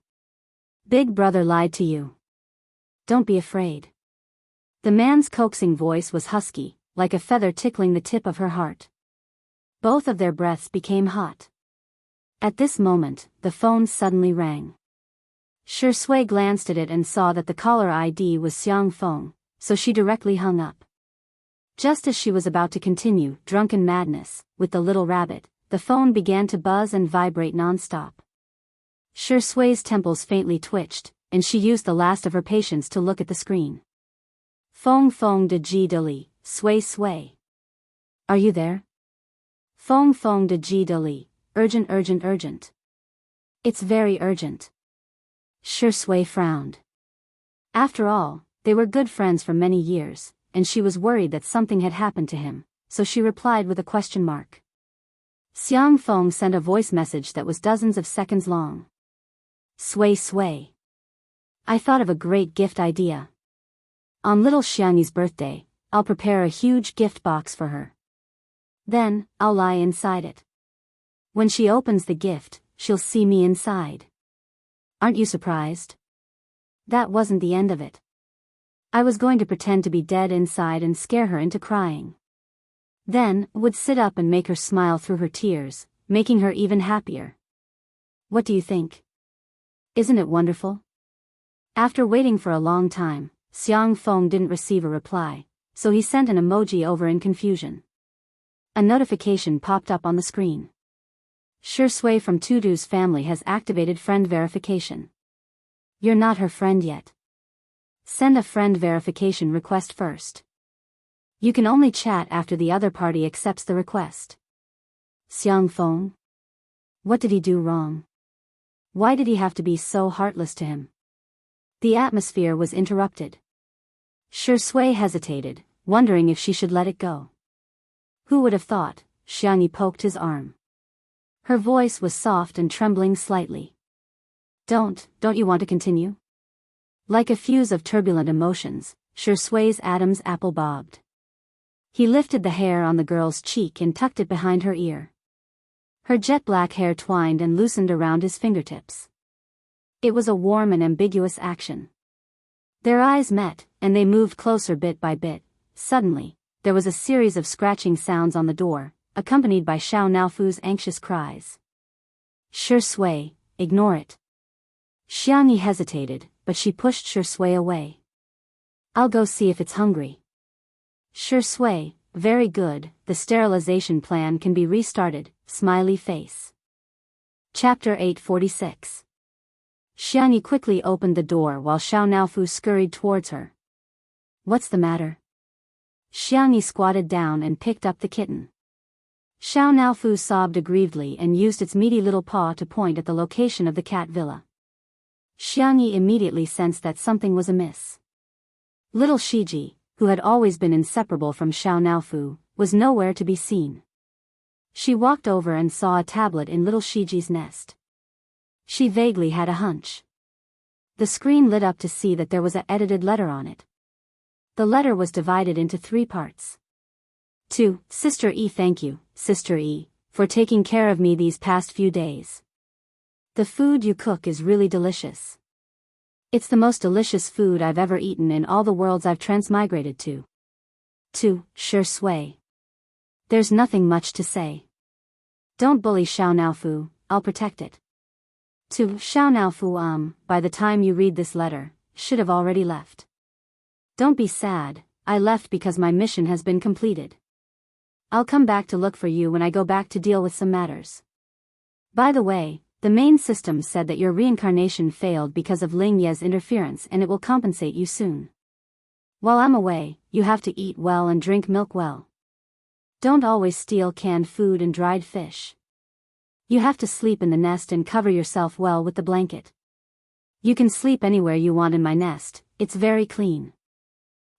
Big brother lied to you. Don't be afraid. The man's coaxing voice was husky, like a feather tickling the tip of her heart. Both of their breaths became hot. At this moment, the phone suddenly rang. Shui glanced at it and saw that the caller ID was Xiang Feng, so she directly hung up. Just as she was about to continue drunken madness with the little rabbit, the phone began to buzz and vibrate non-stop. Shui's temples faintly twitched, and she used the last of her patience to look at the screen. Feng Feng de ji de li, Sui. Are you there? Feng Feng de ji de li, urgent. It's very urgent. Shui frowned. After all, they were good friends for many years, and she was worried that something had happened to him, so she replied with a question mark. Xiang Feng sent a voice message that was dozens of seconds long. Sui. I thought of a great gift idea. On little Xiangyi's birthday, I'll prepare a huge gift box for her. Then, I'll lie inside it. When she opens the gift, she'll see me inside. Aren't you surprised? That wasn't the end of it. I was going to pretend to be dead inside and scare her into crying. Then, would sit up and make her smile through her tears, making her even happier. What do you think? Isn't it wonderful? After waiting for a long time, Xiang Feng didn't receive a reply, so he sent an emoji over in confusion. A notification popped up on the screen. Shui from Tudu's family has activated friend verification. You're not her friend yet. Send a friend verification request first. You can only chat after the other party accepts the request. Xiang Feng? What did he do wrong? Why did he have to be so heartless to him? The atmosphere was interrupted. Shui hesitated, wondering if she should let it go. Who would have thought? Xiangyi poked his arm. Her voice was soft and trembling slightly. Don't you want to continue? Like a fuse of turbulent emotions, Shui's Adam's apple bobbed. He lifted the hair on the girl's cheek and tucked it behind her ear. Her jet-black hair twined and loosened around his fingertips. It was a warm and ambiguous action. Their eyes met, and they moved closer bit by bit. Suddenly, there was a series of scratching sounds on the door, accompanied by Xiao Naofu's anxious cries. Shui, ignore it. Xiangyi hesitated, but she pushed Shui away. I'll go see if it's hungry. Shui, very good, the sterilization plan can be restarted, smiley face. Chapter 846. Xiangyi quickly opened the door while Xiao Naofu scurried towards her. What's the matter? Xiangyi squatted down and picked up the kitten. Xiao Naofu sobbed aggrievedly and used its meaty little paw to point at the location of the cat villa. Xiangyi immediately sensed that something was amiss. Little Shiji, who had always been inseparable from Xiao Naofu, was nowhere to be seen. She walked over and saw a tablet in little Shiji's nest. She vaguely had a hunch. The screen lit up to see that there was an edited letter on it. The letter was divided into 3 parts. To Sister E, thank you, Sister E, for taking care of me these past few days. The food you cook is really delicious. It's the most delicious food I've ever eaten in all the worlds I've transmigrated to. To Shui. There's nothing much to say. Don't bully Xiao Naofu, I'll protect it. To Xiao Naofu, by the time you read this letter, should have already left. Don't be sad, I left because my mission has been completed. I'll come back to look for you when I go back to deal with some matters. By the way, the main system said that your reincarnation failed because of Ling Ye's interference and it will compensate you soon. While I'm away, you have to eat well and drink milk well. Don't always steal canned food and dried fish. You have to sleep in the nest and cover yourself well with the blanket. You can sleep anywhere you want in my nest, it's very clean.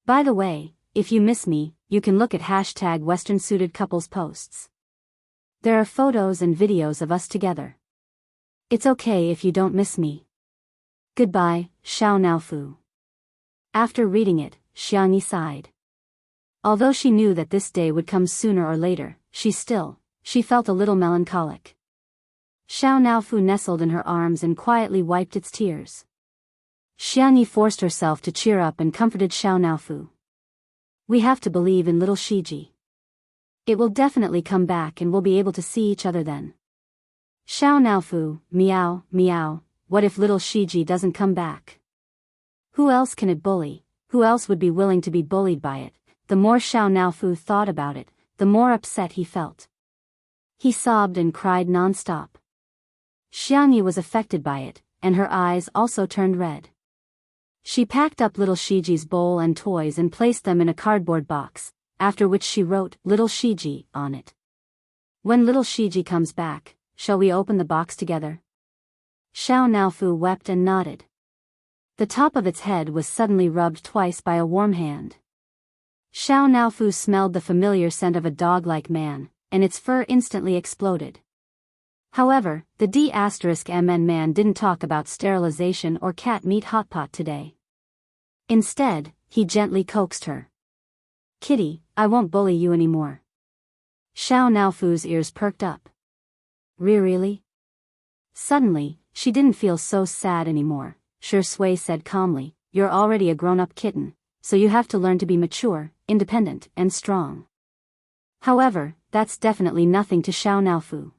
By the way, if you miss me, you can look at hashtag Western Suited Couples posts. There are photos and videos of us together. It's okay if you don't miss me. Goodbye, Xiao Naofu. After reading it, Xiangyi sighed. Although she knew that this day would come sooner or later, she felt a little melancholic. Xiao Naofu nestled in her arms and quietly wiped its tears. Xiangyi forced herself to cheer up and comforted Xiao Naofu. We have to believe in little Shiji. It will definitely come back and we'll be able to see each other then. Xiao Naofu, meow, meow, what if little Shiji doesn't come back? Who else can it bully? Who else would be willing to be bullied by it? The more Xiao Naofu thought about it, the more upset he felt. He sobbed and cried non-stop. Xiangyi was affected by it, and her eyes also turned red. She packed up little Shiji's bowl and toys and placed them in a cardboard box, after which she wrote "Little Shiji" on it. When little Shiji comes back, shall we open the box together? Xiao Naofu wept and nodded. The top of its head was suddenly rubbed twice by a warm hand. Xiao Naofu smelled the familiar scent of a dog-like man, and its fur instantly exploded. However, the D*MN man didn't talk about sterilization or cat meat hotpot today. Instead, he gently coaxed her. Kitty, I won't bully you anymore. Xiao Naofu's ears perked up. Really? Suddenly, she didn't feel so sad anymore. Shui said calmly, you're already a grown-up kitten, so you have to learn to be mature, independent, and strong. However, that's definitely nothing to Xiao Naofu.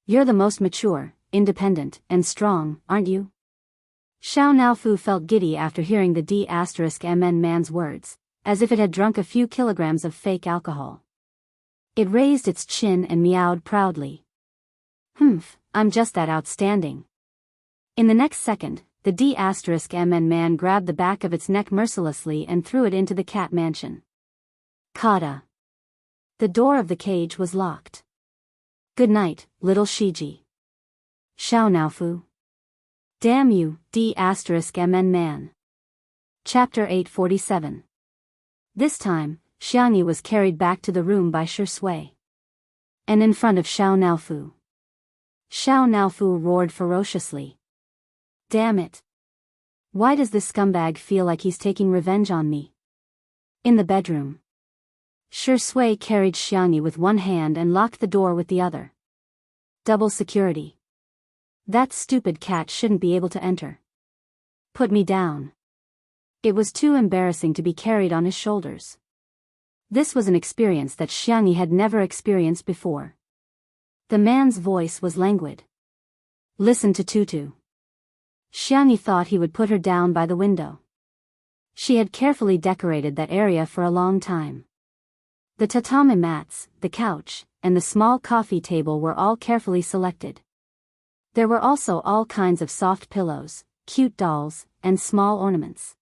You're the most mature, independent, and strong, aren't you? Xiao Naofu felt giddy after hearing the D*MN man's words, as if it had drunk a few kilograms of fake alcohol. It raised its chin and meowed proudly. I'm just that outstanding. In the next second, the D*MN man grabbed the back of its neck mercilessly and threw it into the cat mansion. Kata. The door of the cage was locked. Good night, little Shiji. Xiao Naofu. Damn you, D*MN man. Chapter 847. This time, Xiangyi was carried back to the room by Shui. And in front of Xiao Naofu. Xiao Naofu roared ferociously. Damn it. Why does this scumbag feel like he's taking revenge on me? In the bedroom. Shi Sui carried Xiangyi with one hand and locked the door with the other. Double security. That stupid cat shouldn't be able to enter. Put me down. It was too embarrassing to be carried on his shoulders. This was an experience that Xiangyi had never experienced before. The man's voice was languid. Listen to Tutu. Xiangyi thought he would put her down by the window. She had carefully decorated that area for a long time. The tatami mats, the couch, and the small coffee table were all carefully selected. There were also all kinds of soft pillows, cute dolls, and small ornaments.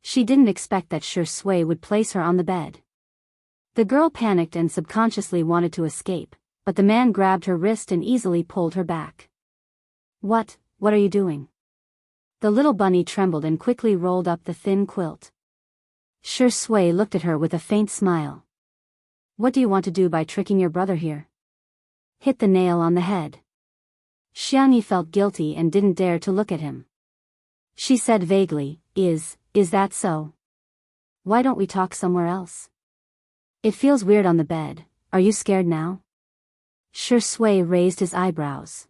She didn't expect that Shi Sui would place her on the bed. The girl panicked and subconsciously wanted to escape, but the man grabbed her wrist and easily pulled her back. What are you doing? The little bunny trembled and quickly rolled up the thin quilt. Shi Sui looked at her with a faint smile. What do you want to do by tricking your brother here? Hit the nail on the head. Xiangyi felt guilty and didn't dare to look at him. She said vaguely, Is that so? Why don't we talk somewhere else? It feels weird on the bed. Are you scared now? Shi Sui raised his eyebrows.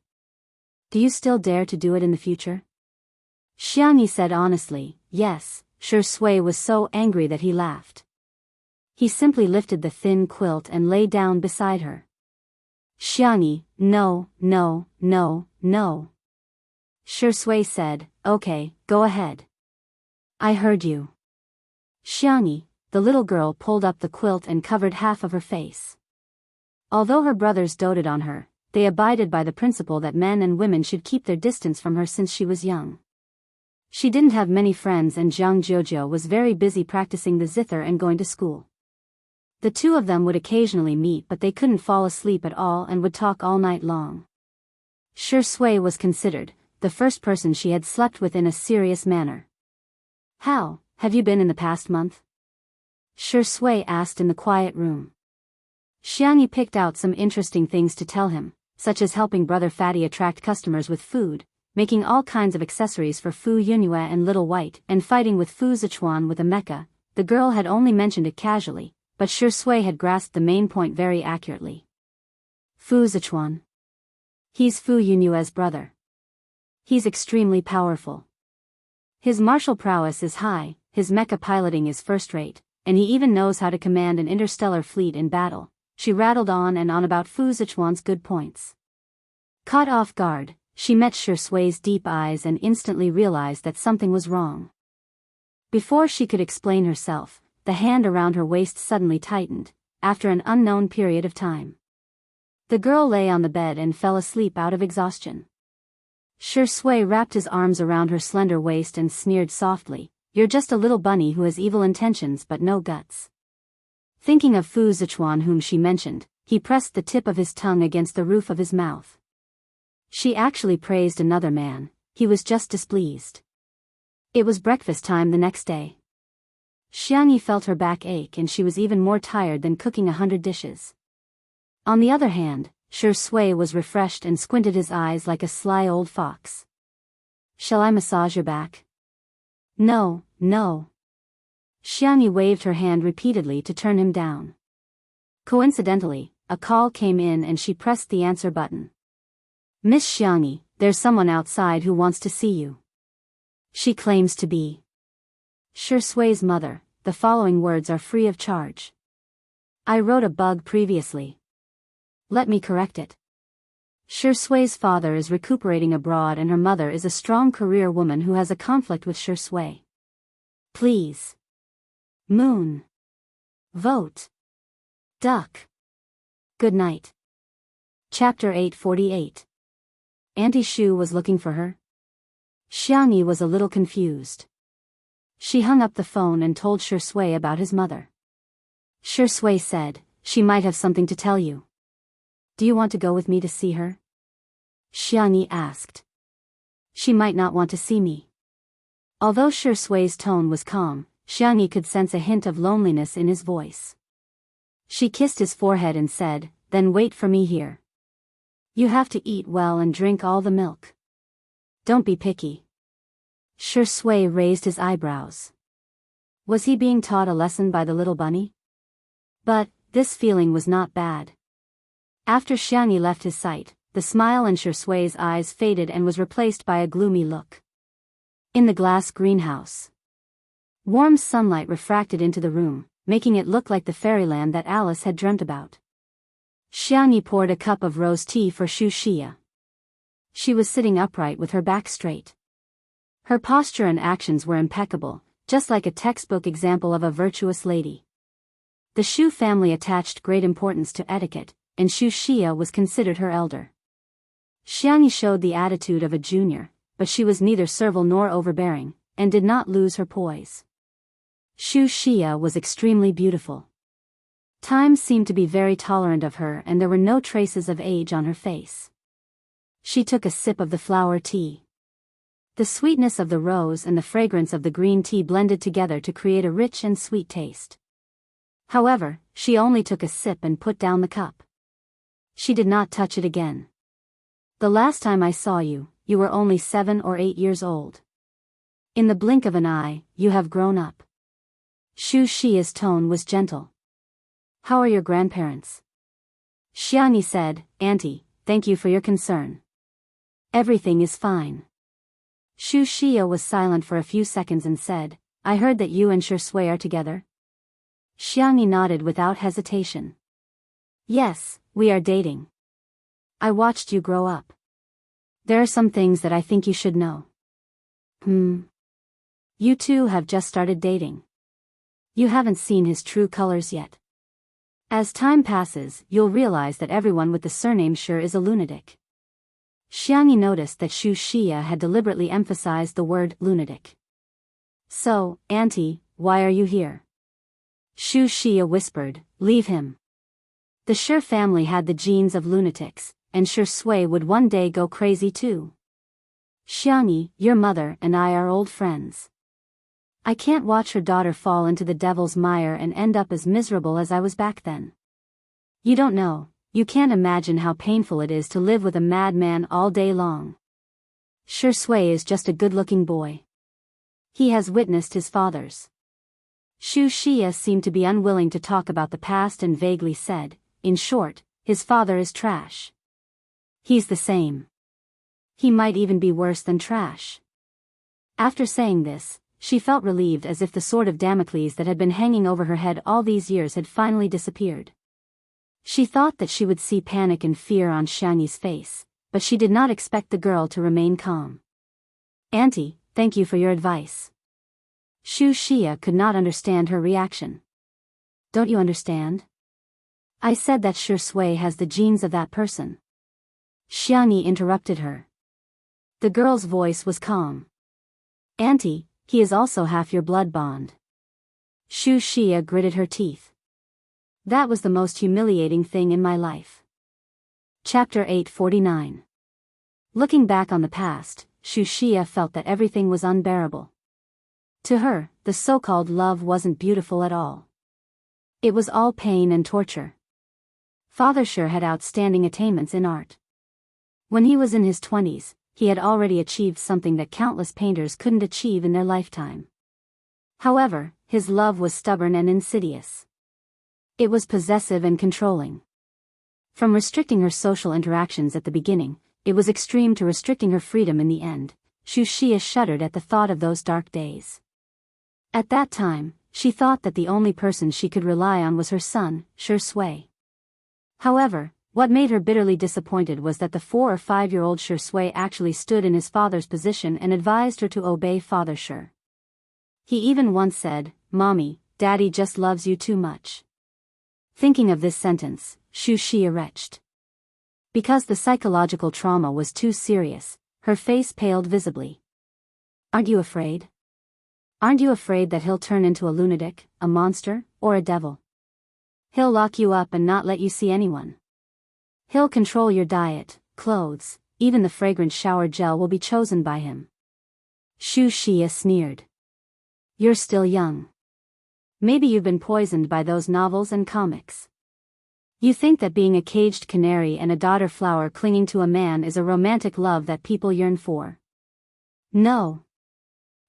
Do you still dare to do it in the future? Xiangyi said honestly, yes. Shi Sui was so angry that he laughed. He simply lifted the thin quilt and lay down beside her. Xiangyi, no. Shi Sui said, okay, go ahead. I heard you. Xiangyi, the little girl pulled up the quilt and covered half of her face. Although her brothers doted on her, they abided by the principle that men and women should keep their distance from her since she was young. She didn't have many friends and Jiang Jojo was very busy practicing the zither and going to school. The two of them would occasionally meet but they couldn't fall asleep at all and would talk all night long. Shi Sui was considered the first person she had slept with in a serious manner. How have you been in the past month? Shi Sui asked in the quiet room. Xiangyi picked out some interesting things to tell him, such as helping Brother Fatty attract customers with food, making all kinds of accessories for Fu Yunhua and Little White, and fighting with Fu Zichuan with a mecha. The girl had only mentioned it casually, but Shi Sui had grasped the main point very accurately. Fu Zichuan. He's Fu Yunhua's brother. He's extremely powerful. His martial prowess is high, his mecha piloting is first-rate, and he even knows how to command an interstellar fleet in battle. She rattled on and on about Fu Zichuan's good points. Caught off guard, she met Shi Sui's deep eyes and instantly realized that something was wrong. Before she could explain herself, the hand around her waist suddenly tightened, after an unknown period of time. The girl lay on the bed and fell asleep out of exhaustion. Shi Sui wrapped his arms around her slender waist and sneered softly, You're just a little bunny who has evil intentions but no guts. Thinking of Fu Zichuan whom she mentioned, he pressed the tip of his tongue against the roof of his mouth. She actually praised another man, he was just displeased. It was breakfast time the next day. Xiangyi felt her back ache and she was even more tired than cooking 100 dishes. On the other hand, Shi Sui was refreshed and squinted his eyes like a sly old fox. Shall I massage your back? No. Xiangyi waved her hand repeatedly to turn him down. Coincidentally, a call came in and she pressed the answer button. Miss Xiangyi, there's someone outside who wants to see you. She claims to be Shi Sui's mother. The following words are free of charge. I wrote a bug previously. Let me correct it. Shi Sui's father is recuperating abroad and her mother is a strong career woman who has a conflict with Shi Sui. Please. Moon. Vote. Duck. Good night. Chapter 848. Auntie Shu was looking for her? Xiangyi was a little confused. She hung up the phone and told Shi Sui about his mother. Shi Sui said, she might have something to tell you. Do you want to go with me to see her? Xiangyi asked. She might not want to see me. Although Shi Sui's tone was calm, Xiangyi could sense a hint of loneliness in his voice. She kissed his forehead and said, then wait for me here. You have to eat well and drink all the milk. Don't be picky. Shui raised his eyebrows. Was he being taught a lesson by the little bunny? But this feeling was not bad. After Xiangyi left his sight, the smile in Shui's eyes faded and was replaced by a gloomy look. In the glass greenhouse, warm sunlight refracted into the room, making it look like the fairyland that Alice had dreamt about. Xiangyi poured a cup of rose tea for Xia. She was sitting upright with her back straight. Her posture and actions were impeccable, just like a textbook example of a virtuous lady. The Shu family attached great importance to etiquette, and Xia was considered her elder. Xiangyi showed the attitude of a junior, but she was neither servile nor overbearing, and did not lose her poise. Xia was extremely beautiful. Time seemed to be very tolerant of her, and there were no traces of age on her face. She took a sip of the flower tea. The sweetness of the rose and the fragrance of the green tea blended together to create a rich and sweet taste. However, she only took a sip and put down the cup. She did not touch it again. The last time I saw you, you were only 7 or 8 years old. In the blink of an eye, you have grown up. Xia's tone was gentle. How are your grandparents? Xiangyi said, Auntie, thank you for your concern. Everything is fine. Xia was silent for a few seconds and said, I heard that you and Shui are together? Xiangyi nodded without hesitation. Yes, we are dating. I watched you grow up. There are some things that I think you should know. You two have just started dating. You haven't seen his true colors yet. As time passes, you'll realize that everyone with the surname Shi is a lunatic. Xiangyi noticed that Xia had deliberately emphasized the word lunatic. So, Auntie, why are you here? Xia whispered, leave him. The Shi family had the genes of lunatics, and Shui would one day go crazy too. Xiangyi, your mother and I are old friends. I can't watch her daughter fall into the devil's mire and end up as miserable as I was back then. You don't know. You can't imagine how painful it is to live with a madman all day long. Shui is just a good-looking boy. He has witnessed his father's. Xia seemed to be unwilling to talk about the past and vaguely said, in short, his father is trash. He's the same. He might even be worse than trash. After saying this, she felt relieved, as if the sword of Damocles that had been hanging over her head all these years had finally disappeared. She thought that she would see panic and fear on Xiangyi's face, but she did not expect the girl to remain calm. Auntie, thank you for your advice. Xia could not understand her reaction. Don't you understand? I said that Shui has the genes of that person. Xiangyi interrupted her. The girl's voice was calm. Auntie, he is also half your blood bond. Xia gritted her teeth. That was the most humiliating thing in my life. Chapter 849. Looking back on the past, Xia felt that everything was unbearable. To her, the so-called love wasn't beautiful at all. It was all pain and torture. Father Shi had outstanding attainments in art. When he was in his 20s, he had already achieved something that countless painters couldn't achieve in their lifetime. However, his love was stubborn and insidious. It was possessive and controlling. From restricting her social interactions at the beginning, it was extreme to restricting her freedom in the end. Xia shuddered at the thought of those dark days. At that time, she thought that the only person she could rely on was her son, Shui. However, what made her bitterly disappointed was that the 4 or 5-year-old Shui actually stood in his father's position and advised her to obey Father Shi. He even once said, Mommy, Daddy just loves you too much. Thinking of this sentence, Xia retched. Because the psychological trauma was too serious, her face paled visibly. Aren't you afraid? Aren't you afraid that he'll turn into a lunatic, a monster, or a devil? He'll lock you up and not let you see anyone. He'll control your diet, clothes, even the fragrant shower gel will be chosen by him. Xia sneered. You're still young. Maybe you've been poisoned by those novels and comics. You think that being a caged canary and a daughter flower clinging to a man is a romantic love that people yearn for. No.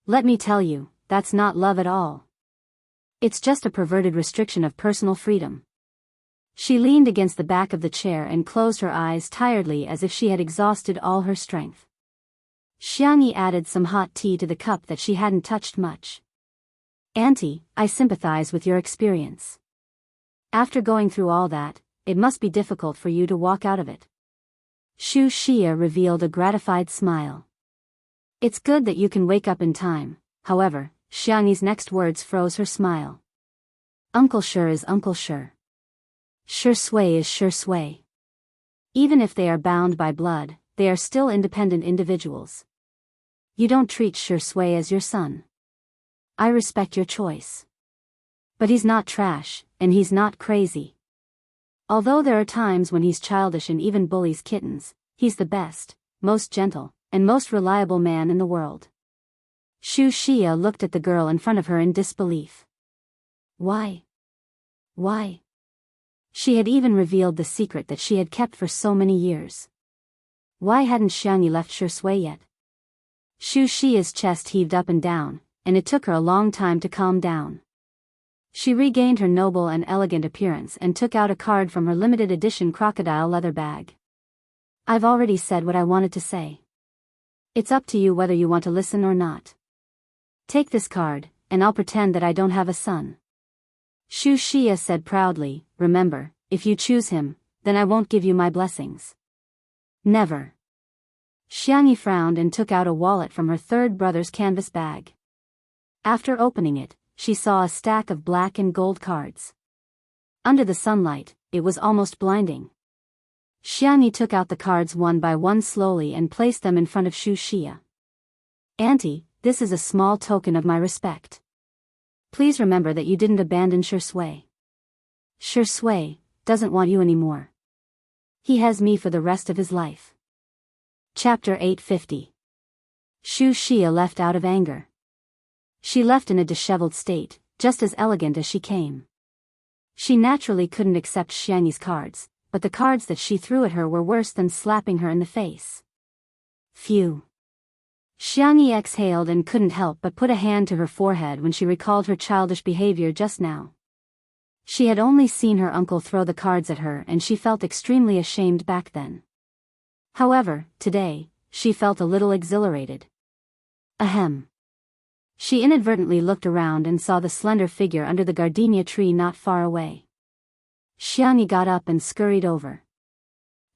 Let me tell you, that's not love at all. It's just a perverted restriction of personal freedom. She leaned against the back of the chair and closed her eyes tiredly as if she had exhausted all her strength. Xiangyi added some hot tea to the cup that she hadn't touched much. Auntie, I sympathize with your experience. After going through all that, it must be difficult for you to walk out of it. Xu Xia revealed a gratified smile. It's good that you can wake up in time. However, Xiangyi's next words froze her smile. Uncle Sure is Uncle Sure. Sure Sui is Sure Sui. Even if they are bound by blood, they are still independent individuals. You don't treat Sure Sui as your son. I respect your choice. But he's not trash, and he's not crazy. Although there are times when he's childish and even bullies kittens, he's the best, most gentle, and most reliable man in the world. Xu Xia looked at the girl in front of her in disbelief. Why? Why? She had even revealed the secret that she had kept for so many years. Why hadn't Xiangyi left Sure Sui yet? Xu Xia's chest heaved up and down, and it took her a long time to calm down. She regained her noble and elegant appearance and took out a card from her limited edition crocodile leather bag. I've already said what I wanted to say. It's up to you whether you want to listen or not. Take this card, and I'll pretend that I don't have a son. Xu Xia said proudly, remember, if you choose him, then I won't give you my blessings. Never. Xiangyi frowned and took out a wallet from her third brother's canvas bag. After opening it, she saw a stack of black and gold cards. Under the sunlight, it was almost blinding. Xiangyi took out the cards one by one slowly and placed them in front of Xu Xia. Auntie, this is a small token of my respect. Please remember that you didn't abandon Sure Sui. Sure Sui doesn't want you anymore. He has me for the rest of his life. Chapter 850. Xu Xia left out of anger. She left in a disheveled state, just as elegant as she came. She naturally couldn't accept Xiangyi's cards, but the cards that she threw at her were worse than slapping her in the face. Phew. Xiangyi exhaled and couldn't help but put a hand to her forehead when she recalled her childish behavior just now. She had only seen her uncle throw the cards at her and she felt extremely ashamed back then. However, today, she felt a little exhilarated. Ahem. She inadvertently looked around and saw the slender figure under the gardenia tree not far away. Xiangyi got up and scurried over.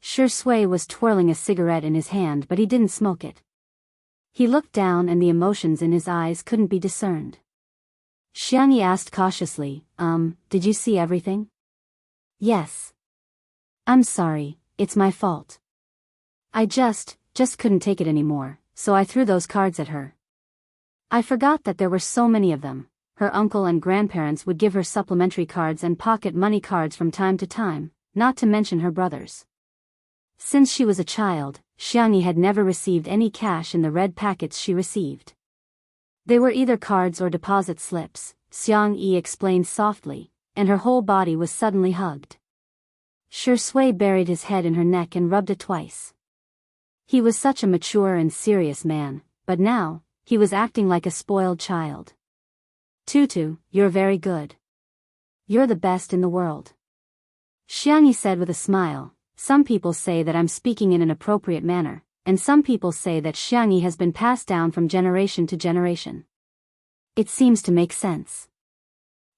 Sure Sui was twirling a cigarette in his hand, but he didn't smoke it. He looked down and the emotions in his eyes couldn't be discerned. Xiangyi asked cautiously, did you see everything? Yes. I'm sorry, it's my fault. I just couldn't take it anymore, so I threw those cards at her. I forgot that there were so many of them. Her uncle and grandparents would give her supplementary cards and pocket money cards from time to time, not to mention her brothers. Since she was a child, Xiangyi had never received any cash in the red packets she received. They were either cards or deposit slips, Xiangyi explained softly, and her whole body was suddenly hugged. Sure Sui buried his head in her neck and rubbed it twice. He was such a mature and serious man, but now, he was acting like a spoiled child. Tutu, you're very good. You're the best in the world. Xiangyi said with a smile, some people say that I'm speaking in an appropriate manner, and some people say that Xiangyi has been passed down from generation to generation. It seems to make sense.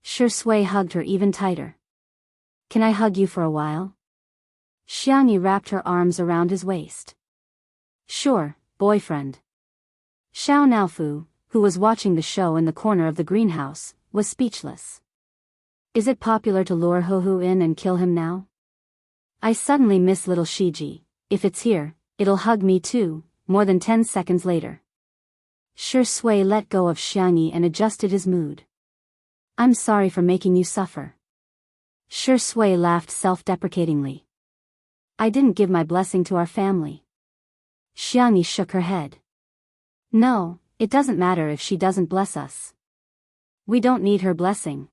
Sure Sui hugged her even tighter. Can I hug you for a while? Xiangyi wrapped her arms around his waist. Sure, boyfriend. Xiao Naofu, who was watching the show in the corner of the greenhouse, was speechless. Is it popular to lure Huhu in and kill him now? I suddenly miss little Shiji. If it's here, it'll hug me too, more than 10 seconds later. Sure Sui let go of Xiangyi and adjusted his mood. I'm sorry for making you suffer. Sure Sui laughed self-deprecatingly. I didn't give my blessing to our family. Xiangyi shook her head. No, it doesn't matter if she doesn't bless us. We don't need her blessing.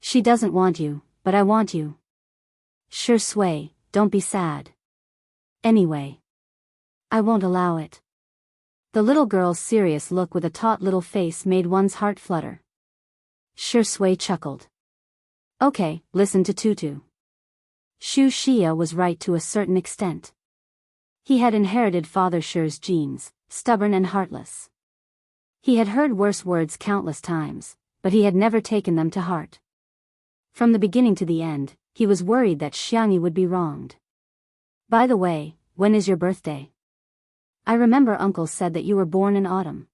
She doesn't want you, but I want you. Sure Sui, don't be sad. Anyway. I won't allow it. The little girl's serious look with a taut little face made one's heart flutter. Shui chuckled. Okay, listen to Tutu. Shu Xia was right to a certain extent. He had inherited Father Shi's genes, stubborn and heartless. He had heard worse words countless times, but he had never taken them to heart. From the beginning to the end, he was worried that Xiangyi would be wronged. By the way, when is your birthday? I remember Uncle said that you were born in autumn.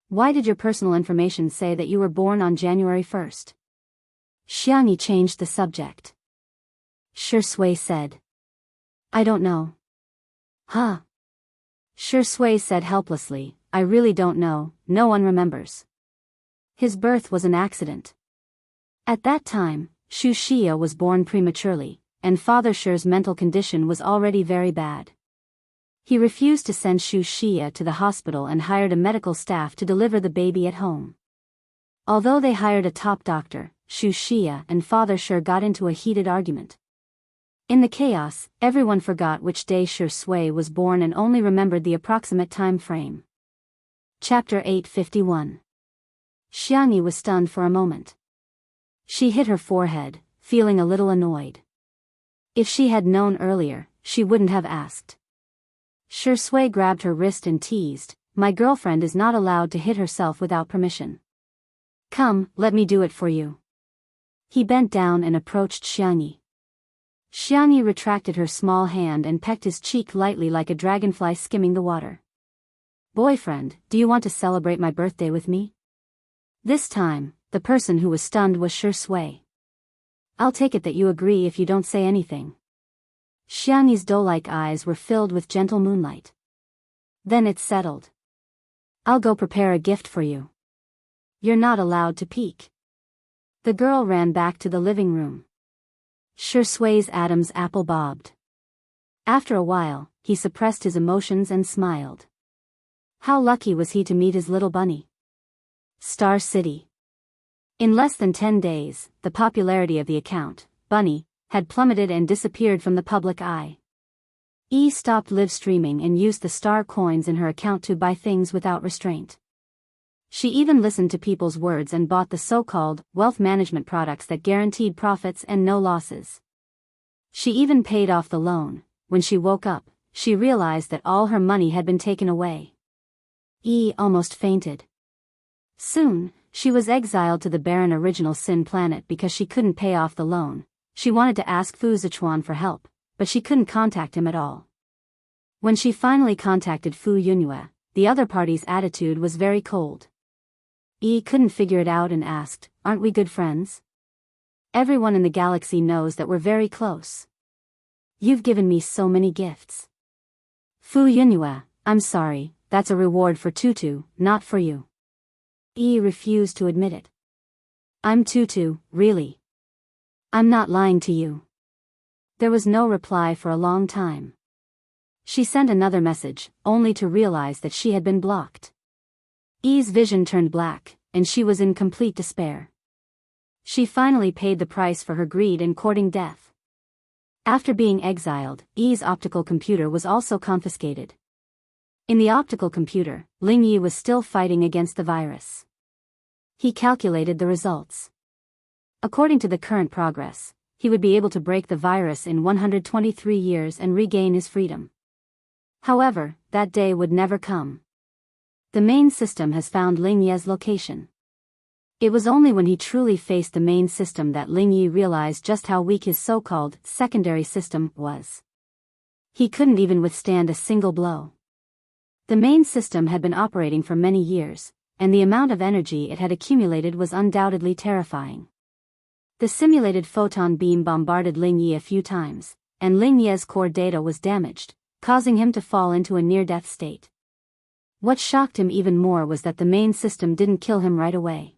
Why did your personal information say that you were born on January 1st? Xiangyi changed the subject. Shui said. I don't know. Huh? Shui said helplessly, I really don't know, no one remembers. His birth was an accident. At that time, Shu Xia was born prematurely, and Father Shi's mental condition was already very bad. He refused to send Shu Xia to the hospital and hired a medical staff to deliver the baby at home. Although they hired a top doctor, Shu Xia and Father Shi got into a heated argument. In the chaos, everyone forgot which day Shui was born and only remembered the approximate time frame. Chapter 851. Xiangyi was stunned for a moment. She hit her forehead, feeling a little annoyed. If she had known earlier, she wouldn't have asked. Shui grabbed her wrist and teased, my girlfriend is not allowed to hit herself without permission. Come, let me do it for you. He bent down and approached Xiangyi. Xiangyi retracted her small hand and pecked his cheek lightly like a dragonfly skimming the water. Boyfriend, do you want to celebrate my birthday with me? This time, the person who was stunned was Shui. I'll take it that you agree if you don't say anything. Xiangyi's doe-like eyes were filled with gentle moonlight. Then it settled. I'll go prepare a gift for you. You're not allowed to peek. The girl ran back to the living room. Shui's Adam's apple bobbed. After a while, he suppressed his emotions and smiled. How lucky was he to meet his little bunny? Star City. In less than 10 days, the popularity of the account, Bunny, had plummeted and disappeared from the public eye. Stopped live streaming and used the star coins in her account to buy things without restraint. She even listened to people's words and bought the so-called wealth management products that guaranteed profits and no losses. She even paid off the loan. When she woke up, she realized that all her money had been taken away. Almost fainted. Soon, she was exiled to the barren Original Sin planet because she couldn't pay off the loan. She wanted to ask Fu Zichuan for help, but she couldn't contact him at all. When she finally contacted Fu Yunhua, the other party's attitude was very cold. Couldn't figure it out and asked, aren't we good friends? Everyone in the galaxy knows that we're very close. You've given me so many gifts. Fu Yunhua, I'm sorry, that's a reward for Tutu, not for you. Refused to admit it. I'm Tutu, really. I'm not lying to you. There was no reply for a long time. She sent another message, only to realize that she had been blocked. Vision turned black, and she was in complete despair. She finally paid the price for her greed and courting death. After being exiled, optical computer was also confiscated. In the optical computer, Ling Yi was still fighting against the virus. He calculated the results. According to the current progress, he would be able to break the virus in 123 years and regain his freedom. However, that day would never come. The main system has found Ling Yi's location. It was only when he truly faced the main system that Ling Yi realized just how weak his so-called secondary system was. He couldn't even withstand a single blow. The main system had been operating for many years, and the amount of energy it had accumulated was undoubtedly terrifying. The simulated photon beam bombarded Ling Yi a few times, and Ling Yi's core data was damaged, causing him to fall into a near-death state. What shocked him even more was that the main system didn't kill him right away.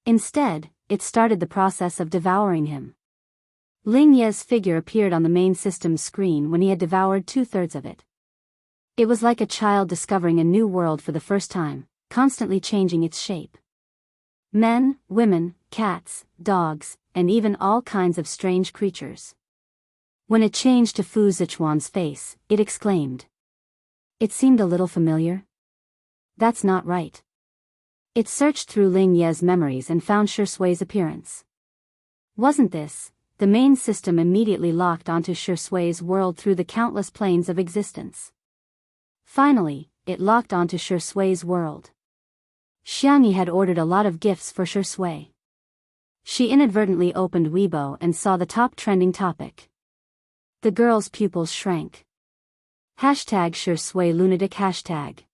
Instead, it started the process of devouring him. Ling Yi's figure appeared on the main system's screen when he had devoured 2/3 of it. It was like a child discovering a new world for the first time, constantly changing its shape. Men, women, cats, dogs, and even all kinds of strange creatures. When it changed to Fu Zichuan's face, it exclaimed. It seemed a little familiar. That's not right. It searched through Ling Ye's memories and found Shui's appearance. Wasn't this? The main system immediately locked onto Shui's world through the countless planes of existence. Finally, it locked onto Shui's world. Xiangyi had ordered a lot of gifts for Shui. She inadvertently opened Weibo and saw the top trending topic. The girl's pupils shrank. Hashtag Shui lunatic hashtag.